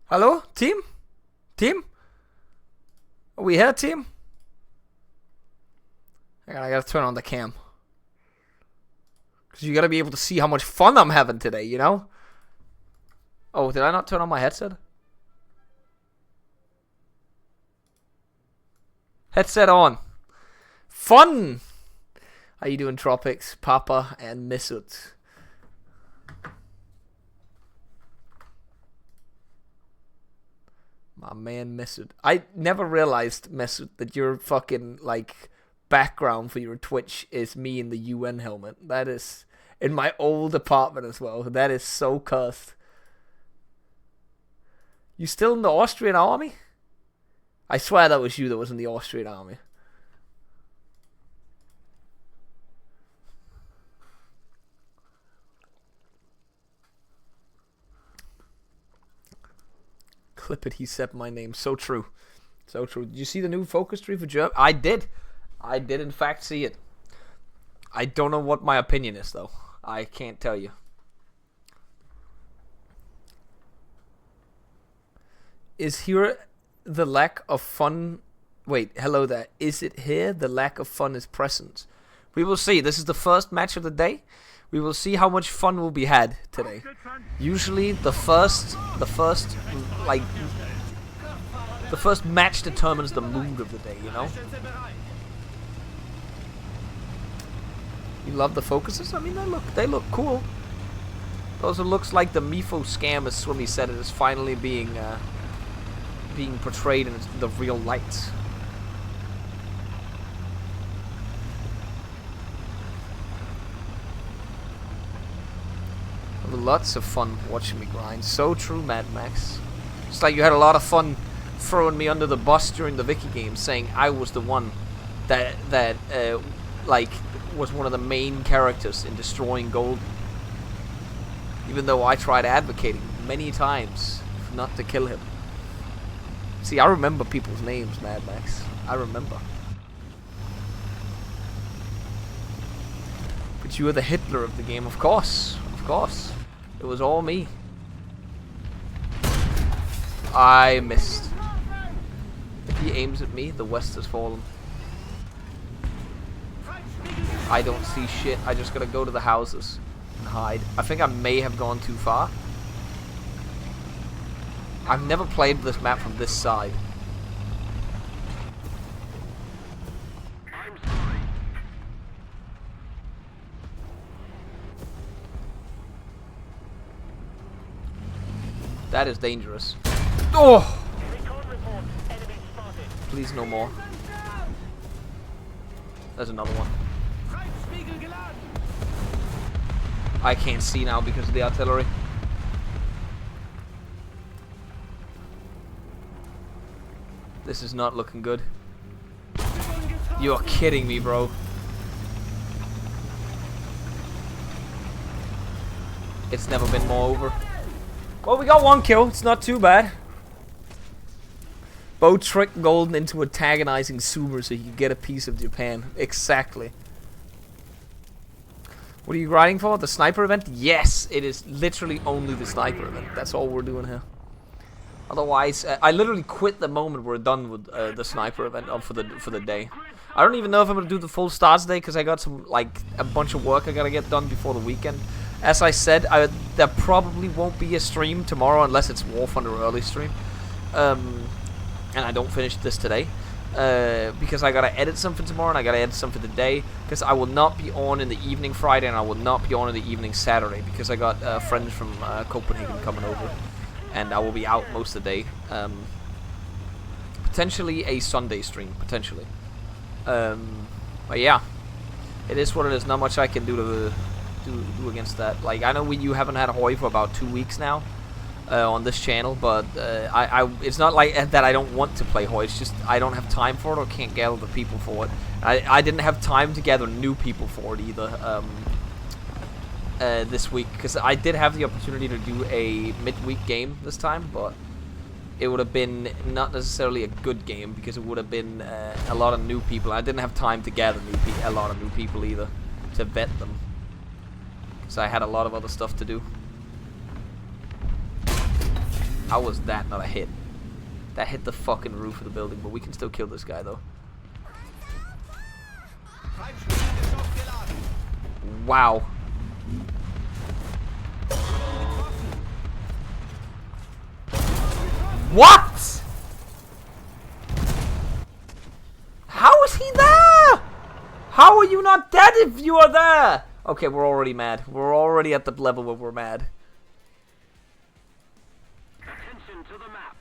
Hello? Team? Team? Are we here, team? I gotta turn on the cam. Because you gotta be able to see how much fun I'm having today, you know? Oh, did I not turn on my headset? Headset on. Fun! How you doing, Tropics, Papa, and Misut? My man Mesut. I never realized, Mesut, that your fucking, like, background for your Twitch is me in the UN helmet. That is in my old apartment as well. That is so cursed. You still in the Austrian army? I swear that was you that was in the Austrian army. Clip it, he said my name. So true. So true. Did you see the new focus tree for Germany? I did. I did in fact see it. I don't know what my opinion is though. I can't tell you. Is here the lack of fun? Wait, hello there. Is it here the lack of fun is present? We will see. This is the first match of the day. We will see how much fun will be had today. Usually the first match determines the mood of the day, you know? You love the focuses? I mean, they look cool. It also looks like the Mifo scam, as Swimmy said, it is finally being portrayed in the real light. Lots of fun watching me grind. So true, Mad Max. It's like you had a lot of fun throwing me under the bus during the Vicky game, saying I was the one that like was one of the main characters in destroying gold. Even though I tried advocating many times not to kill him. See, I remember people's names, Mad Max. I remember. But you were the Hitler of the game, of course. Of course. It was all me. I missed. If he aims at me, the West has fallen. I don't see shit. I just gotta go to the houses and hide. I think I may have gone too far. I've never played this map from this side. That is dangerous. Oh! Please, no more. There's another one. I can't see now because of the artillery. This is not looking good. You're kidding me, bro. It's never been more over. Well, we got one kill. It's not too bad. Bo tricked Golden into antagonizing Sumer so he could get a piece of Japan. Exactly. What are you grinding for? The sniper event? Yes, it is literally only the sniper event. That's all we're doing here. Otherwise, I literally quit the moment we're done with the sniper event for the day. I don't even know if I'm gonna do the full stars day because I got some a bunch of work I gotta get done before the weekend. As I said, there probably won't be a stream tomorrow unless it's War Thunder early stream, and I don't finish this today because I gotta edit something tomorrow and I gotta edit something today because I will not be on in the evening Friday and I will not be on in the evening Saturday because I got friends from Copenhagen coming over. And I will be out most of the day. Potentially a Sunday stream, potentially. But yeah, it is what it is. Not much I can do against that. Like, I know you haven't had Hoi for about 2 weeks now on this channel, but it's not like that I don't want to play Hoi. It's just I don't have time for it or can't gather the people for it. I didn't have time to gather new people for it either. This week because I did have the opportunity to do a midweek game this time, but it would have been not necessarily a good game because it would have been a lot of new people. I didn't have time to gather a lot of new people either to vet them because I had a lot of other stuff to do. How was that not a hit? That hit the fucking roof of the building, but we can still kill this guy though. Wow. What? How is he there? How are you not dead if you are there? Okay, we're already mad. We're already at the level where we're mad. Attention to the map.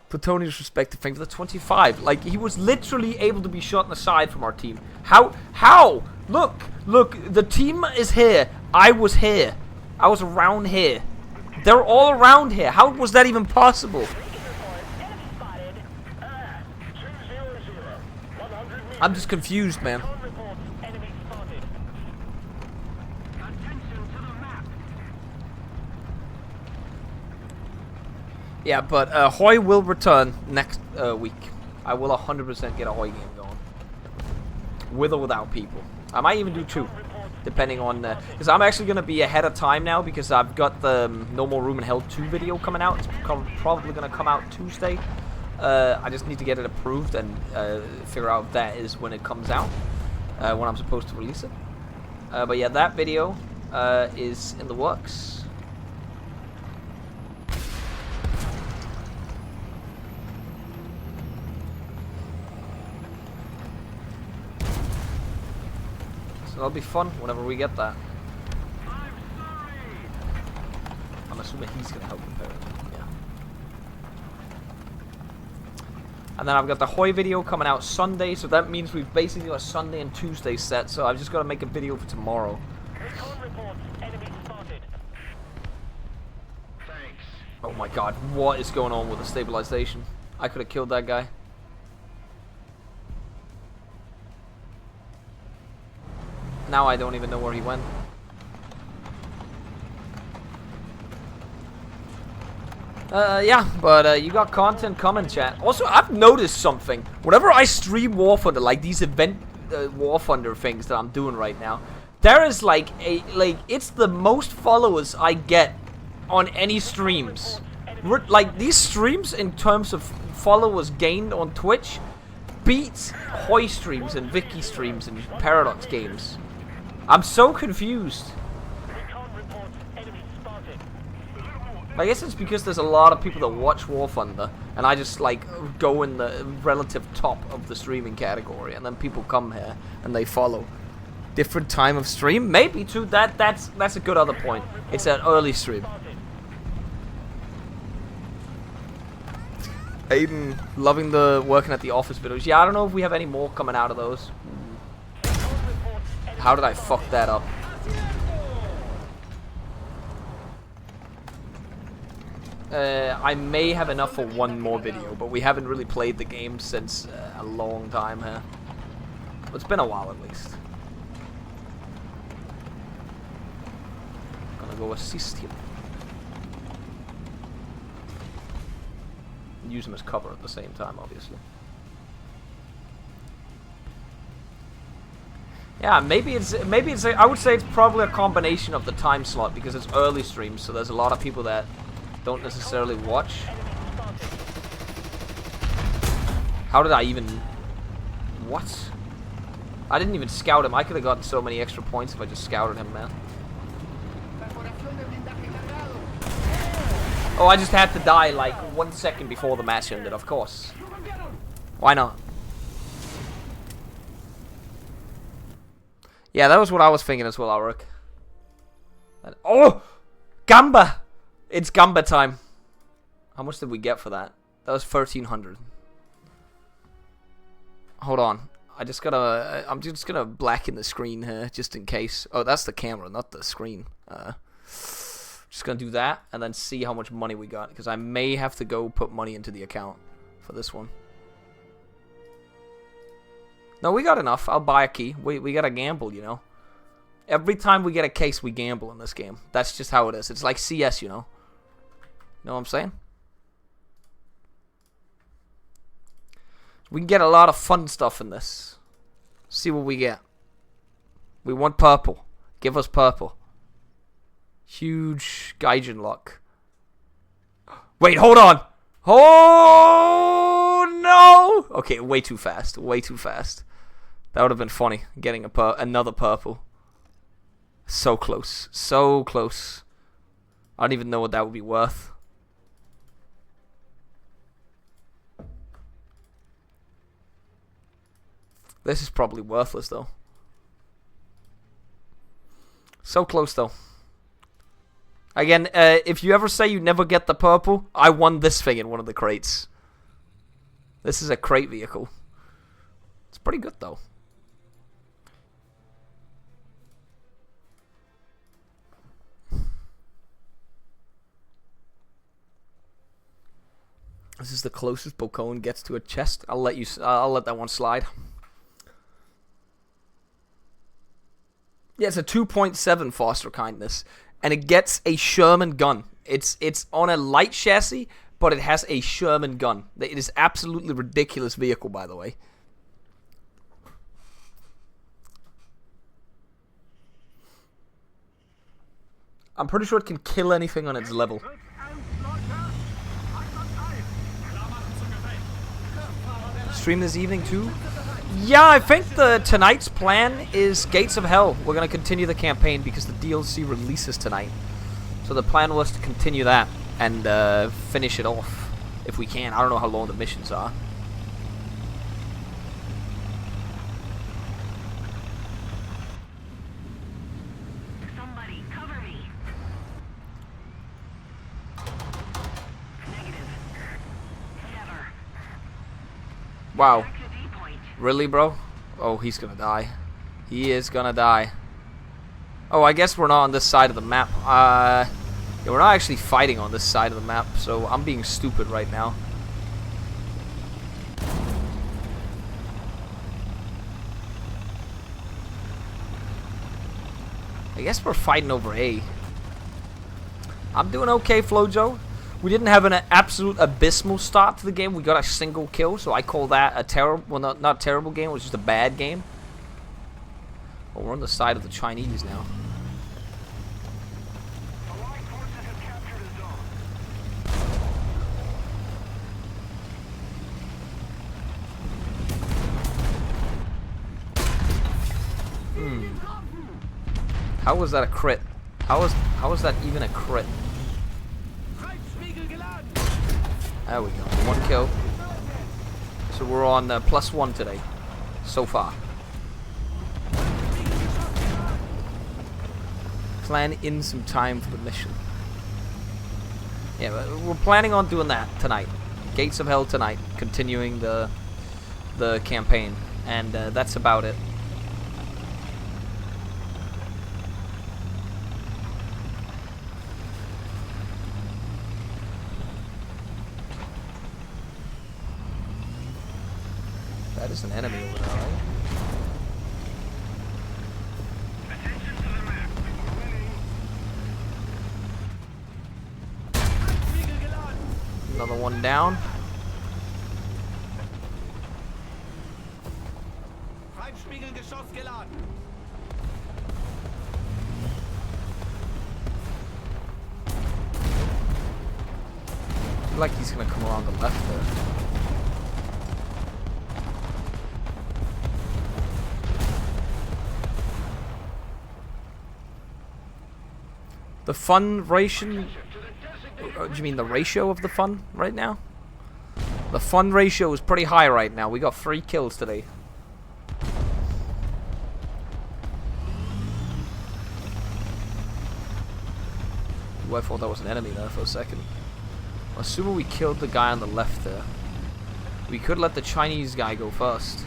Plutonius respected thing for the 25. Like, he was literally able to be shot in the side from our team. How? How? Look, the team is here. I was here. I was around here. They're all around here. How was that even possible? I'm just confused, man. Yeah, but Hoy will return next week. I will 100% get a Hoy game going. With or without people. I might even do 2. Depending on... because I'm actually going to be ahead of time now because I've got the No More Room in Hell 2 video coming out. It's probably going to come out Tuesday. I just need to get it approved and figure out if that is when it comes out. When I'm supposed to release it. But yeah, that video is in the works. That'll be fun whenever we get that. I'm assuming he's gonna help prepare it. Yeah. And then I've got the Hoy video coming out Sunday, so that means we've basically got a Sunday and Tuesday set. So I've just got to make a video for tomorrow. Oh my god, what is going on with the stabilization? I could have killed that guy. Now I don't even know where he went. Yeah, but you got content coming, chat. Also, I've noticed something. Whenever I stream War Thunder, like these event War Thunder things that I'm doing right now, there is like it's the most followers I get on any streams. Like these streams in terms of followers gained on Twitch beats Hoy streams and Vicky streams and Paradox games. I'm so confused. I guess it's because there's a lot of people that watch War Thunder, and I just like go in the relative top of the streaming category, and then people come here and they follow. Different time of stream, maybe too. That's a good other point. It's an early stream. Aiden, loving the working at the office videos. Yeah, I don't know if we have any more coming out of those. How did I fuck that up? I may have enough for one more video, but we haven't really played the game since a long time here. Well, it's been a while at least. Gonna go assist him. Use him as cover at the same time, obviously. Yeah, maybe it's I would say it's probably a combination of the time slot because it's early streams, so there's a lot of people that don't necessarily watch. How did I even... What? I didn't even scout him. I could have gotten so many extra points if I just scouted him, man. Oh, I just had to die like 1 second before the match ended, of course. Why not? Yeah, that was what I was thinking as well, Ulrich. Oh! Gamba! It's Gamba time. How much did we get for that? That was 1,300. Hold on. I'm just gonna blacken the screen here, just in case. Oh, that's the camera, not the screen. Just gonna do that, and then see how much money we got. Because I may have to go put money into the account for this one. No, we got enough. I'll buy a key. We gotta gamble, you know. Every time we get a case, we gamble in this game. That's just how it is. It's like CS, you know. You know what I'm saying? We can get a lot of fun stuff in this. See what we get. We want purple. Give us purple. Huge Gaijin luck. Wait, hold on. Oh, no. Okay, way too fast. Way too fast. That would have been funny, getting another purple. So close. So close. I don't even know what that would be worth. This is probably worthless, though. So close, though. Again, if you ever say you never get the purple, I won this thing in one of the crates. This is a crate vehicle. It's pretty good, though. This is the closest Bokoen gets to a chest. I'll let that one slide. Yeah, it's a 2.7 Foster Kindness, and it gets a Sherman gun. It's on a light chassis, but it has a Sherman gun. It is absolutely ridiculous vehicle, by the way. I'm pretty sure it can kill anything on its level. Stream this evening too? Yeah, I think tonight's plan is Gates of Hell. We're going to continue the campaign because the DLC releases tonight. So the plan was to continue that and finish it off if we can. I don't know how long the missions are. Somebody cover me. Negative. Never. Wow. Back to D point. Really, bro? Oh, he's gonna die. He is gonna die. Oh, I guess we're not on this side of the map. Yeah, we're not actually fighting on this side of the map, so I'm being stupid right now. I guess we're fighting over A. I'm doing okay, Flojo. We didn't have an absolute abysmal start to the game. We got a single kill, so I call that a terrible, well, not terrible game. It was just a bad game. Oh, we're on the side of the Chinese now. Allied forces have captured a zone. How was that a crit? How was that even a crit? There we go. One kill. So we're on +1 today, so far. Plan in some time for the mission. Yeah, we're planning on doing that tonight. Gates of Hell tonight, continuing the campaign, and that's about it. That is an enemy over there, right? Attention to the map. We're winning. Another one down. Feindspiegelgeschoss geladen. I feel like he's gonna come around the left there. The fun ration. Do you mean the ratio of the fun right now? The fun ratio is pretty high right now. We got 3 kills today. Ooh, I thought that was an enemy there for a second. Assuming we killed the guy on the left there. We could let the Chinese guy go first.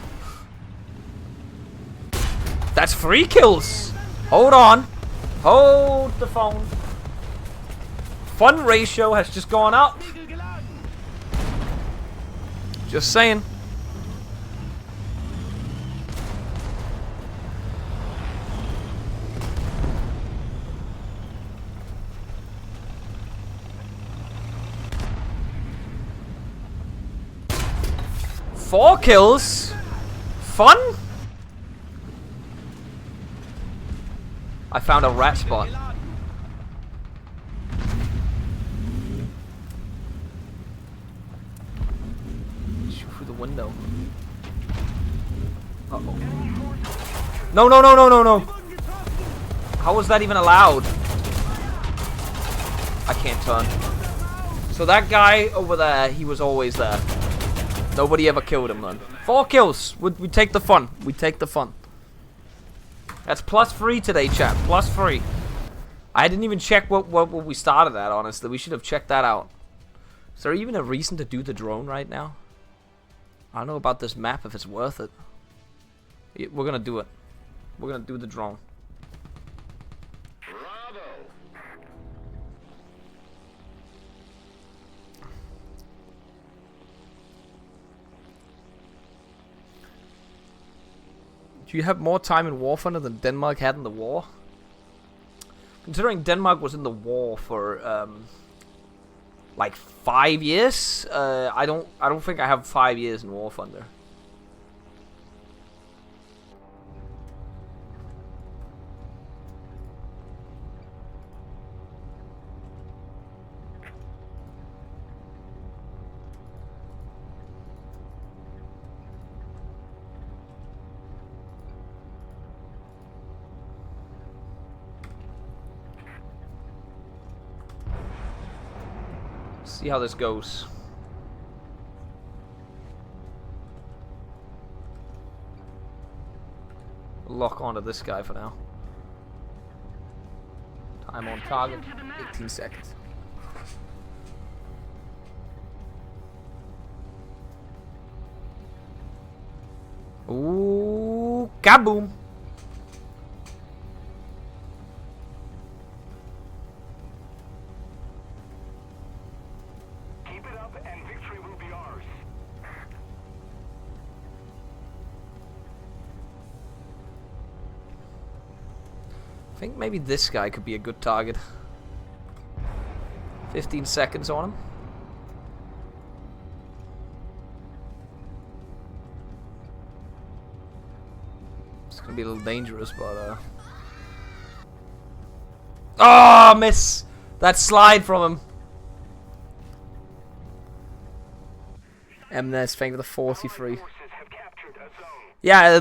That's 3 kills! Hold on. Hold the phone. Fun ratio has just gone up. Just saying. Four kills? Fun? I found a rat spot. window. Uh-oh. No, no, no, no, no, no! How was that even allowed? I can't turn. So that guy over there, he was always there. Nobody ever killed him then. 4 kills! We take the fun. We take the fun. That's +3 today, chat. +3. I didn't even check what we started at, honestly. We should have checked that out. Is there even a reason to do the drone right now? I don't know about this map, if it's worth it. We're gonna do it. We're gonna do the drone. Bravo. Do you have more time in War Thunder than Denmark had in the war? Considering Denmark was in the war for like 5 years, I don't think I have 5 years in War Thunder. See how this goes. Lock onto this guy for now. Time on target, 18 seconds. Ooh, kaboom! I think maybe this guy could be a good target. 15 seconds on him. It's gonna be a little dangerous, but oh, miss! That slide from him. Mnes, thank you for the 43. Yeah,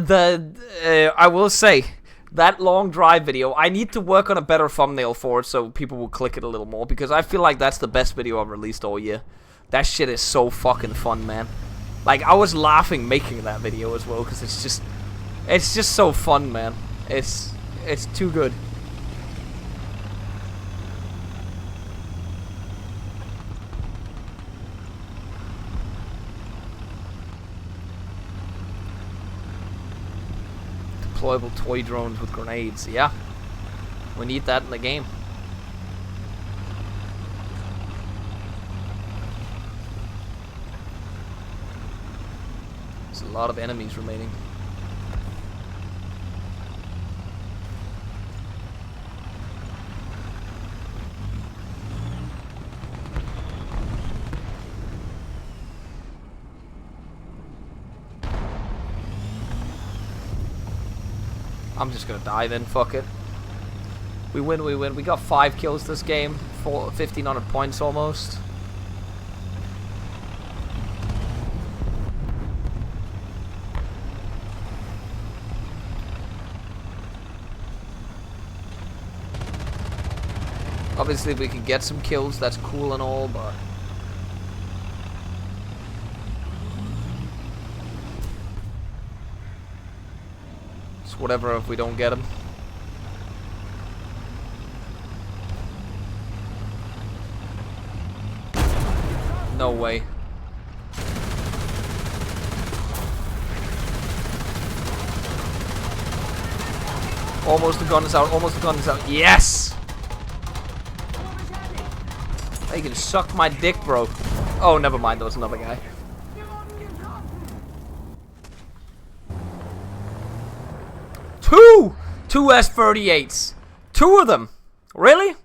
I will say, that long drive video, I need to work on a better thumbnail for it so people will click it a little more, because I feel like that's the best video I've released all year. That shit is so fucking fun, man. Like, I was laughing making that video as well, because it's just so fun, man. It's too good. Deployable toy drones with grenades, yeah. We need that in the game. There's a lot of enemies remaining. I'm just gonna die then, fuck it. We win, we win. We got 5 kills this game, 1,500 points almost. Obviously, if we can get some kills, that's cool and all, but it's whatever if we don't get them. No way. Almost the gun is out, almost the gun is out. Yes! You can suck my dick, bro. Oh, never mind, there was another guy. Two S-38s. 2 of them. Really?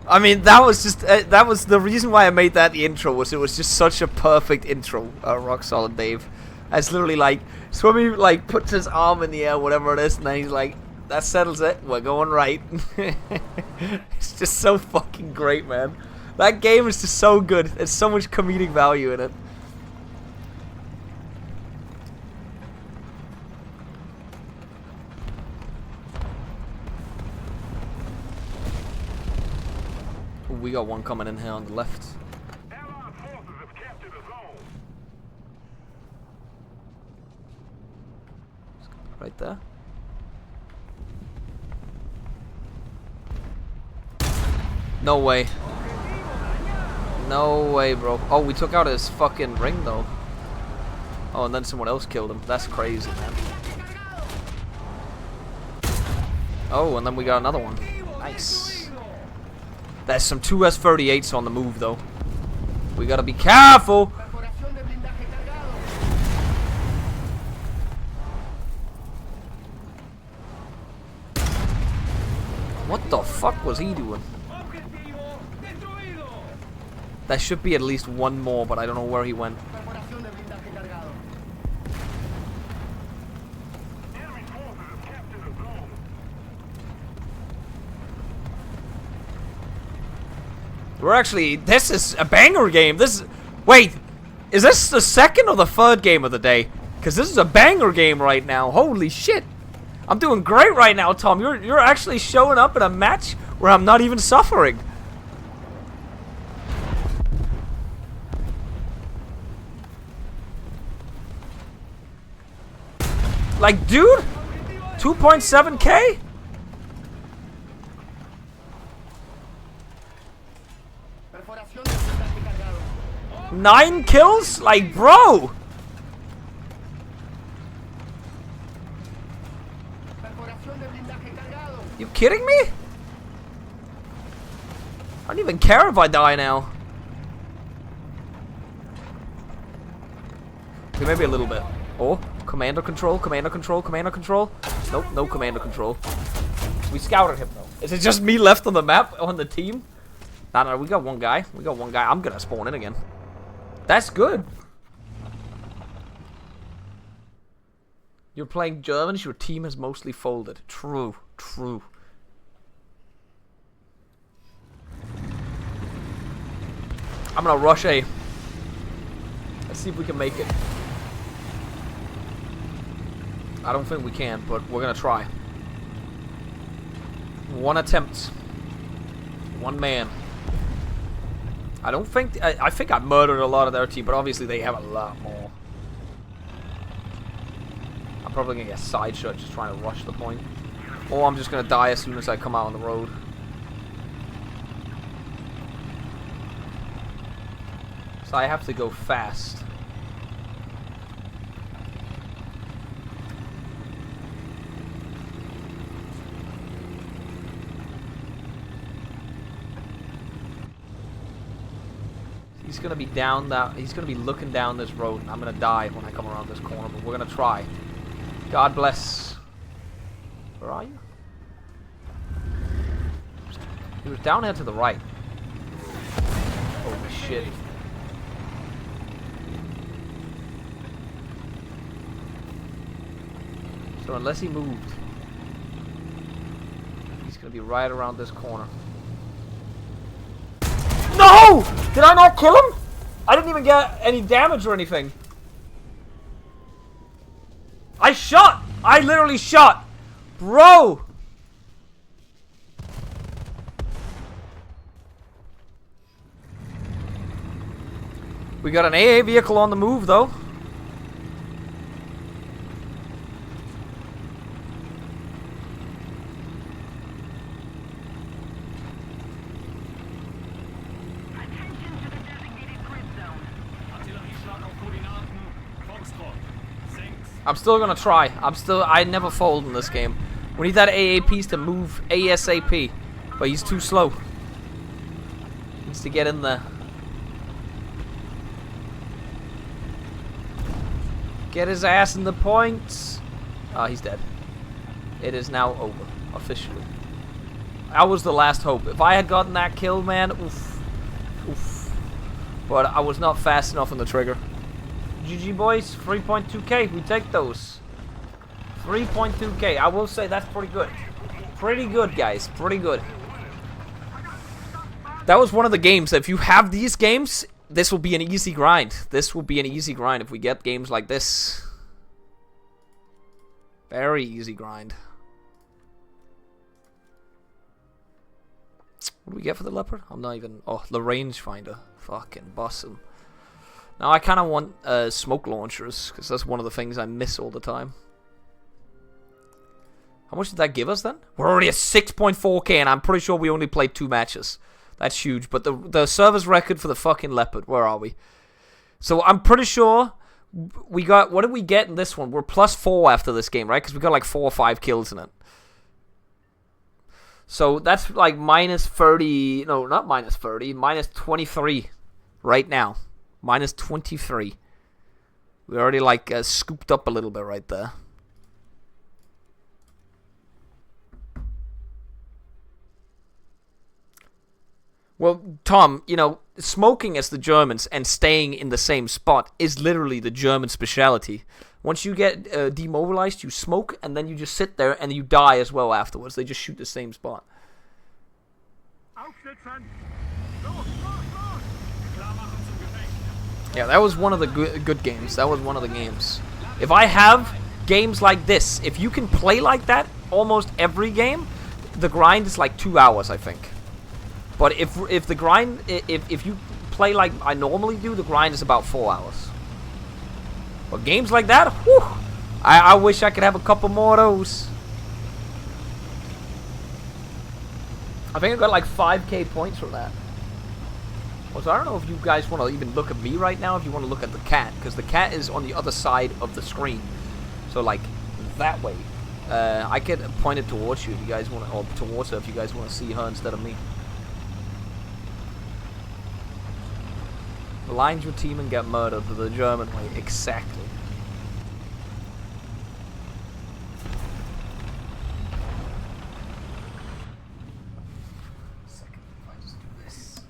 I mean, that was just that was the reason why I made that the intro. Was it was just such a perfect intro. Rock solid, Dave. It's literally like Swimmy like puts his arm in the air, whatever it is, and then he's like, That settles it. We're going right. It's just so fucking great, man. That game is just so good. There's so much comedic value in it. Ooh, we got one coming in here on the left. Allied forces have captured a zone. Right there. No way. No way, bro. Oh, we took out his fucking ring, though. Oh, and then someone else killed him. That's crazy, man. Oh, and then we got another one. Nice. There's some 2S38s on the move, though. We gotta be careful. What the fuck was he doing? There should be at least one more, but I don't know where he went. Enemy forces have captured a zone. We're actually... This is a banger game. This is... Wait. Is this the second or the third game of the day? Because this is a banger game right now. Holy shit. I'm doing great right now, Tom. You're actually showing up in a match where I'm not even suffering. Like, dude, 2.7K? Nine kills? Like, bro. You kidding me? I don't even care if I die now. Okay, maybe a little bit. Oh, commander control, commander control, commander control. Nope, no commander control. We scouted him though. Is it just me left on the map, on the team? No, we got one guy. We got one guy. I'm gonna spawn in again. That's good. You're playing Germans, your team has mostly folded. True, true. I'm gonna rush A. Let's see if we can make it. I don't think we can, but we're gonna try. One attempt. One man. I don't think... I think I murdered a lot of their team, but obviously they have a lot more. I'm probably gonna get sideshot just trying to rush the point. Or I'm just gonna die as soon as I come out on the road. So I have to go fast. He's gonna be down that. He's gonna be looking down this road, and I'm gonna die when I come around this corner. But we're gonna try. God bless. Where are you? He was down here to the right. Holy shit. So unless he moved, he's gonna be right around this corner. No! Did I not kill him? I didn't even get any damage or anything. I shot! I literally shot! Bro! We got an AA vehicle on the move though. I'm still gonna try. I never fold in this game. We need that AA piece to move ASAP. But he's too slow. He needs to get in there. Get his ass in the points. Ah, he's dead. It is now over. Officially. That was the last hope. If I had gotten that kill, man, oof. Oof. But I was not fast enough on the trigger. GG boys, 3.2k, we take those. 3.2k. I will say that's pretty good. Pretty good, guys. Pretty good. That was one of the games. If you have these games, this will be an easy grind. This will be an easy grind if we get games like this. Very easy grind. What do we get for the leopard? I'm not even... Oh, the rangefinder. Fucking bussin'. Now, I kind of want smoke launchers, because that's one of the things I miss all the time. How much did that give us then? We're already at 6.4k, and I'm pretty sure we only played 2 matches. That's huge. But the server's record for the fucking leopard, where are we? So I'm pretty sure we got... What did we get in this one? We're +4 after this game, right? Because we got like 4 or 5 kills in it. So that's like -30... No, not -30. -23 right now. -23. We already like scooped up a little bit right there. Well, Tom, you know, smoking as the Germans and staying in the same spot is literally the German speciality. Once you get demobilized, you smoke, and then you just sit there and you die as well afterwards. They just shoot the same spot. Yeah, that was one of the good games. That was one of the games. If I have games like this, if you can play like that almost every game, the grind is like 2 hours, I think. But if the grind, if you play like I normally do, the grind is about 4 hours. But games like that, whew, I wish I could have a couple more of those. I think I got like 5k points from that. Also, I don't know if you guys want to even look at me right now, if you want to look at the cat, because the cat is on the other side of the screen. So like that way. I could point it towards you if you guys want to, or towards her if you guys want to see her instead of me. Blind your team and get murdered the German way. Exactly. Second, if I just do this.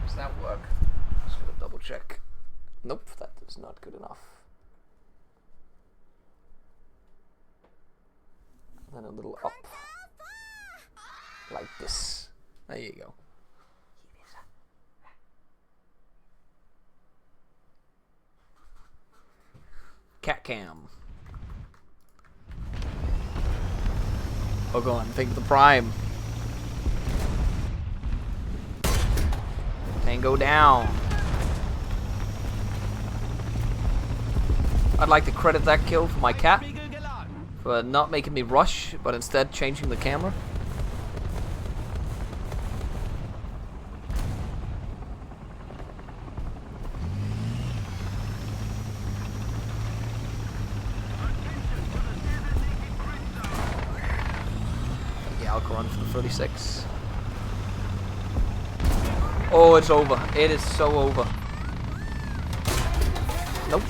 Does that work? Just gonna double check. Nope, that is not good enough. Then a little up. Like this. There you go. Cat cam. Bokoen1, think of the prime. Tango down. I'd like to credit that kill for my cat for not making me rush, but instead changing the camera. Run for the 36. Oh, it's over. It is so over. Nope.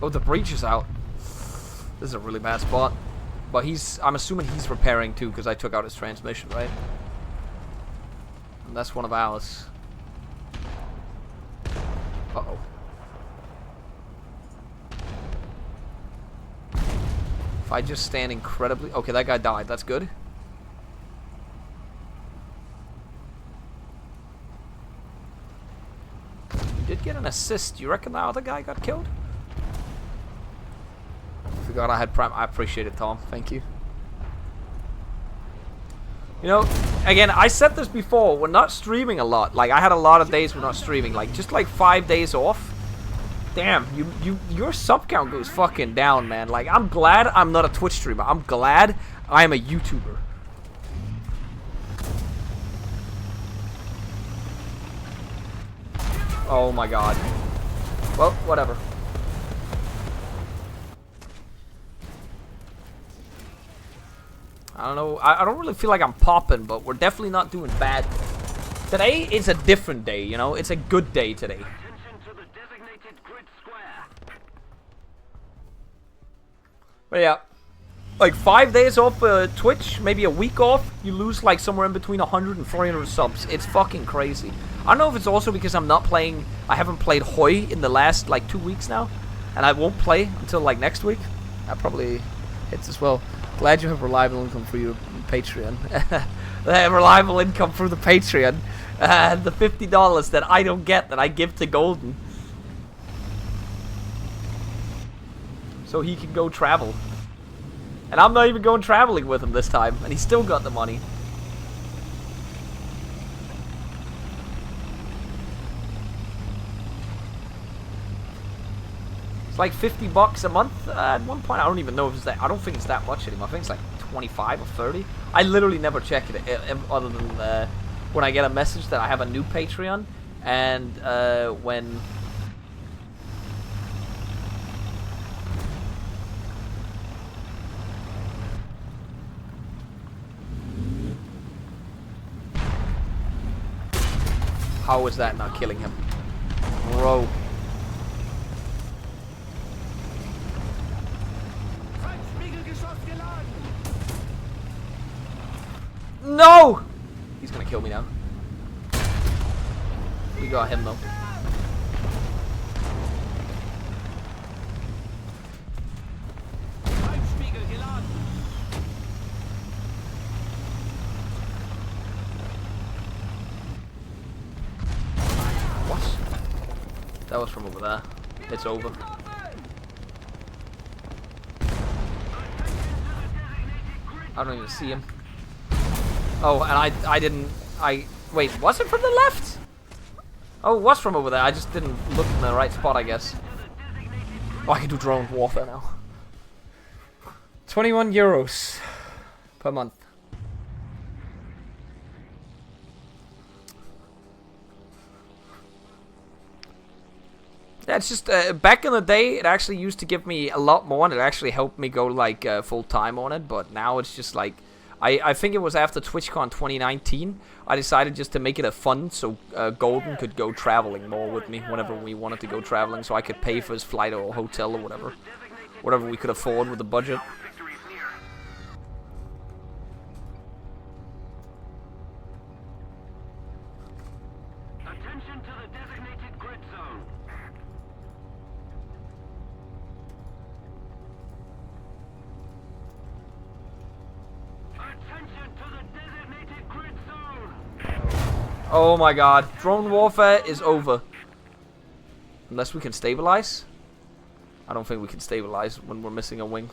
Oh, the breach is out. This is a really bad spot. But I'm assuming he's repairing too, because I took out his transmission, right? And that's one of ours. Uh-oh. If I just stand incredibly... Okay, that guy died. That's good. You did get an assist. Do you reckon the other guy got killed? Forgot I had prime. I appreciate it, Tom. Thank you. You know, again, I said this before. We're not streaming a lot. Like, I had a lot of days we're not streaming. Like, just like 5 days off. Damn, your sub count goes fucking down, man. Like, I'm glad I'm not a Twitch streamer. I'm glad I am a YouTuber. Oh my god. Well, whatever. I don't know. I don't really feel like I'm popping, but we're definitely not doing bad. Today is a different day, you know? It's a good day today. But yeah, like 5 days off Twitch, maybe a week off, you lose like somewhere in between 100 and 300 subs. It's fucking crazy. I don't know if it's also because I'm not playing. I haven't played Hoi in the last like 2 weeks now, and I won't play until like next week. That probably hits as well. Glad you have reliable income for your Patreon. Reliable income through the Patreon. The $50 that I don't get that I give to Golden, so he can go travel. And I'm not even going traveling with him this time, and he still got the money. It's like $50 a month at one point. I don't even know if it's that. I don't think it's that much anymore. I think it's like 25 or 30. I literally never check it other than when I get a message that I have a new Patreon, and when. How is that not killing him? Bro. No! He's gonna kill me now. We got him though. That was from over there. It's over. I don't even see him. Oh, and I didn't. Wait, was it from the left? Oh, it was from over there. I just didn't look in the right spot, I guess. Oh, I can do drone warfare now. 21 euros per month. Yeah, it's just, back in the day, it actually used to give me a lot more, and it actually helped me go, like, full-time on it, but now it's just, like, I think it was after TwitchCon 2019, I decided just to make it a fun, so Golden could go traveling more with me whenever we wanted to go traveling, so I could pay for his flight or hotel or whatever. Whatever we could afford with the budget. Attention to the designated grid zone. Attention to the designated grid zone. Oh my god, drone warfare is over. Unless we can stabilize. I don't think we can stabilize when we're missing a wing.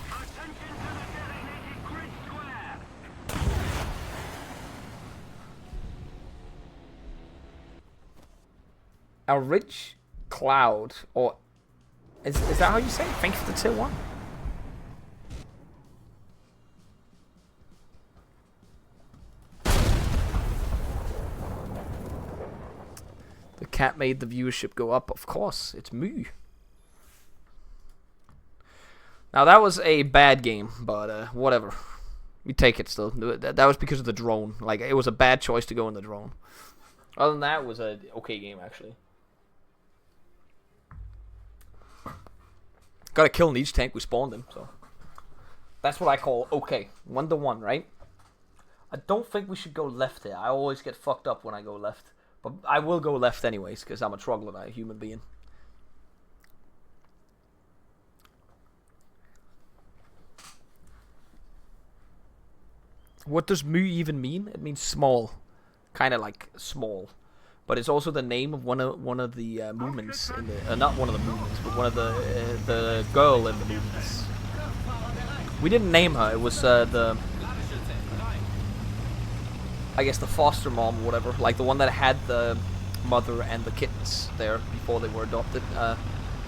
Attention to the designated grid square. A rich cloud, or is that how you say it? Thank you for the tier 1. The cat made the viewership go up. Of course, it's me. Now that was a bad game, but whatever. We take it still. That was because of the drone. Like, it was a bad choice to go in the drone. Other than that, it was a okay game actually. Gotta kill in each tank we spawned in, so that's what I call okay. 1-to-1, right? I don't think we should go left here. I always get fucked up when I go left. But I will go left anyways, because I'm a troglodyte human being. What does mu even mean? It means small. Kind of like small. But it's also the name of one of the movements in the not one of the movements, but one of the girl in the movements. We didn't name her. It was I guess the foster mom or whatever, like the one that had the mother and the kittens there before they were adopted.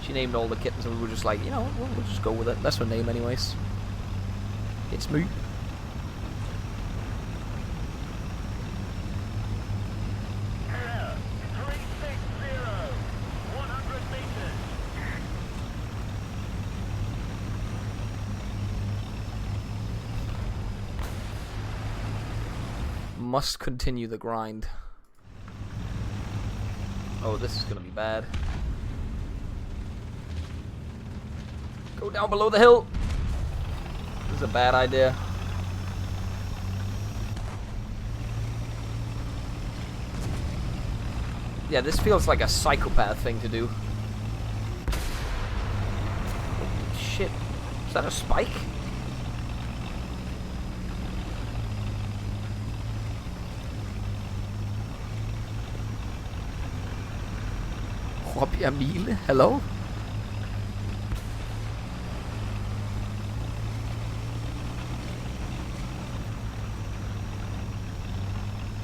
She named all the kittens, and we were just like, you know, we'll just go with it. That's her name, anyways. It's me. Must continue the grind. Oh, this is gonna be bad. Go down below the hill. This is a bad idea. Yeah, this feels like a psychopath thing to do. Holy shit. Is that a spike? Mile? Hello?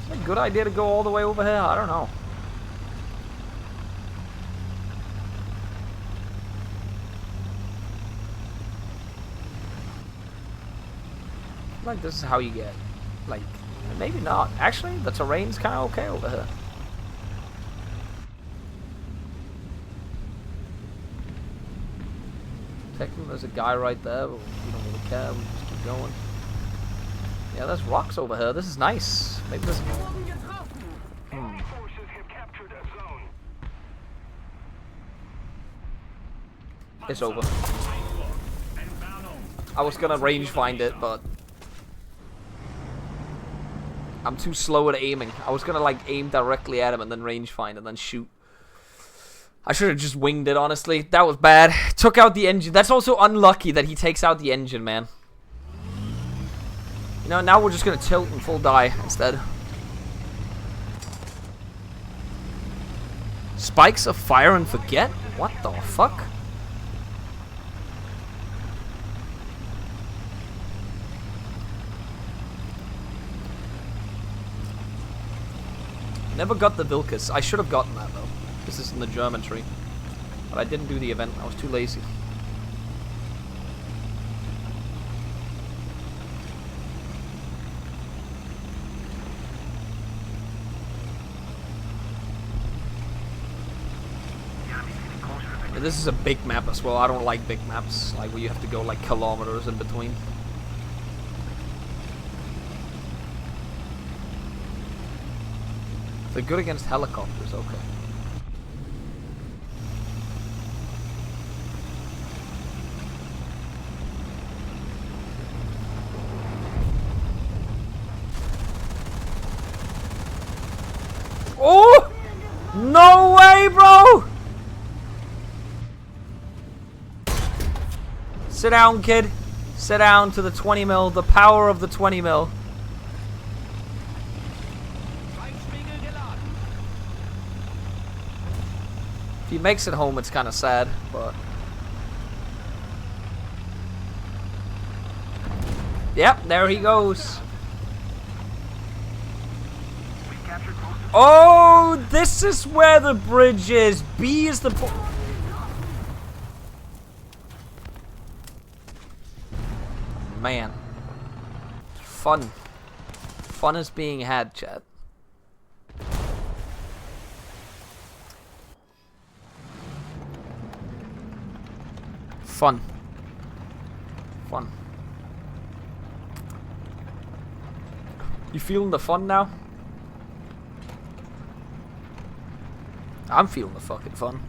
Is it a good idea to go all the way over here? I don't know. Like this is how you get, like, maybe not. Actually, the terrain's kind of okay over here. Technically, there's a guy right there, but we don't really care. We just keep going. Yeah, there's rocks over here. This is nice. Maybe this. Enemy forces have captured a zone. It's over. I was gonna range find it, but I'm too slow at aiming. I was gonna like aim directly at him and then range find and then shoot. I should have just winged it, honestly. That was bad. Took out the engine. That's also unlucky that he takes out the engine, man. You know, now we're just gonna tilt and full die instead. Spikes of fire and forget? What the fuck? Never got the Vilkas. I should have gotten that though. This is in the German tree. But I didn't do the event. I was too lazy. Yeah, this is a big map as well. I don't like big maps, like where you have to go like kilometers in between. They're good against helicopters, okay. Oh! No way, bro! Sit down, kid. Sit down to the 20 mil. The power of the 20 mil. If he makes it home, it's kind of sad, but... Yep, there he goes. Oh, this is where the bridge is. B is the... Man. Fun. Fun is being had, chat. Fun. Fun. You feeling the fun now? I'm feeling the fucking fun.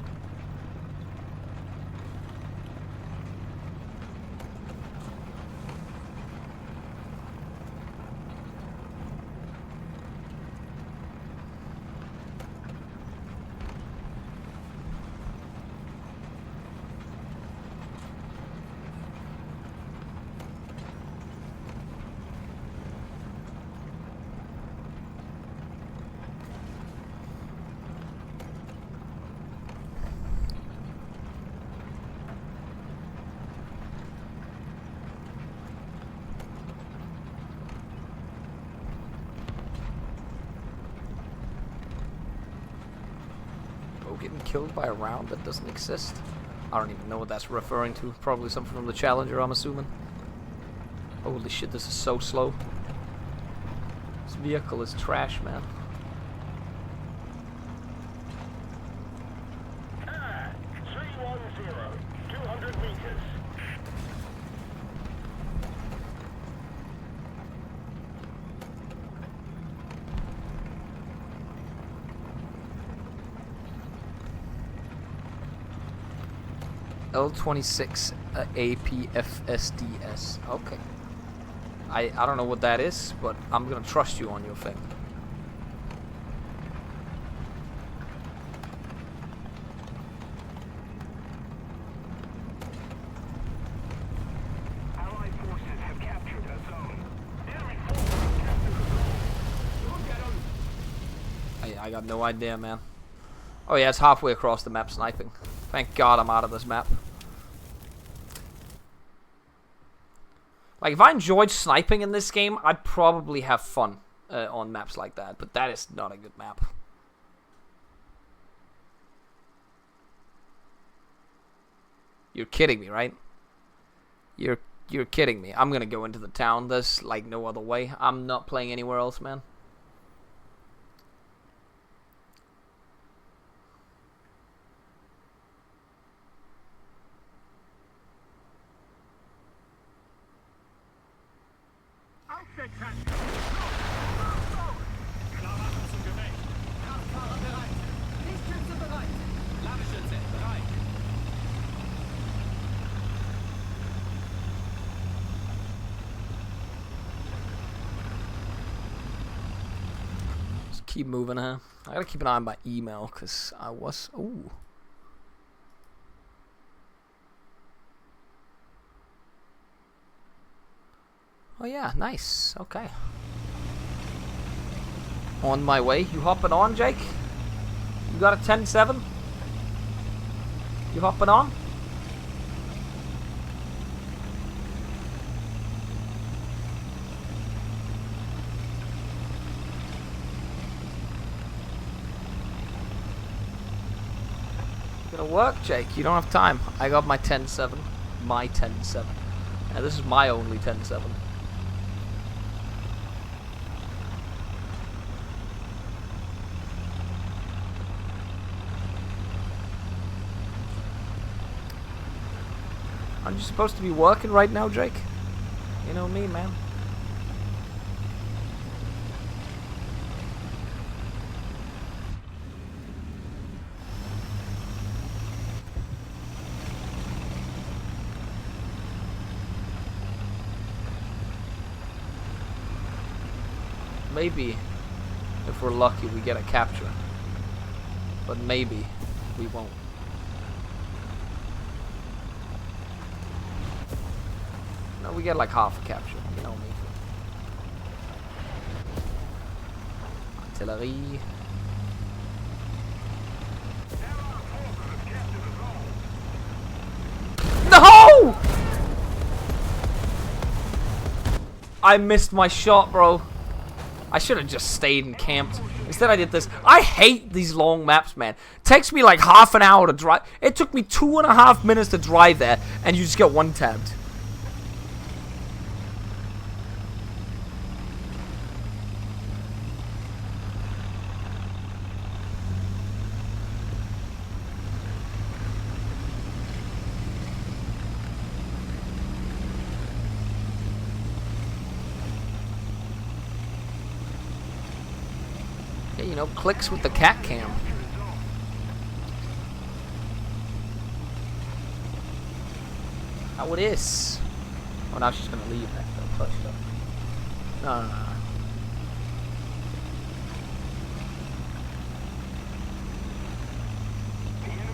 Getting killed by a round that doesn't exist. I don't even know what that's referring to. Probably something from the Challenger, I'm assuming. Holy shit, this is so slow. This vehicle is trash, man. Ah, 310, 200 meters. L26 APFSDS. Okay. I don't know what that is, but I'm gonna trust you on your thing. I got no idea, man. Oh yeah, it's halfway across the map sniping. Thank God I'm out of this map. Like, if I enjoyed sniping in this game, I'd probably have fun on maps like that. But that is not a good map. You're kidding me, right? You're kidding me. I'm gonna go into the town. There's like no other way. I'm not playing anywhere else, man. Just keep moving, huh? I gotta keep an eye on my email, because I was... Ooh. Oh yeah, nice. Okay. On my way. You hopping on, Jake? You got a 10-7? You hopping on? Gonna work, Jake. You don't have time. I got my 10-7. My 10-7. Yeah, this is my only 10-7. Aren't you supposed to be working right now, Drake? You know me, man. Maybe, if we're lucky, we get a capture. But maybe we won't. No, we get like half a capture, you know me. Artillery. No! I missed my shot, bro. I should have just stayed and camped. Instead I did this. I hate these long maps, man. It takes me like half an hour to drive. It took me 2.5 minutes to drive there, and you just get one-tabbed. Yeah, you know, clicks with the cat cam. How it is. Oh, now she's gonna leave that. Don't touch stuff. No.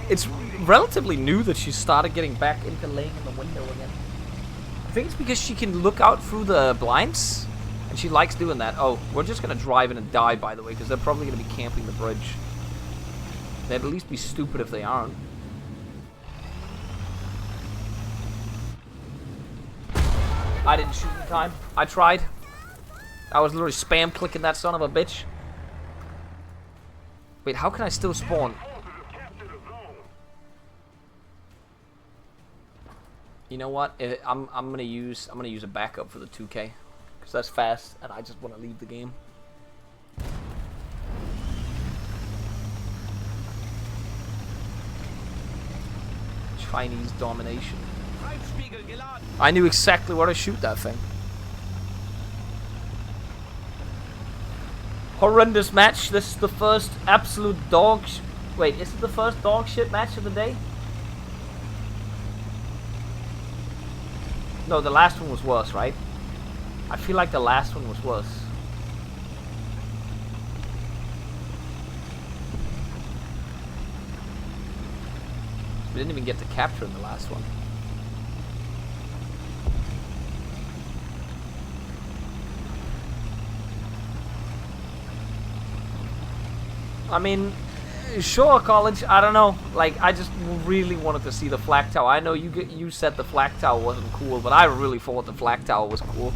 It's relatively new that she started getting back into laying in the window again. I think it's because she can look out through the blinds. And she likes doing that. Oh, we're just going to drive in and die, by the way, because they're probably going to be camping the bridge. They'd at least be stupid if they aren't. I didn't shoot in time. I tried. I was literally spam clicking that son of a bitch. Wait, how can I still spawn? You know what? I'm gonna use a backup for the 2K. Because that's fast, and I just want to leave the game. Chinese domination. I knew exactly where to shoot that thing. Horrendous match. This is the first absolute dog... Wait, is it the first dog shit match of the day? No, the last one was worse, right? I feel like the last one was worse. We didn't even get to capture in the last one. I mean, sure, college. I don't know. Like, I just really wanted to see the flag tower. I know you said the flag tower wasn't cool, but I really thought the flag tower was cool.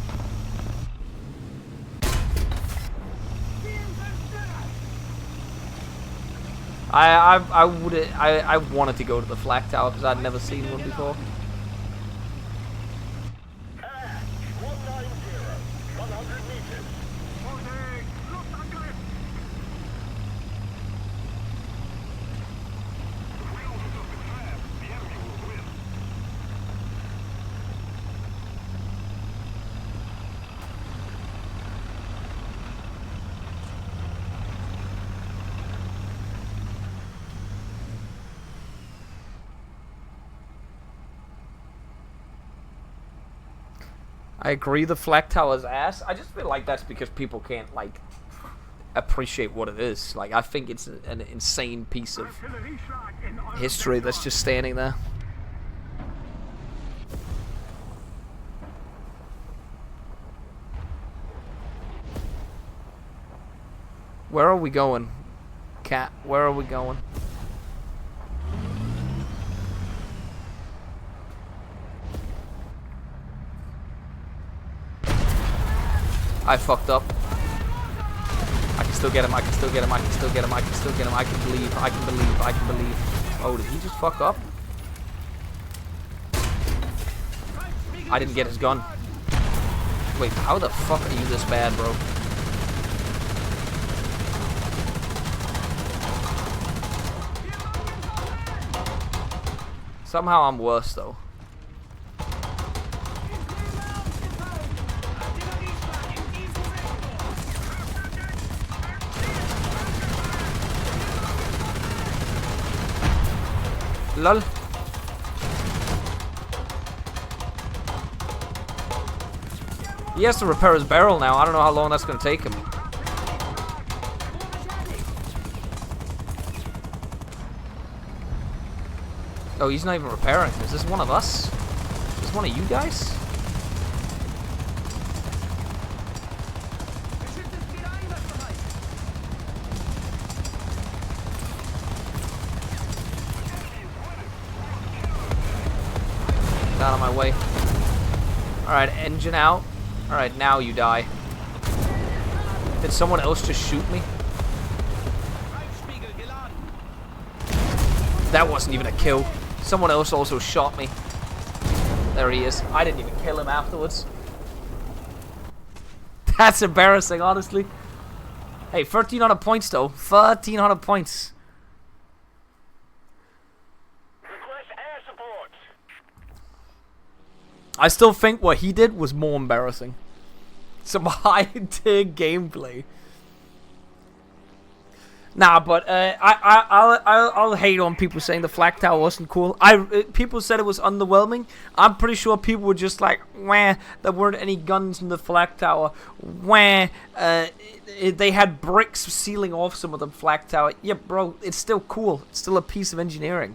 I wanted to go to the flag tower because I'd never seen one before. 190, 100 meters. I agree the flag tower's ass. I just feel like that's because people can't, like, appreciate what it is. Like, I think it's an insane piece of history that's just standing there. Where are we going? Cat, where are we going? I fucked up. I can still get him, I can still get him, I can still get him, I can still get him, I can believe, I can believe, I can believe. Oh, did he just fuck up? I didn't get his gun. Wait, how the fuck are you this bad, bro? Somehow I'm worse, though. Lol. He has to repair his barrel now. I don't know how long that's going to take him. Oh, he's not even repairing. Is this one of us? Is this one of you guys? Out of my way. Alright, engine out. Alright, now you die. Did someone else just shoot me? That wasn't even a kill. Someone else also shot me. There he is. I didn't even kill him afterwards. That's embarrassing, honestly. Hey, 1,300 points though. 1,300 points. I still think what he did was more embarrassing. Some high-tier gameplay. Nah, but I'll hate on people saying the flag tower wasn't cool. People said it was underwhelming. I'm pretty sure people were just like, wah, there weren't any guns in the flag tower. Wah, they had bricks sealing off some of the flag tower. Yeah, bro, it's still cool. It's still a piece of engineering.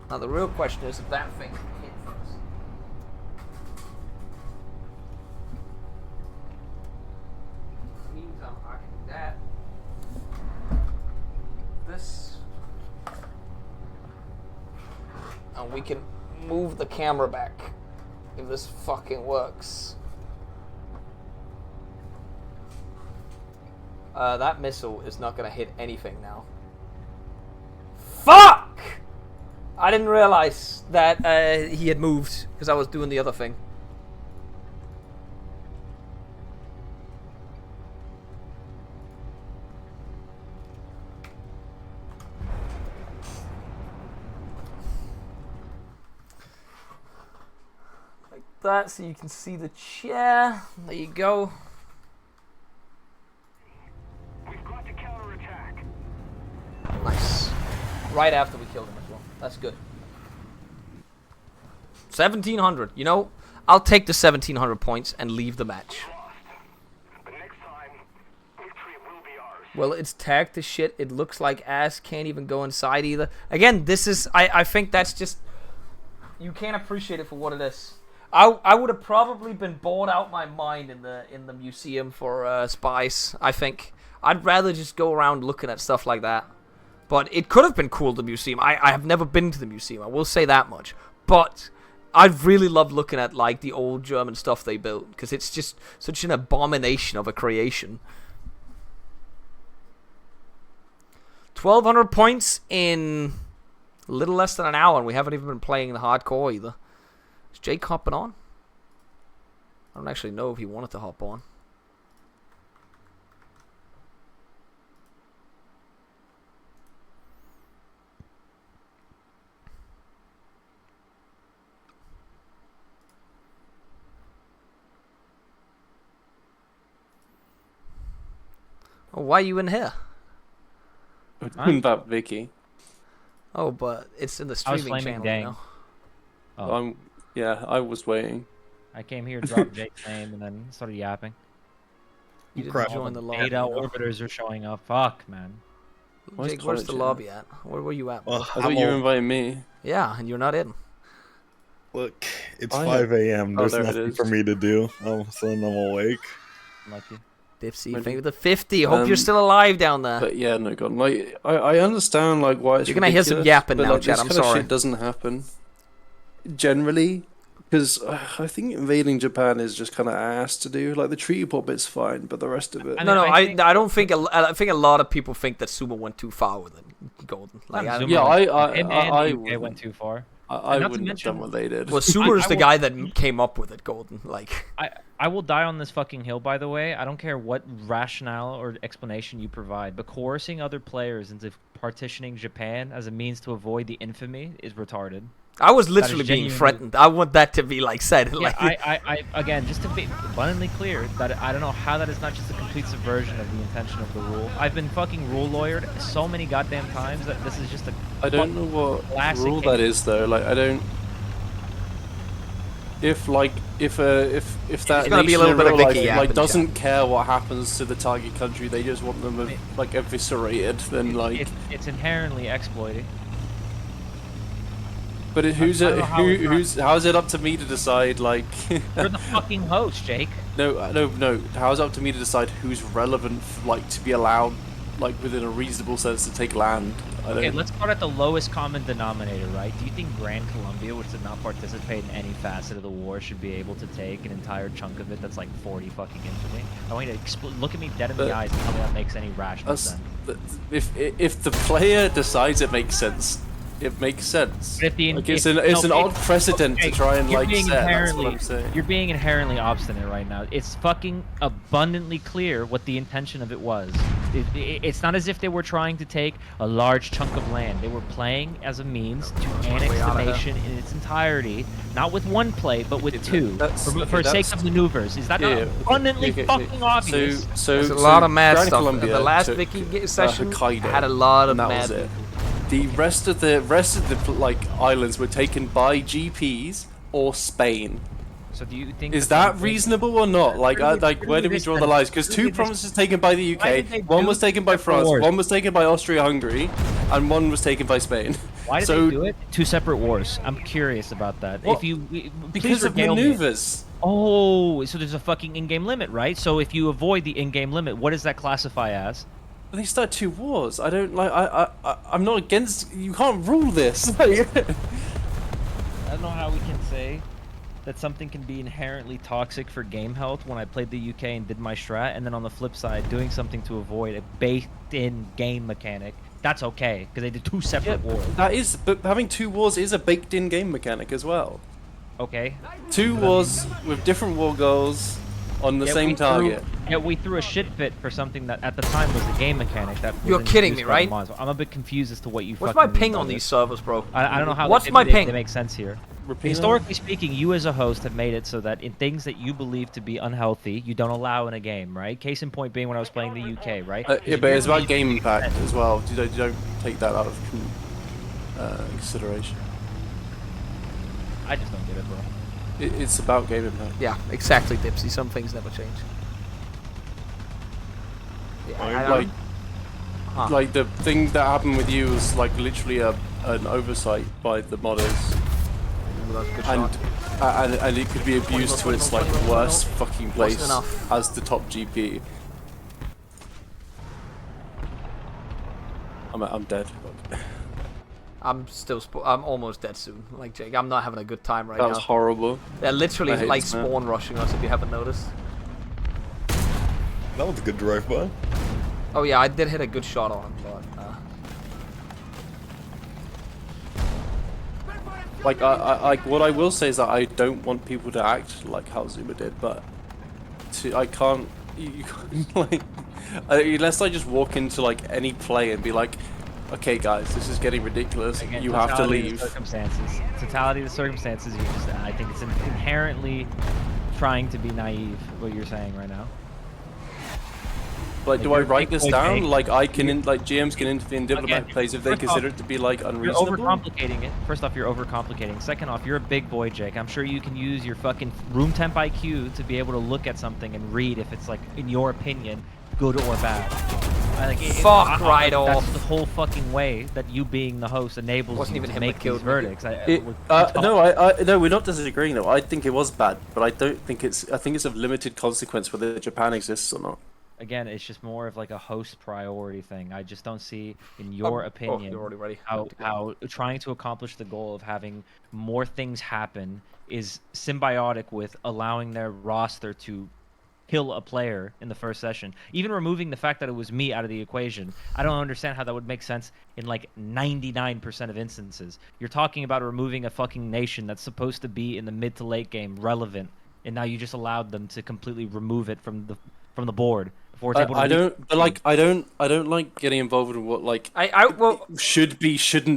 Now the real question is if that thing can hit first. Means I can do that. This. And we can move the camera back if this fucking works. That missile is not gonna hit anything now. Fuck! I didn't realize that he had moved because I was doing the other thing. Like that, so you can see the chair. There you go. We've got to counterattack. Nice. Right after we killed him as well. That's good. 1,700. You know, I'll take the 1,700 points and leave the match. But next time, victory will be ours. Well, it's tagged to shit. It looks like ass. Can't even go inside either. Again, this is... I think that's just... You can't appreciate it for what it is. I would have probably been bored out my mind in the museum for spies. I think I'd rather just go around looking at stuff like that. But it could have been cool, the museum. I have never been to the museum. I will say that much. But I've really loved looking at like the old German stuff they built because it's just such an abomination of a creation. 1,200 points in a little less than an hour, and we haven't even been playing the hardcore either. Is Jake hopping on? I don't actually know if he wanted to hop on. Oh, why are you in here? I'm that Vicky. Oh, but it's in the I was streaming flaming channel, you Dang. know? Oh, Yeah, I was waiting. I came here, dropped Jake's name, and then started yapping. You didn't Crap. join the lobby. Beta you know? orbiters are showing up. Fuck, man. Where's Jake, where's the College at? lobby at? Where were you at? bro? Well, I thought you were inviting me. Yeah, and you're not in. Look, it's I 5 a.m. Oh, There's there it nothing is. for me to do. All of a sudden, I'm awake. Lucky. Dipsy, Ready? thank you for the 50. Hope you're Um, still alive down there. But yeah, no, God. Like, I understand like why it's You're gonna hear some ridiculous, yapping but, now, like, Chad, this I'm kind of sorry. shit doesn't happen generally. Because I think invading Japan is just kind of ass to do. Like the treaty pop bit's fine, but the rest of it. I No, mean, no, I think- I don't think I think a lot of people think that Sumo went too far with it. Golden. Like, Not I don't Zuma. know. Yeah, Him and I the UK wouldn't. went too far. I not to wouldn't have mention- done what they did. Well, Sumer's I the will- guy that came up with it, Golden. Like, I will die on this fucking hill, by the way. I don't care what rationale or explanation you provide, but coercing other players into partitioning Japan as a means to avoid the infamy is retarded. I was literally being genuinely- threatened. I want that to be like said. Yeah, Like, I again, just to be abundantly clear, that I don't know how that is not just a complete subversion of the intention of the rule. I've been fucking rule lawyered so many goddamn times that this is just a. I don't know what Classic rule case. that is though. Like I don't. If that There's gonna nation be a little in bit of real Vicky life, Yap like in doesn't care what happens to the target country, they just want them like eviscerated. Then like, It's inherently exploiting. but who's I don't know how it's not- who's how's it up to me to decide? Like, You're the fucking host, Jake. no. How's it up to me to decide who's relevant, like to be allowed, like within a reasonable sense to take land? I Okay, don't. let's start at the lowest common denominator, right? Do you think Grand Columbia, which did not participate in any facet of the war, should be able to take an entire chunk of it that's like 40 fucking infamy? I want you to look at me dead in the But- eyes and tell me that makes any rational That's, sense. if the player decides it makes sense, it makes sense. But if the- Like, if- it's an no, odd precedent to Jake, try and you're like being set. That's what inherently- I'm saying. You're being inherently obstinate right now. It's fucking abundantly clear what the intention of it was. It's not as if they were trying to take a large chunk of land. They were playing as a means to annex way the out of here. nation in its entirety, not with one play, but with Okay, two, that's- for okay, sake that's- of maneuvers. Is that Yeah, not yeah, abundantly okay, fucking obvious? So there's a lot of mad Grand stuff. Columbia The last took, Vicky session Hokkaido, had a lot of and that mad. was it. The rest of the like islands were taken by GPs or Spain. So do you think Is that reasonable or not? Like, Where do like we where do we this draw the then? lines? Because Where do two we this- provinces taken by the Why UK, did they one do was taken by separate France, wars? one was taken by Austria-Hungary, and one was taken by Spain. Why did so, they do it? Two separate wars. I'm curious about that. Well, If you because please of regale me. maneuvers. Oh, so there's a fucking in-game limit, right? So if you avoid the in-game limit, what does that classify as? They start two wars. I don't like. I'm not against. You can't rule this. I don't know how we can say that something can be inherently toxic for game health when I played the UK and did my strat, and then on the flip side, doing something to avoid a baked-in game mechanic. That's okay, because they did two separate wars. That is, but having two wars is a baked-in game mechanic as well. Okay. Two wars with different war goals on the Yet same we target. we threw a shit fit for something that at the time was a game mechanic. That was You're kidding introduced me, by the right? mods. I'm a bit confused as to what you. What's fucking my mean ping by on this. these servers, bro? I don't know how. What's they, my they, ping? They make sense here. Repeat Historically speaking, you as a host have made it so that in things that you believe to be unhealthy, you don't allow in a game, right? Case in point being when I was playing the UK, right? Yeah, but it's about game impact as well. You don't take that out of consideration. I just don't get it, bro. It's about game impact. Yeah, exactly, Dipsy. Some things never change. Yeah, I don't- Like, Huh. like the thing that happened with you was like literally an oversight by the modders. but that's a good and shot. and it could be abused to its like worst fucking place enough. as the top GP. I'm dead. I'm almost dead soon. Like Jake, I'm not having a good time right That now. was horrible. They're literally I hate like this map. spawn rushing us if you haven't noticed. That was a good drive-by. Oh yeah, I did hit a good shot on him, but Like I what I will say is that I don't want people to act like how Zuma did, but I can't. You can't, like unless I just walk into like any play and be like, okay guys, this is getting ridiculous. Again, You have to totality of leave. Circumstances. Totality of the circumstances. You just, I think it's inherently trying to be naive. What you're saying right now. Like, do Like, I you're a write big this boy, down? Jake. Like, I can like GMs can intervene in diplomatic Again, plays if they first consider off, it to be like You're unreasonable. overcomplicating it. First off, you're overcomplicating. Second off, you're a big boy, Jake. I'm sure you can use your fucking room temp IQ to be able to look at something and read if it's like, in your opinion, good or bad. Fuck right that's off. the whole fucking way that you being the host enables Wasn't you even to him that make these killed me. verdicts. No, we're not disagreeing though. I think it was bad, but I don't think it's. I think it's of limited consequence whether Japan exists or not. Again, it's just more of like a host priority thing. I just don't see, in your opinion, you're already ready. how trying to accomplish the goal of having more things happen is symbiotic with allowing their roster to kill a player in the first session. Even removing the fact that it was me out of the equation, I don't understand how that would make sense in like 99% of instances. You're talking about removing a fucking nation that's supposed to be in the mid to late game relevant, and now you just allowed them to completely remove it from the board. Before it's able to I don't, but like I don't like getting involved in what like well, shouldn't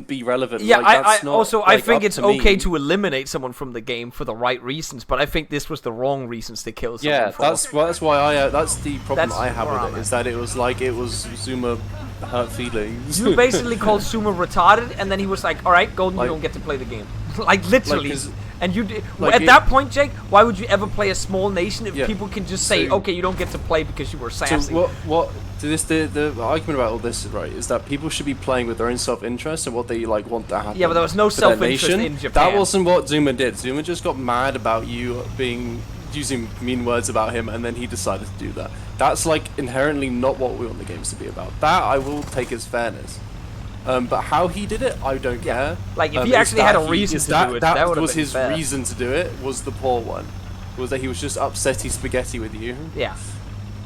be relevant. yeah, like, that's not, also I like, think up it's to me. okay to eliminate someone from the game for the right reasons, but I think this was the wrong reasons to kill someone. Yeah, for. that's why I that's the problem That's I have where with I'm it at. is that it was Zuma hurt feelings. You basically called Sumo retarded, and then he was like, "All right, Golden, Like- you don't get to play the game." Like literally. 'cause, And you did, like, at that point, Jake, why would you ever play a small nation if Yeah. people can just say, So- "Okay, you don't get to play because you were So sassy"? what to this the argument about all this right is that people should be playing with their own self-interest and what they like want to happen. Yeah, but there was no for their self-interest nation. in Japan. That wasn't what Zuma did. Zuma just got mad about you using mean words about him, and then he decided to do that. That's like inherently not what we want the games to be about. That I will take as fairness. But how he did it, I don't care. Like, if he It's actually had a that reason it's to do it, that would've was been his fair. reason to do it. Was the poor one? Was that he was just upsetty spaghetti with you? Yeah.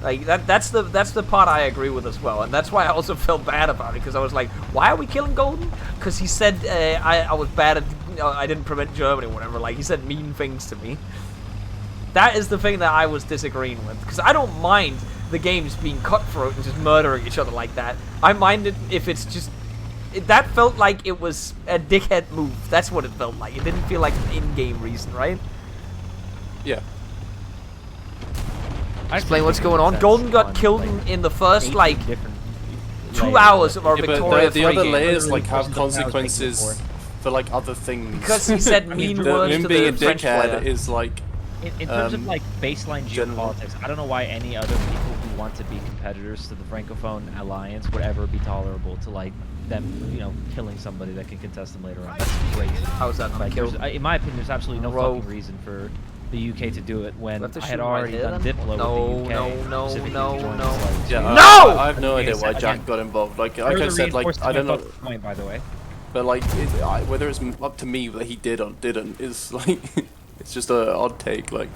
Like that's the part I agree with as well, and that's why I also felt bad about it, because I was like, why are we killing Golden? Because he said I was bad at I didn't prevent Germany or whatever. Like, he said mean things to me. That is the thing that I was disagreeing with, because I don't mind the games being cutthroat and just murdering each other like that. I mind it if it's just that felt like it was a dickhead move. That's what it felt like. It didn't feel like an in-game reason, right? Yeah. Explain what's going on. Golden got killed in the first like 2 hours of our Yeah, Victoria but the 3 other game. layers Literally like have wasn't something I was thinking consequences for like other things. Because he said mean words him to being the a French dickhead player. is like In terms of Um, like baseline general. geopolitics, I don't know why any other people who want to be competitors to the Francophone alliance would ever be tolerable to like them, killing somebody that can contest them later on. That's crazy. How is that not Like, killed? in my opinion, there's absolutely no Row. fucking reason for the UK to do it when Have to I shoot had him right already here done then? Diplo No, with the UK. no, specifically no, to join no. this, like, yeah. No! I have no idea why Again, Jack got involved. Like I further said, like reinforces I don't my know, fucking point, by the way. but like whether it's up to me that he did or didn't is like it's just a odd take. Like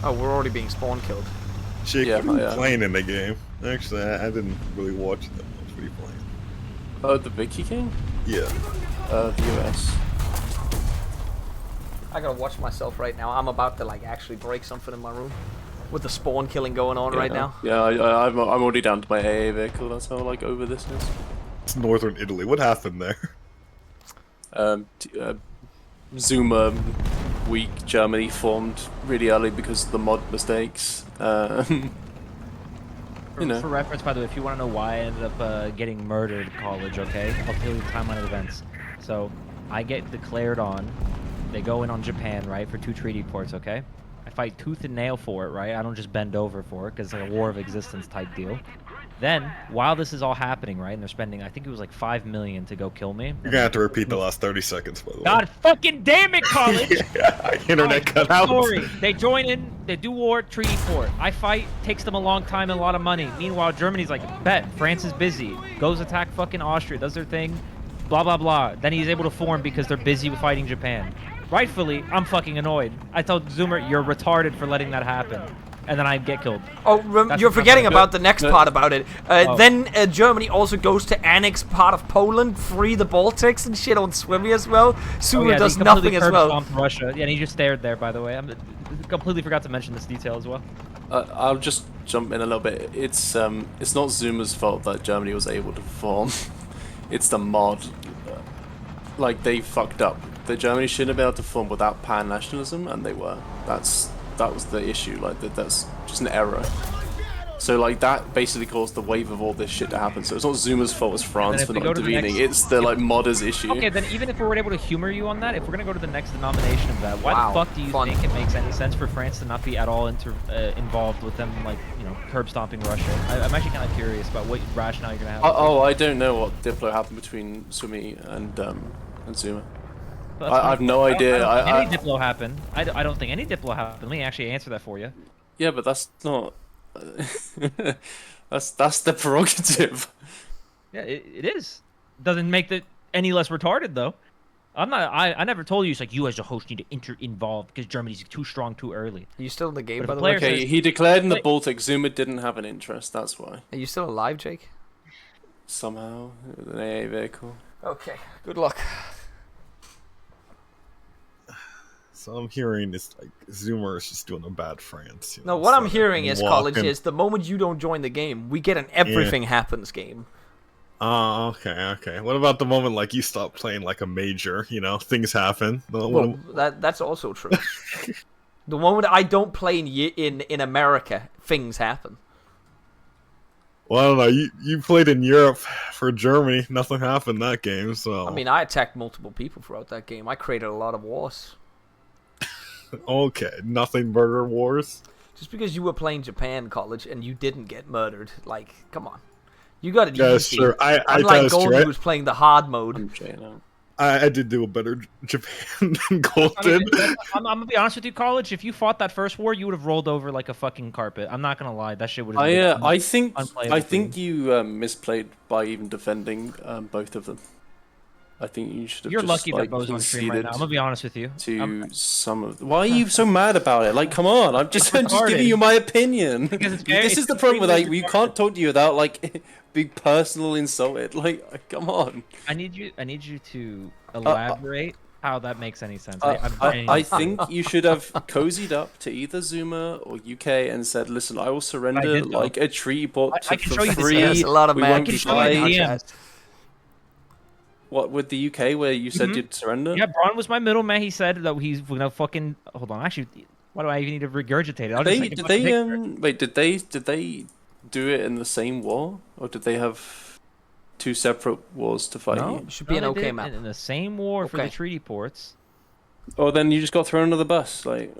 Oh, we're already being spawn killed. Jake, Yeah, what are you yeah. playing in the game? Actually, I didn't really watch that much. What are you playing? oh, the Vicky King, Yeah. the US. I gotta watch myself right now. I'm about to like actually break something in my room with the spawn killing going on right now. Yeah, I'm already down to my AA vehicle. That's how like over this is. It's northern Italy. What happened there? Zuma weak Germany formed really early because of the mod mistakes. You know. For reference, by the way, if you want to know why I ended up getting murdered in college, okay? I'll tell you the timeline of events. So, I get declared on. They go in on Japan, right, for 2 treaty ports, okay? I fight tooth and nail for it, right? I don't just bend over for it because it's like a war of existence type deal. Then, while this is all happening, right, and they're spending, I think it was like 5 million to go kill me. You're gonna have to repeat the last 30 seconds, by the way. God fucking damn it, college! Internet cut out. Story. They join in, they do war, treaty port. I fight, takes them a long time and a lot of money. Meanwhile, Germany's like, bet, France is busy. Goes attack fucking Austria, does their thing, blah, blah, blah. Then he's able to form because they're busy with fighting Japan. Rightfully, I'm fucking annoyed. I told Zoomer, you're retarded for letting that happen. And then I get killed. Oh, you're forgetting about the next part about it. Oh. Then Germany also goes to annex part of Poland, free the Baltics and shit on Swimmy as well. Sumer does nothing as well. Russia. Yeah, and he just stared there, by the way. I completely forgot to mention this detail as well. I'll just jump in a little bit. It's not Zuma's fault that Germany was able to form. It's the mod. Like, they fucked up. The Germany shouldn't have been able to form without pan-nationalism, and they were. That was the issue. Like, that's just an error. So, like, that basically caused the wave of all this shit to happen. So it's not Zuma's fault, it's France for not intervening. It's the, like, modders issue. Okay, then even if we were able to humor you on that, if we're gonna go to the next denomination of that, why the fuck do you Fun. think it makes any sense for France to not be at all involved with them, like, you know, curb stomping Russia? I'm actually kind of curious about what rationale you're gonna have. I don't know what Diplo happened between Swimmy and Zuma. I have no idea. Any Diplo happened. I don't think any Diplo happened. Let me actually answer that for you. Yeah, but that's not. that's the prerogative. Yeah, it is. Doesn't make it any less retarded though. I'm not. I never told you it's like you as a host need to involve because Germany's too strong too early. Are you still in the game, But by if the a way? player Okay, says- he declared in the Baltic. Zuma didn't have an interest. That's why. Are you still alive, Jake? Somehow, with an AA vehicle. Okay, good luck. So I'm hearing it's like Zoomer is just doing a bad France. You No, know, what I'm so hearing is, College, walking- is the moment you don't join the game, we get an everything happens game. Oh, okay. What about the moment like you stop playing like a major? You know, things happen. Well, that's also true. The moment I don't play in America, things happen. Well, I don't know. You played in Europe for Germany. Nothing happened that game. So I mean, I attacked multiple people throughout that game. I created a lot of wars. okay, nothing burger wars. Just because you were playing Japan, College, and you didn't get murdered, like, come on. You got it Yeah, easy. sure. Unlike that's Gold, right. who was playing the hard mode. I'm saying out. I did do a better Japan than Gold I mean, did. I'm gonna be honest with you, College. If you fought that first war, you would have rolled over like a fucking carpet. I'm not gonna lie, that shit would have. I think unplayable you misplayed by even defending both of them. I think you should have. You're just, lucky like, that Bo's on stream right now. I'm gonna be honest with you. To some of. Why are you so mad about it? Like, come on! I'm just giving retarded. you my opinion. Because it's very- This it's is the problem with like extremely we can't talk to you without like being personal insulted. Like, come on. I need you to elaborate how that makes any sense. I'm I think you should have cozied up to either Zuma or UK and said, "Listen, I will surrender did, though. like a treaty port I can for show you the free. There's a lot of We man won't can show you fight." the DMs. What with the UK where you said you'd surrender? Yeah, Braun was my middleman. He said that he's gonna fucking hold on. Actually, why do I even need to regurgitate it? I'll just They make a did fucking they picture. wait? Did they do it in the same war, or did they have two separate wars to fight? No, you? it should be an No, they okay did map. in the same war for the Okay. treaty ports. Or then you just got thrown under the bus. Like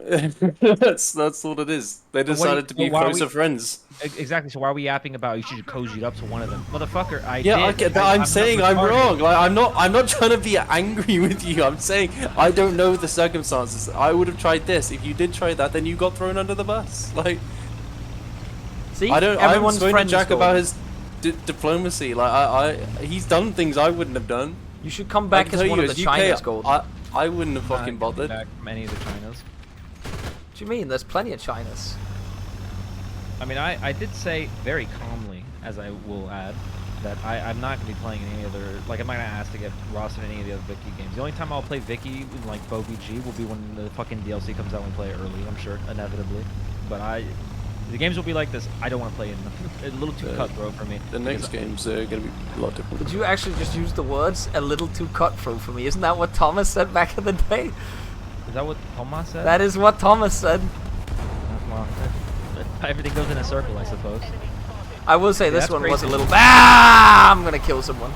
that's all it is. They what do you- decided to be but why are closer we- friends. Exactly. So why are we yapping about you should have cozied up to one of them, motherfucker? I Yeah, did. I get that. I'm not saying I'm retarded. wrong. Like I'm not trying to be angry with you. I'm saying I don't know the circumstances. I would have tried this. If you did try that, then you got thrown under the bus. Like See, I'm everyone's swaying friends. Jack Gold. about his diplomacy. Like he's done things I wouldn't have done. You should come I back can as tell one you, of the as UK, Chinas, Gold. I wouldn't have fucking Not coming bothered. back from any of the Chinas. What do you mean? There's plenty of Chinas. I mean, I did say very calmly, as I will add, that I'm not going to be playing any other, like I'm not going to ask to get rostered in any of the other Vicky games. The only time I'll play Vicky in like BoBG will be when the fucking DLC comes out and we play it early, I'm sure, inevitably. But the games will be like this, I don't want to play in them. It's a little too cutthroat for me. The next games are going to be a lot different. Did you actually just use the words "a little too cutthroat" for me? Isn't that what Thomas said back in the day? Is that what Thomas said? That is what Thomas said. Well, everything goes in a circle, I suppose. I will say this that's one was a crazy. little. Ah! I'm gonna kill someone.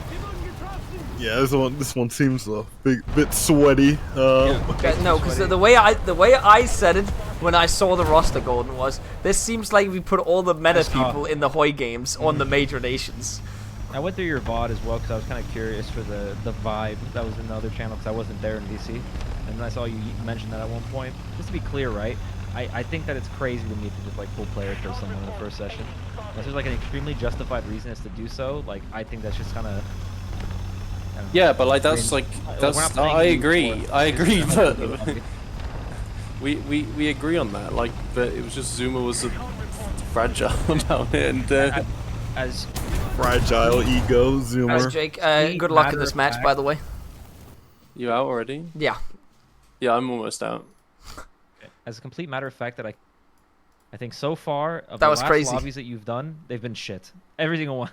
Yeah, this one seems a bit sweaty. Okay, no, because the way I said it when I saw the roster, Gordon, was this seems like we put all the meta people in the Hoi games on the major nations. I went through your VOD as well because I was kind of curious for the vibe that was in the other channel because I wasn't there in VC. And then I saw you mention that at one point. Just to be clear, right? I think that it's crazy to me to just like full player kill someone in the first session. Unless there's like an extremely justified reason as to do so, like I think that's just kind of... Yeah, but like that's like that's I agree, but we agree on that. Like, but it was just Zuma was fragile about it, and as Fragile ego, Zoomer. Jake, good luck in this match, by the way. you out already? Yeah. Yeah, I'm almost out. as a complete matter of fact, that I think so far of that the was last crazy. lobbies that you've done, they've been shit. Every single one.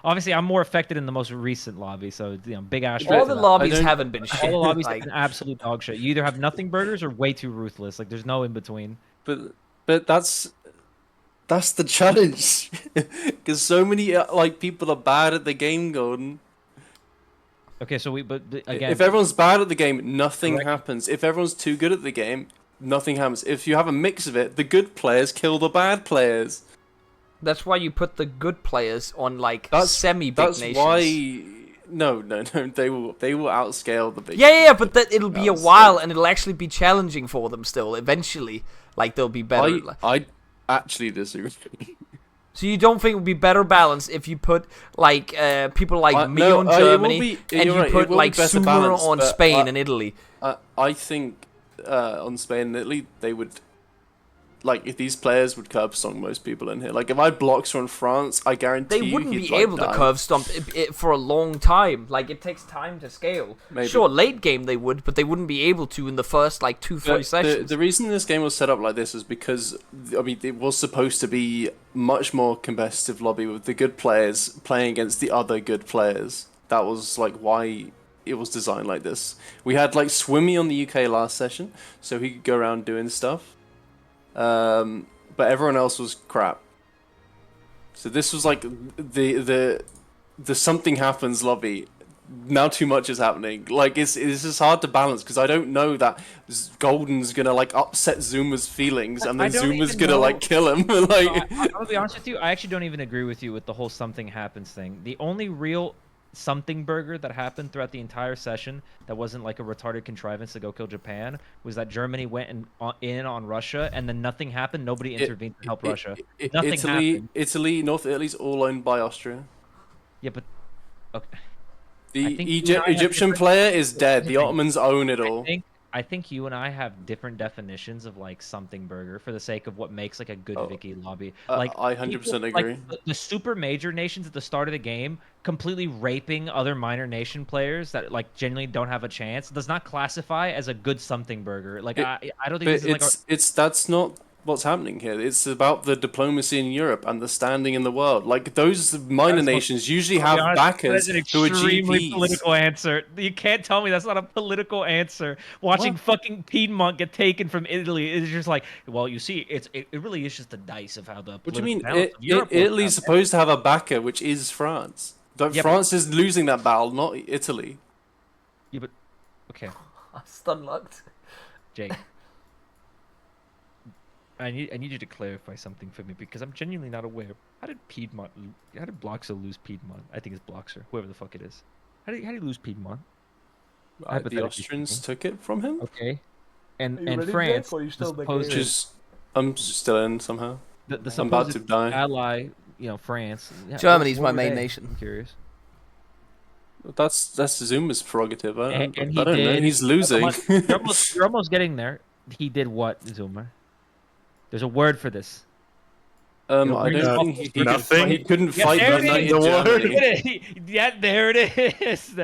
Obviously, I'm more affected in the most recent lobby, so big ass. All the lobbies haven't been shit. All the lobbies like, have been absolute dog shit. You either have nothing burgers or way too ruthless. Like there's no in between. But that's the challenge, because so many like people are bad at the game, Gordon. Okay, so but again, if everyone's bad at the game, nothing happens. If everyone's too good at the game, nothing happens. If you have a mix of it, the good players kill the bad players. That's why you put the good players on like semi-big nations. That's why. No, they will outscale the big. Yeah, but it'll be a while, and it'll actually be challenging for them still. Eventually, like they'll be better. I actually disagree. So you don't think it would be better balanced if you put like people like me on Germany and you put like Sumer on Spain and Italy? I think on Spain and Italy they would. Like, if these players would curve stomp most people in here. Like, if I Bloxer on France, I guarantee they wouldn't be like, able to curve stomp it for a long time. Like, it takes time to scale. Maybe. Sure, late game they would, but they wouldn't be able to in the first, like, 2-3 sessions. The reason this game was set up like this is because, I mean, it was supposed to be much more competitive lobby with the good players playing against the other good players. That was, like, why it was designed like this. We had, like, Swimmy on the UK last session, so he could go around doing stuff. But everyone else was crap. So this was like the something happens lobby. Now too much is happening. Like it's just hard to balance because I don't know that Golden's gonna like upset Zuma's feelings and then Zuma's gonna like kill him. Like I'll be honest with you, I actually don't even agree with you with the whole something happens thing. The only real something burger that happened throughout the entire session that wasn't like a retarded contrivance to go kill Japan was that Germany went in on Russia and then nothing happened. Nobody intervened to help Russia. Nothing happened. North Italy's all owned by Austria. Yeah, but okay. The Egyptian player is dead. The Ottomans own it all. I think you and I have different definitions of like something burger for the sake of what makes like a good Vicky lobby. Like I 100% agree. Like, the super major nations at the start of the game completely raping other minor nation players that like genuinely don't have a chance does not classify as a good something burger. Like I don't think this is like that's not what's happening here. It's about the diplomacy in Europe and the standing in the world. Like those minor nations usually have backers who are GPs. Political answer. You can't tell me that's not a political answer. Watching fucking Piedmont get taken from Italy is just like, well, you see, it really is just the dice of how the. What do you mean? Italy's supposed to have a backer, which is France. France is losing that battle, not Italy. Yeah, but okay. Stun locked. Jake. I need you to clarify something for me because I'm genuinely not aware. How did Bloxer lose Piedmont? I think it's Bloxer, whoever the fuck it is. How did he lose Piedmont? The Austrians took it from him. Okay, and France. I'm still in somehow. I'm about to die. Ally, France. Germany's my main nation. I'm curious. That's Zuma's prerogative. I don't know. He's You're losing. you're almost getting there. He did what, Zuma? There's a word for this. I don't think he couldn't fight the night in Germany. Yeah, there it is.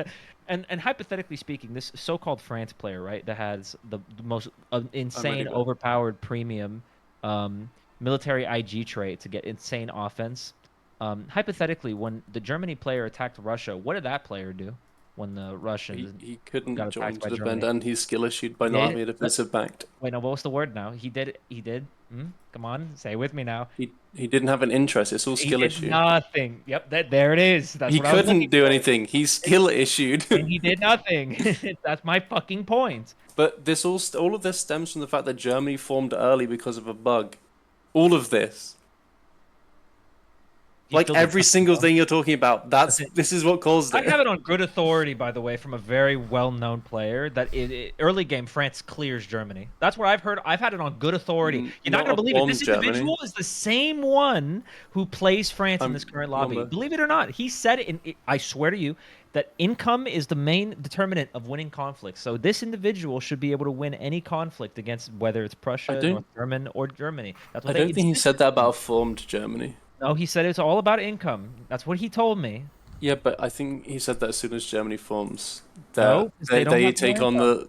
And hypothetically speaking, this so-called France player, right, that has the most insane, overpowered premium military IG trait to get insane offense. Hypothetically, when the Germany player attacked Russia, what did that player do? when the Russians He couldn't got join attacked to by defend, Germany. and he's skill issued by Yeah, not having a defensive backed. Wait, no, what was the word now? He did. He did. Come on, say it with me now. He didn't have an interest. It's all He skill did issue. nothing. Yep, there it is. That's He what I was looking couldn't do for. anything. He's skill issued. And he did nothing. That's my fucking point. But this all of this stems from the fact that Germany formed early because of a bug. All of this. He Like still did every something, single though. thing you're talking about, this is what caused I it. have it on good authority, by the way, from a very well-known player that early game France clears Germany. That's what I've heard. I've had it on good authority. You're not Not gonna a believe it. bomb This Germany. individual is the same one who plays France in I'm this current lobby. Lumber. Believe it or not, he said it. I swear to you that income is the main determinant of winning conflicts. So this individual should be able to win any conflict against whether it's Prussia, don't- North German, or Germany. That's I what don't think he said that about a formed Germany. No, he said it's all about income. That's what he told me. Yeah, but I think he said that as soon as Germany forms, No, that 'cause they, they don't have take more on income. the.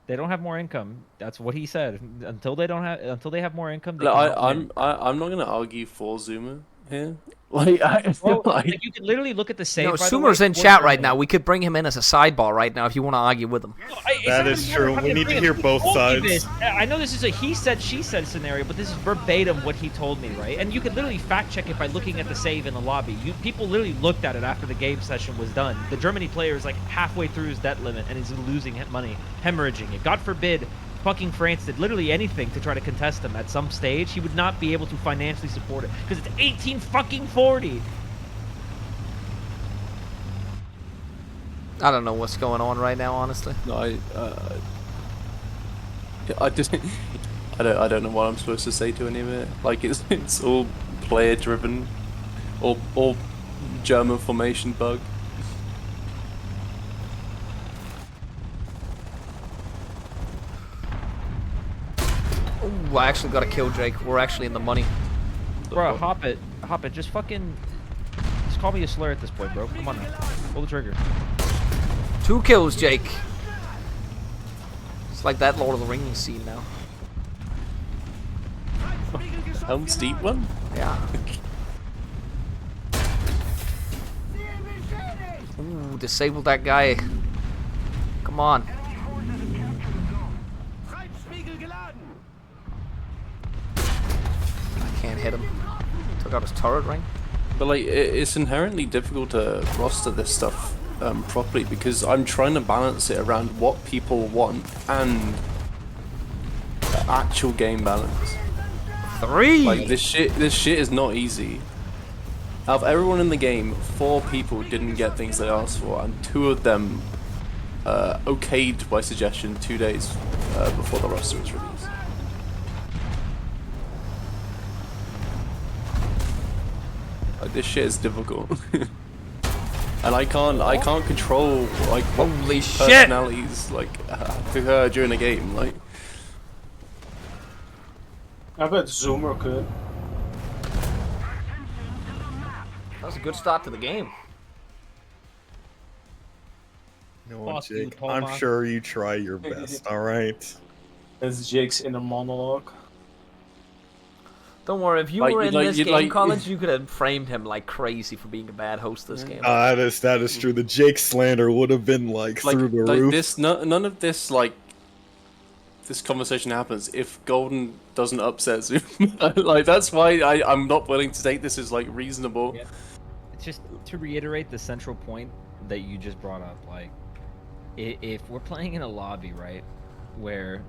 They don't have more income. That's what he said. Until they have more income, they Look, cannot win. I'm not gonna argue for Zuma here. Like I feel Well, like like you could literally look at the save. No, by the Sumer's way, in for chat right Germany. now. We could bring him in as a sidebar right now if you want to argue with him. It's That not is even true. matter of We need to bringing hear him. He both told me sides. this. I know this is a he said, she said scenario, but this is verbatim what he told me, right? And you could literally fact check it by looking at the save in the lobby. People literally looked at it after the game session was done. The Germany player is like halfway through his debt limit and is losing money, hemorrhaging it. God forbid fucking France did literally anything to try to contest him at some stage. He would not be able to financially support it because it's 1840. I don't know what's going on right now, honestly. no, I just I don't know what I'm supposed to say to any of it. Like it's all player driven, all German formation bug. Ooh, I actually got to kill Jake. We're actually in the money. Bro, hop it, just fucking, just call me a slur at this point, bro. Come on now, pull the trigger. 2 kills, Jake. It's like that Lord of the Rings scene now. Helm's Deep one? Yeah. Ooh, disable that guy. Come on. I can't hit him. Took out his turret ring. But like it's inherently difficult to roster this stuff properly because I'm trying to balance it around what people want and the actual game balance. 3. Like this shit is not easy. Out of everyone in the game, 4 people didn't get things they asked for, and 2 of them okayed by suggestion 2 days before the roster was released. Like this shit is difficult, and I can't control like what Holy shit! personalities like occur during a game. Like I bet Zoomer could. That was a good start to the game. You know what, Fuck you, Jake? I'm Thomas. sure you try your best. All right. That's Jake's inner monologue. Don't worry, if you Like, were in like- this you'd game, like- College, you could have framed him like crazy for being a bad host this game. That is true. The Jake slander would have been like through the roof. this none of this this conversation happens if Golden doesn't upset Zoom. Like that's why I'm not willing to take this as like reasonable. Yeah. It's just to reiterate the central point that you just brought up. Like, if we're playing in a lobby, right, where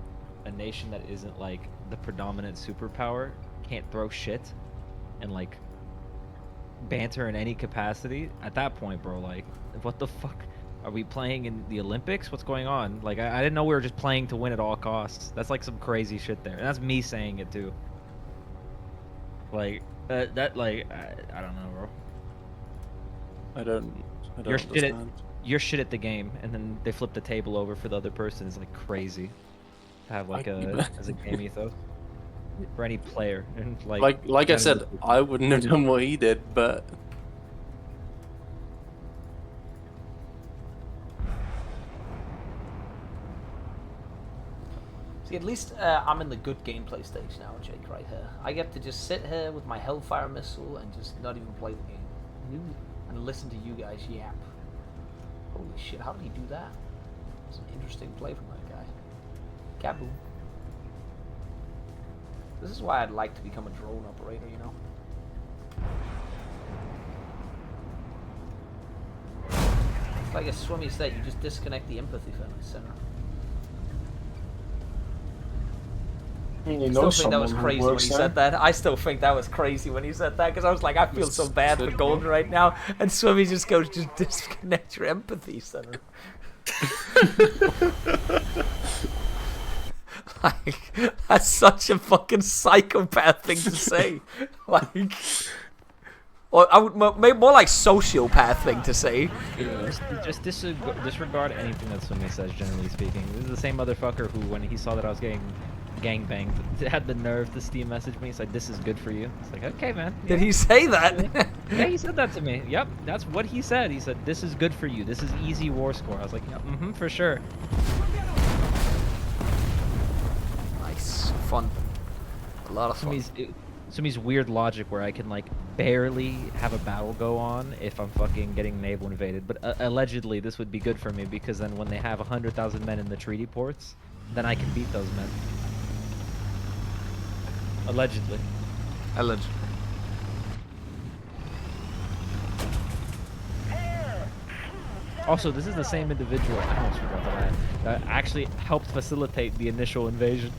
a nation that isn't like the predominant superpower can't throw shit and like banter in any capacity, at that point, bro, like, what the fuck? Are we playing in the Olympics? What's going on? Like, I didn't know we were just playing to win at all costs. That's like some crazy shit there. And that's me saying it too. Like, I don't know, bro. I don't You're shit at, understand. you're shit at the game, and then they flip the table over for the other person. Is like crazy to have like as a game ethos for any player. And Like I said, I wouldn't have done what he did, but See, at least I'm in the good gameplay stage now, Jake, right here. I get to just sit here with my Hellfire missile and just not even play the game. And listen to you guys yap. Holy shit, how did he do that? It's an interesting play from that guy. Kaboom. This is why I'd like to become a drone operator, you know? It's like as Swimmy said, you just disconnect the empathy center. I mean, you I know still think that was someone who crazy when works he there. said that. I still think that was crazy when he said that, because I was like, I feel so bad for Golden right now. And Swimmy just goes, just disconnect your empathy center. Like, that's such a fucking psychopath thing to say. Like, or I would maybe more like sociopath thing to say. Just disregard anything that Swimmy says, generally speaking. This is the same motherfucker who, when he saw that I was getting gangbanged, had the nerve to Steam message me. He's like, "This is good for you." It's like, okay, man. Did he say that? Yeah, he said that to me. Yep, that's what he said. He said, "This is good for you. This is easy war score." I was like, "Yeah, for sure." Nice, fun, a lot of fun. Summy's weird logic where I can like barely have a battle go on if I'm fucking getting naval invaded, but allegedly this would be good for me because then when they have 100,000 men in the treaty ports, then I can beat those men. Allegedly. Allegedly. Also, this is the same individual, I almost forgot that actually helped facilitate the initial invasion.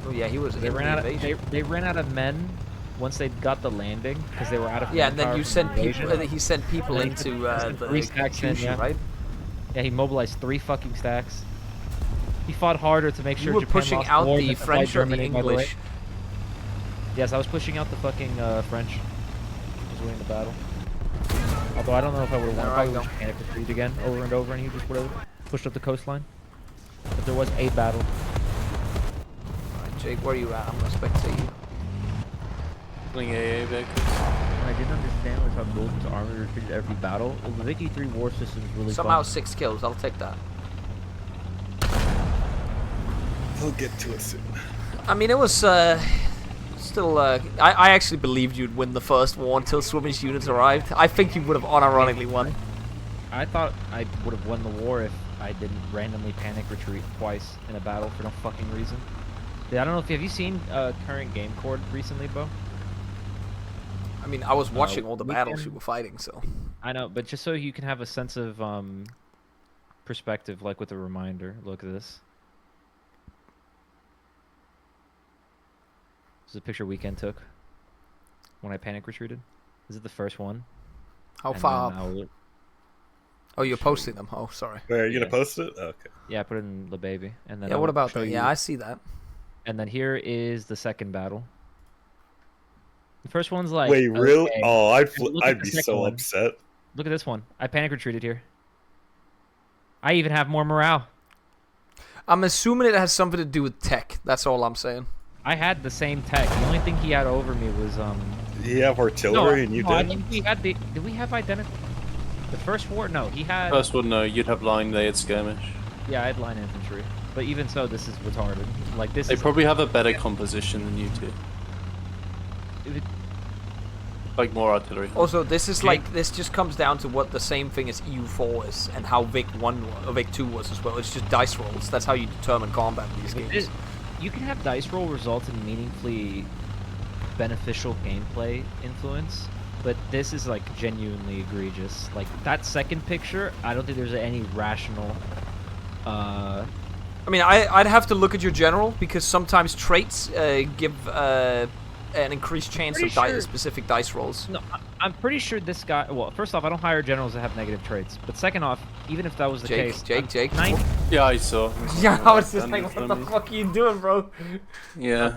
Oh yeah, he was. They ran out of men once they got the landing because they were out of. Yeah, and then you manpower sent from the people. invasion. He sent people And then into he sent the 3 stacks in, Kyushu, yeah. right? Yeah, he mobilized 3 fucking stacks. He fought harder to make sure You were Japan pushing lost out war the than to fight French or the Germany, by way. English. Yes, I was pushing out the fucking French. I was winning the battle. Although I don't know if I would have won. There I I probably go. would have panic retreated again over and over, and he just would have pushed up the coastline. But there was a battle. Alright, Jake, where are you at? I'm gonna spectate you. Playing AA vehicles. What I didn't understand was how Golden's army retreated every battle. The Vicky 3 war system is really Somehow fun. 6 kills. I'll take that. We'll get to it soon. I mean, it was still. I actually believed you'd win the first war until Swimmy's units arrived. I think you would have unironically won. I thought I would have won the war if I didn't randomly panic retreat twice in a battle for no fucking reason. Yeah, I don't know if have you seen current game cord recently, Bo? I mean, I was watching all the we battles can- you were fighting, so. I know, but just so you can have a sense of perspective, like with a reminder. Look at this. This is a picture Weekend took when I panic retreated. This is the first one. How and far then up? I'll- Oh, you're posting them. Oh, sorry. Wait, are you Yeah. gonna post it? Okay. Yeah, I put it in the baby, and then Yeah, I'll what about show that? you- Yeah, I see that. And then here is the second battle. The first one's like. Wait, really? okay. Oh, Look at I'd the be second so one. upset. Look at this one. I panic retreated here. I even have more morale. I'm assuming it has something to do with tech. That's all I'm saying. I had the same tech. The only thing he had over me was You have artillery and you I did? think we had the. Did we have identical? The first war? No, he had. First one, no, you'd have line, they had skirmish. Yeah, I had line infantry. But even so, this is retarded. Like this They is. probably have a better composition than you do. it- Like more artillery. Also, this is like this just comes down to what the same thing as EU4 is, and how Vic 1 or Vic 2 was as well. It's just dice rolls. That's how you determine combat in these games. You can have dice roll result in meaningfully beneficial gameplay influence, but this is like genuinely egregious. Like that second picture, I don't think there's any rational. I mean, I'd have to look at your general because sometimes traits give an increased chance of Pretty sure- specific dice rolls. No, I'm pretty sure this guy. Well, first off, I don't hire generals that have negative traits. But second off, even if that was the case, Jake. 90 Yeah, I saw. Yeah, I was just like, what the fuck are you doing, bro? Yeah.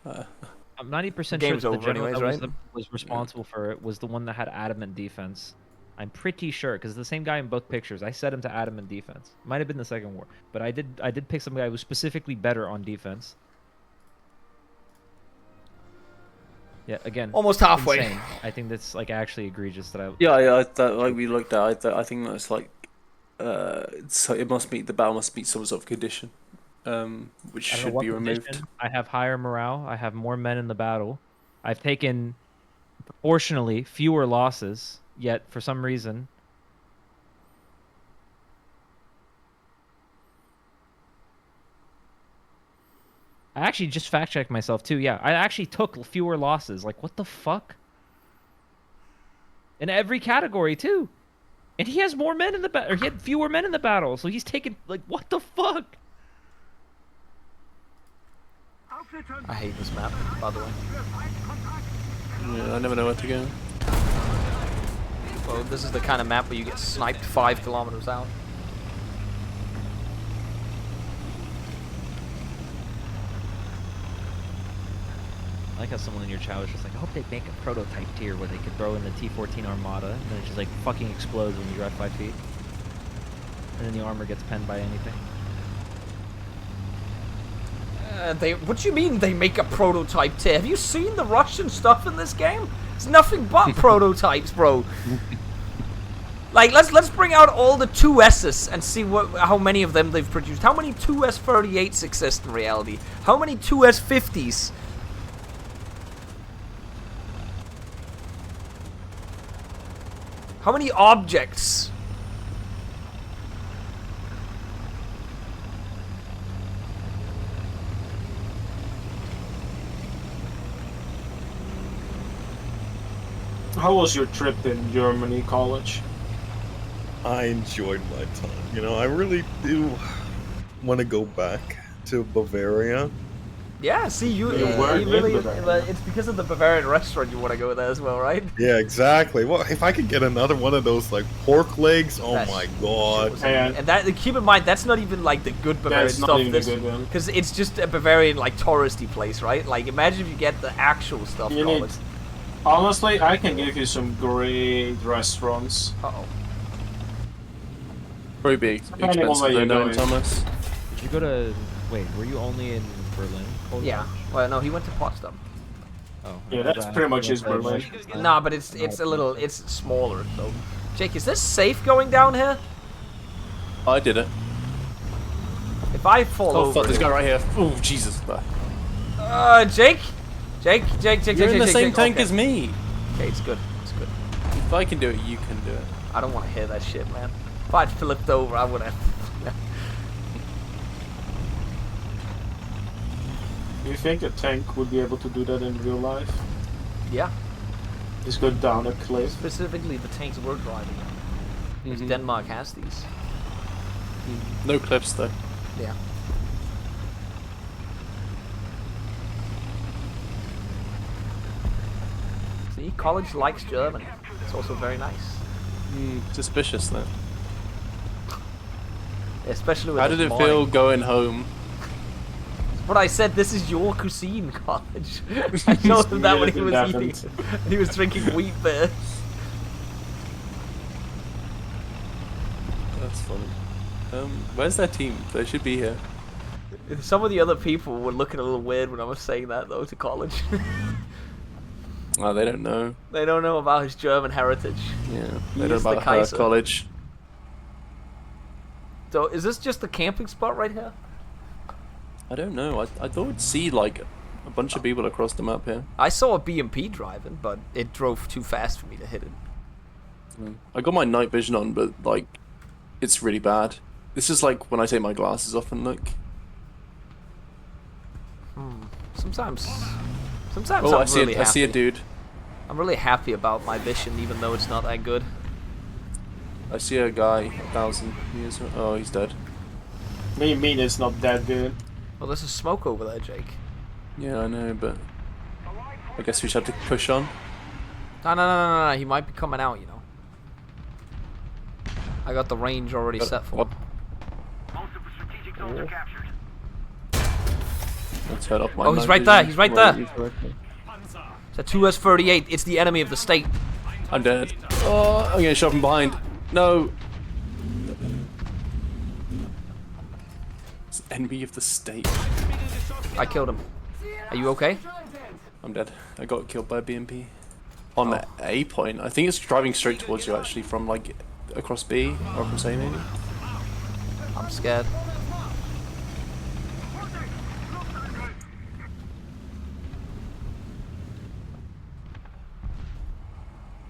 I'm 90% sure Game's that the over general anyways, that right? was responsible for it was the one that had adamant defense. I'm pretty sure because the same guy in both pictures. I set him to adamant defense. Might have been the second war, but I did pick some guy who was specifically better on defense. Yeah, again, Almost halfway. insane. I think that's like actually egregious that I. Yeah, like we looked at, I think that's like, so it must meet the battle must meet some sort of condition, which I don't know should what be removed. condition. I have higher morale. I have more men in the battle. I've taken proportionally fewer losses, yet for some reason, I actually just fact checked myself too. Yeah, I actually took fewer losses. Like, what the fuck? In every category too, and he has more men in the battle. Or he had fewer men in the battle, so he's taken like what the fuck? I hate this map, by the way. Yeah, I never know where to go. Well, this is the kind of map where you get sniped 5 kilometers out. I like how someone in your chat was just like, I hope they make a prototype tier where they could throw in the T-14 Armada, and then it just like fucking explodes when you drive 5 feet, and then the armor gets penned by anything. What do you mean they make a prototype tier? Have you seen the Russian stuff in this game? It's nothing but prototypes, bro. Like, let's bring out all the 2S's and see how many of them they've produced. How many 2S38s exist in reality? How many 2S50s? How many objects? How was your trip in Germany, college? I enjoyed my time. You know, I really do want to go back to Bavaria. Yeah, see, you were in really, Bavaria. it's because of the Bavarian restaurant you want to go there as well, right? Yeah, exactly. Well, if I could get another one of those like pork legs, oh That my shit god. was And- and that, keep in mind, that's not even like the good Bavarian That's not stuff. even the good one. Because it's just a Bavarian like touristy place, right? Like, imagine if you get the actual stuff. You need- Honestly, I can give you some great restaurants. Uh-oh. Probably be Depending on expensive where though, you're knowing going. Thomas. Did you go to? Wait, were you only in Berlin? Hold Yeah. on. Well, no, he went to Potsdam. Oh. Yeah, that's pretty much his Berlin. Nah, but it's a little, it's smaller though. Jake, is this safe going down here? I did it. If I fall Oh over, fuck, this here- guy right here. Oh Jesus. Jake, Jake. You're in the same Jake. tank Okay. as me. Okay, it's good. It's good. If I can do it, you can do it. I don't want to hear that shit, man. If I'd flipped over, I would have. Do you think a tank would be able to do that in real life? Yeah, Just go down a cliff? specifically the tanks we're driving in. Because Mhm. Denmark has these. No clips though. Yeah. See, college likes Germany. It's also very nice. Suspicious though. Especially with How this did it mine. feel going home? But I said, this is your cuisine, college. I told him that when he was Yes, it eating. happened. And he was drinking wheat beer. That's funny. Where's their team? They should be here. Some of the other people were looking a little weird when I was saying that, though, to college. Oh, they don't know. They don't know about his German heritage. Yeah, He they don't is know the about her Kaiser. college. So, is this just the camping spot right here? I don't know. I thought I'd see like a bunch of people across the map here. I saw a BMP driving, but it drove too fast for me to hit it. I got my night vision on, but like, it's really bad. This is like when I take my glasses off and look. Sometimes Oh, I'm I see really I see a happy. dude. I'm really happy about my vision, even though it's not that good. I see a guy 1,000 years. Oh, he's dead. What do you mean it's not that good? Well, there's a smoke over there, Jake. Yeah, I know, but I guess we just have to push on. No, he might be coming out, you know. I got the range already set for him. Most of the strategic zones are captured. Let's head up my Oh, he's night right there, vision. he's right Where there. is he right there? It's a 2S38. It's the enemy of the state. I'm dead. Oh, I'm getting shot from behind. No. It's enemy of the state. I killed him. Are you okay? I'm dead. I got killed by a BMP. On the A point. I think it's driving straight towards you actually from like across B or across A maybe. I'm scared.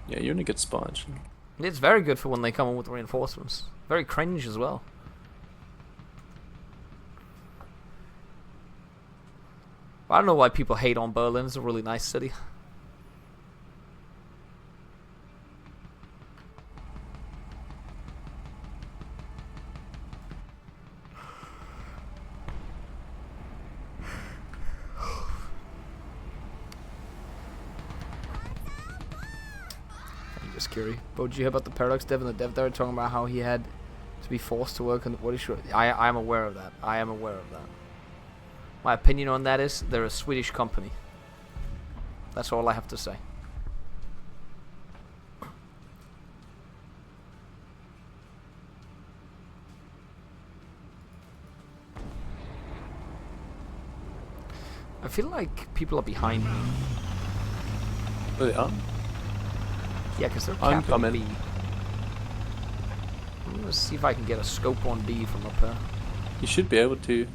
Yeah, you're in a good spot actually. It's very good for when they come in with reinforcements. Very cringe as well. I don't know why people hate on Berlin. It's a really nice city. I'm just curious. But did you hear about the Paradox dev and the dev there talking about how he had to be forced to work on what is sure? I am aware of that. I am aware of that. My opinion on that is they're a Swedish company. That's all I have to say. I feel like people are behind me. Oh, they are? Yeah, because they're I'm capping coming. B. I'm gonna see if I can get a scope on B from up here. You should be able to.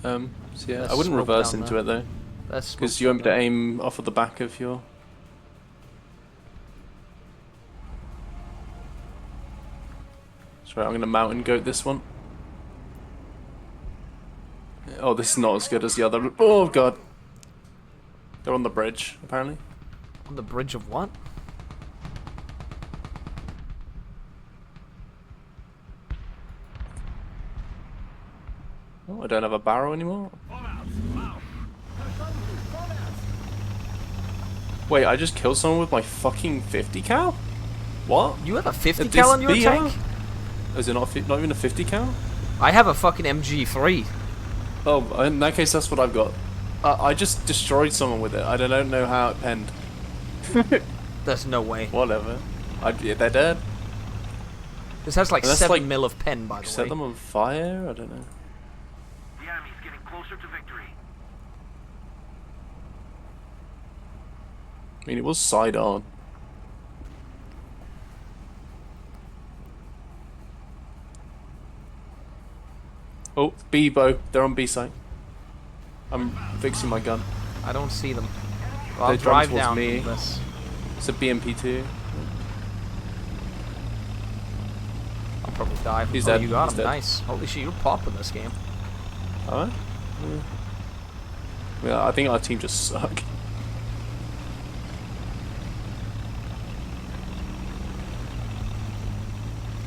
So yeah, Let's I wouldn't smoke reverse down into there. it though, That's because you won't be able to aim off of the back of your. That's right. I'm gonna mountain goat this one. Oh, this is not as good as the other. Oh god. They're on the bridge apparently. on the bridge of what? Oh, I don't have a barrel anymore. Wait, I just killed someone with my fucking 50 cal? What? You have a 50 This cal on your BR? tank? Is it not even a 50 cal? I have a fucking MG3. Oh, in that case, that's what I've got. I just destroyed someone with it. I don't know how it penned. There's no way. Whatever. Yeah, they're dead. This has like Unless, 7 like, mil of pen, by the Set way. them on fire? I don't know. The enemy's getting closer to victory. I mean, it was side on. Oh, B bow. They're on B site. I'm fixing my gun. I don't see them. Well, I'll They're driving drive towards down me. this. It's a BMP2. I'll probably die. He's Oh, dead. you got He's him. dead. Nice. Holy shit, you're popping this game. Alright. Yeah, I think our team just suck.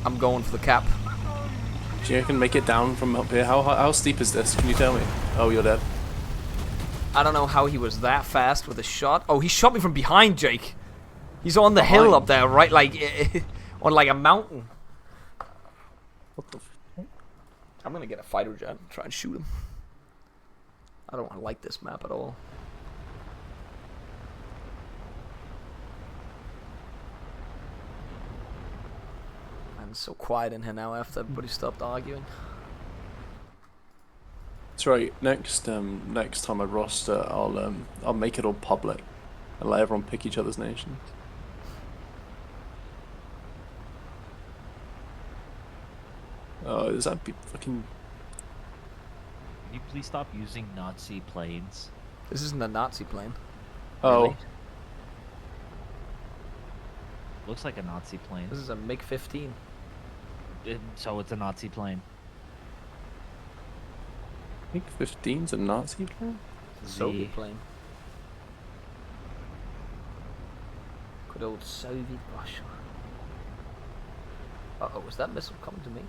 I'm going for the cap. Do you can make it down from up here? How steep is this? Can you tell me? Oh, you're dead. I don't know how he was that fast with a shot. Oh, he shot me from behind, Jake. He's on the hill Behind? up there, right? Like, on like a mountain. What the f- I'm gonna get a fighter jet and try and shoot him. I don't like this map at all. Man, it's so quiet in here now after everybody stopped arguing. That's right. Next time I roster, I'll make it all public and let everyone pick each other's nations. Oh, is that fucking? Can you please stop using Nazi planes? This isn't a Nazi plane. Oh, Really? Looks like a Nazi plane. This is a MiG-15. So it's a Nazi plane. I think 15's a Nazi plane. Soviet plane. Good old Soviet Russia. Uh-oh, was that missile coming to me?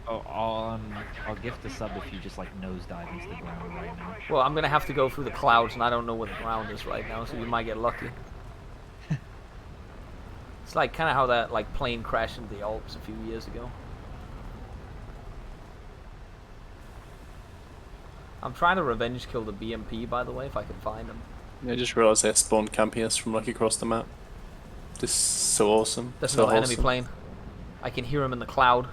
Oh, I'll gift a sub if you just like nosedive into the ground right now. Well, I'm gonna have to go through the clouds, and I don't know where the ground is right now, so you might get lucky. It's like kind of how that like plane crashed into the Alps a few years ago. I'm trying to revenge kill the BMP, by the way, if I can find him. I just realized they spawned camping from like across the map. This is so awesome. There's so no enemy wholesome. plane. I can hear him in the cloud.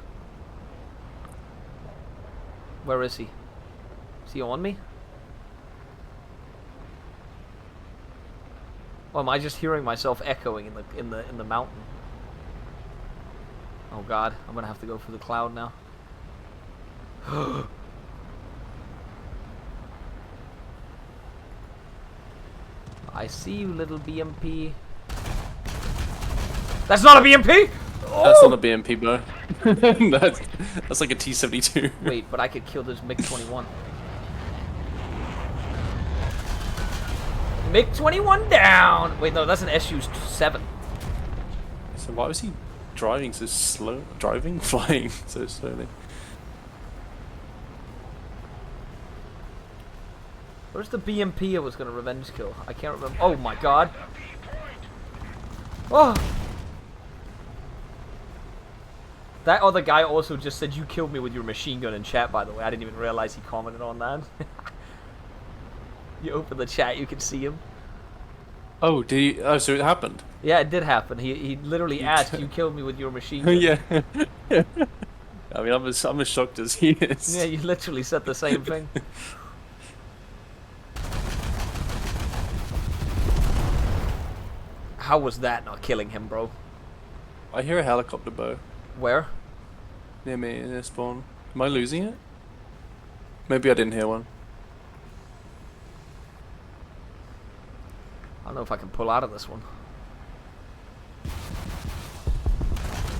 Where is he? Is he on me? Or am I just hearing myself echoing in the mountain? Oh god, I'm gonna have to go through the cloud now. I see you, little BMP. That's not a BMP! That's not a BMP, bro. that's like a T-72. Wait, but I could kill this MiG-21. MiG-21 down! Wait, no, that's an SU-7. So why was he driving so slow? Flying so slowly. Where's the BMP I was gonna revenge kill? I can't remember. Oh my god. Oh! That other guy also just said you killed me with your machine gun in chat, by the way. I didn't even realize he commented on that. You open the chat, you can see him. Oh, did he? Oh, so it happened. Yeah, it did happen. He literally asked, you killed me with your machine gun. Yeah. I mean, I'm as shocked as he is. Yeah, you literally said the same thing. How was that not killing him, bro? I hear a helicopter bow Where? near me in this spawn. Am I losing it? Maybe I didn't hear one. I don't know if I can pull out of this one. I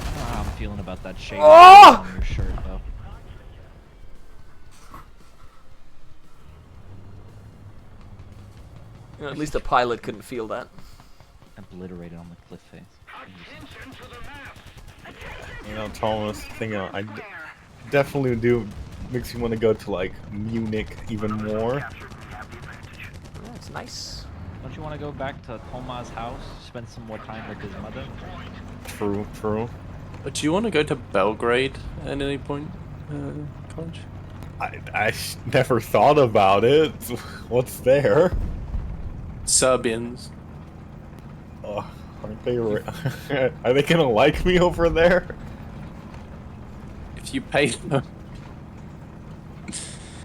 don't know how I'm feeling about that shade Oh! on your shirt, though. You know, at least a pilot couldn't feel that. Obliterated on the cliff face. You know, Thomas, definitely do makes you want to go to like Munich even more. Yeah, it's nice. Don't you want to go back to Thomas' house, spend some more time with his mother? True, true. But do you want to go to Belgrade at any point, Conch? I never thought about it. What's there? Serbians. Oh, aren't they? Are they gonna like me over there? If you pay them.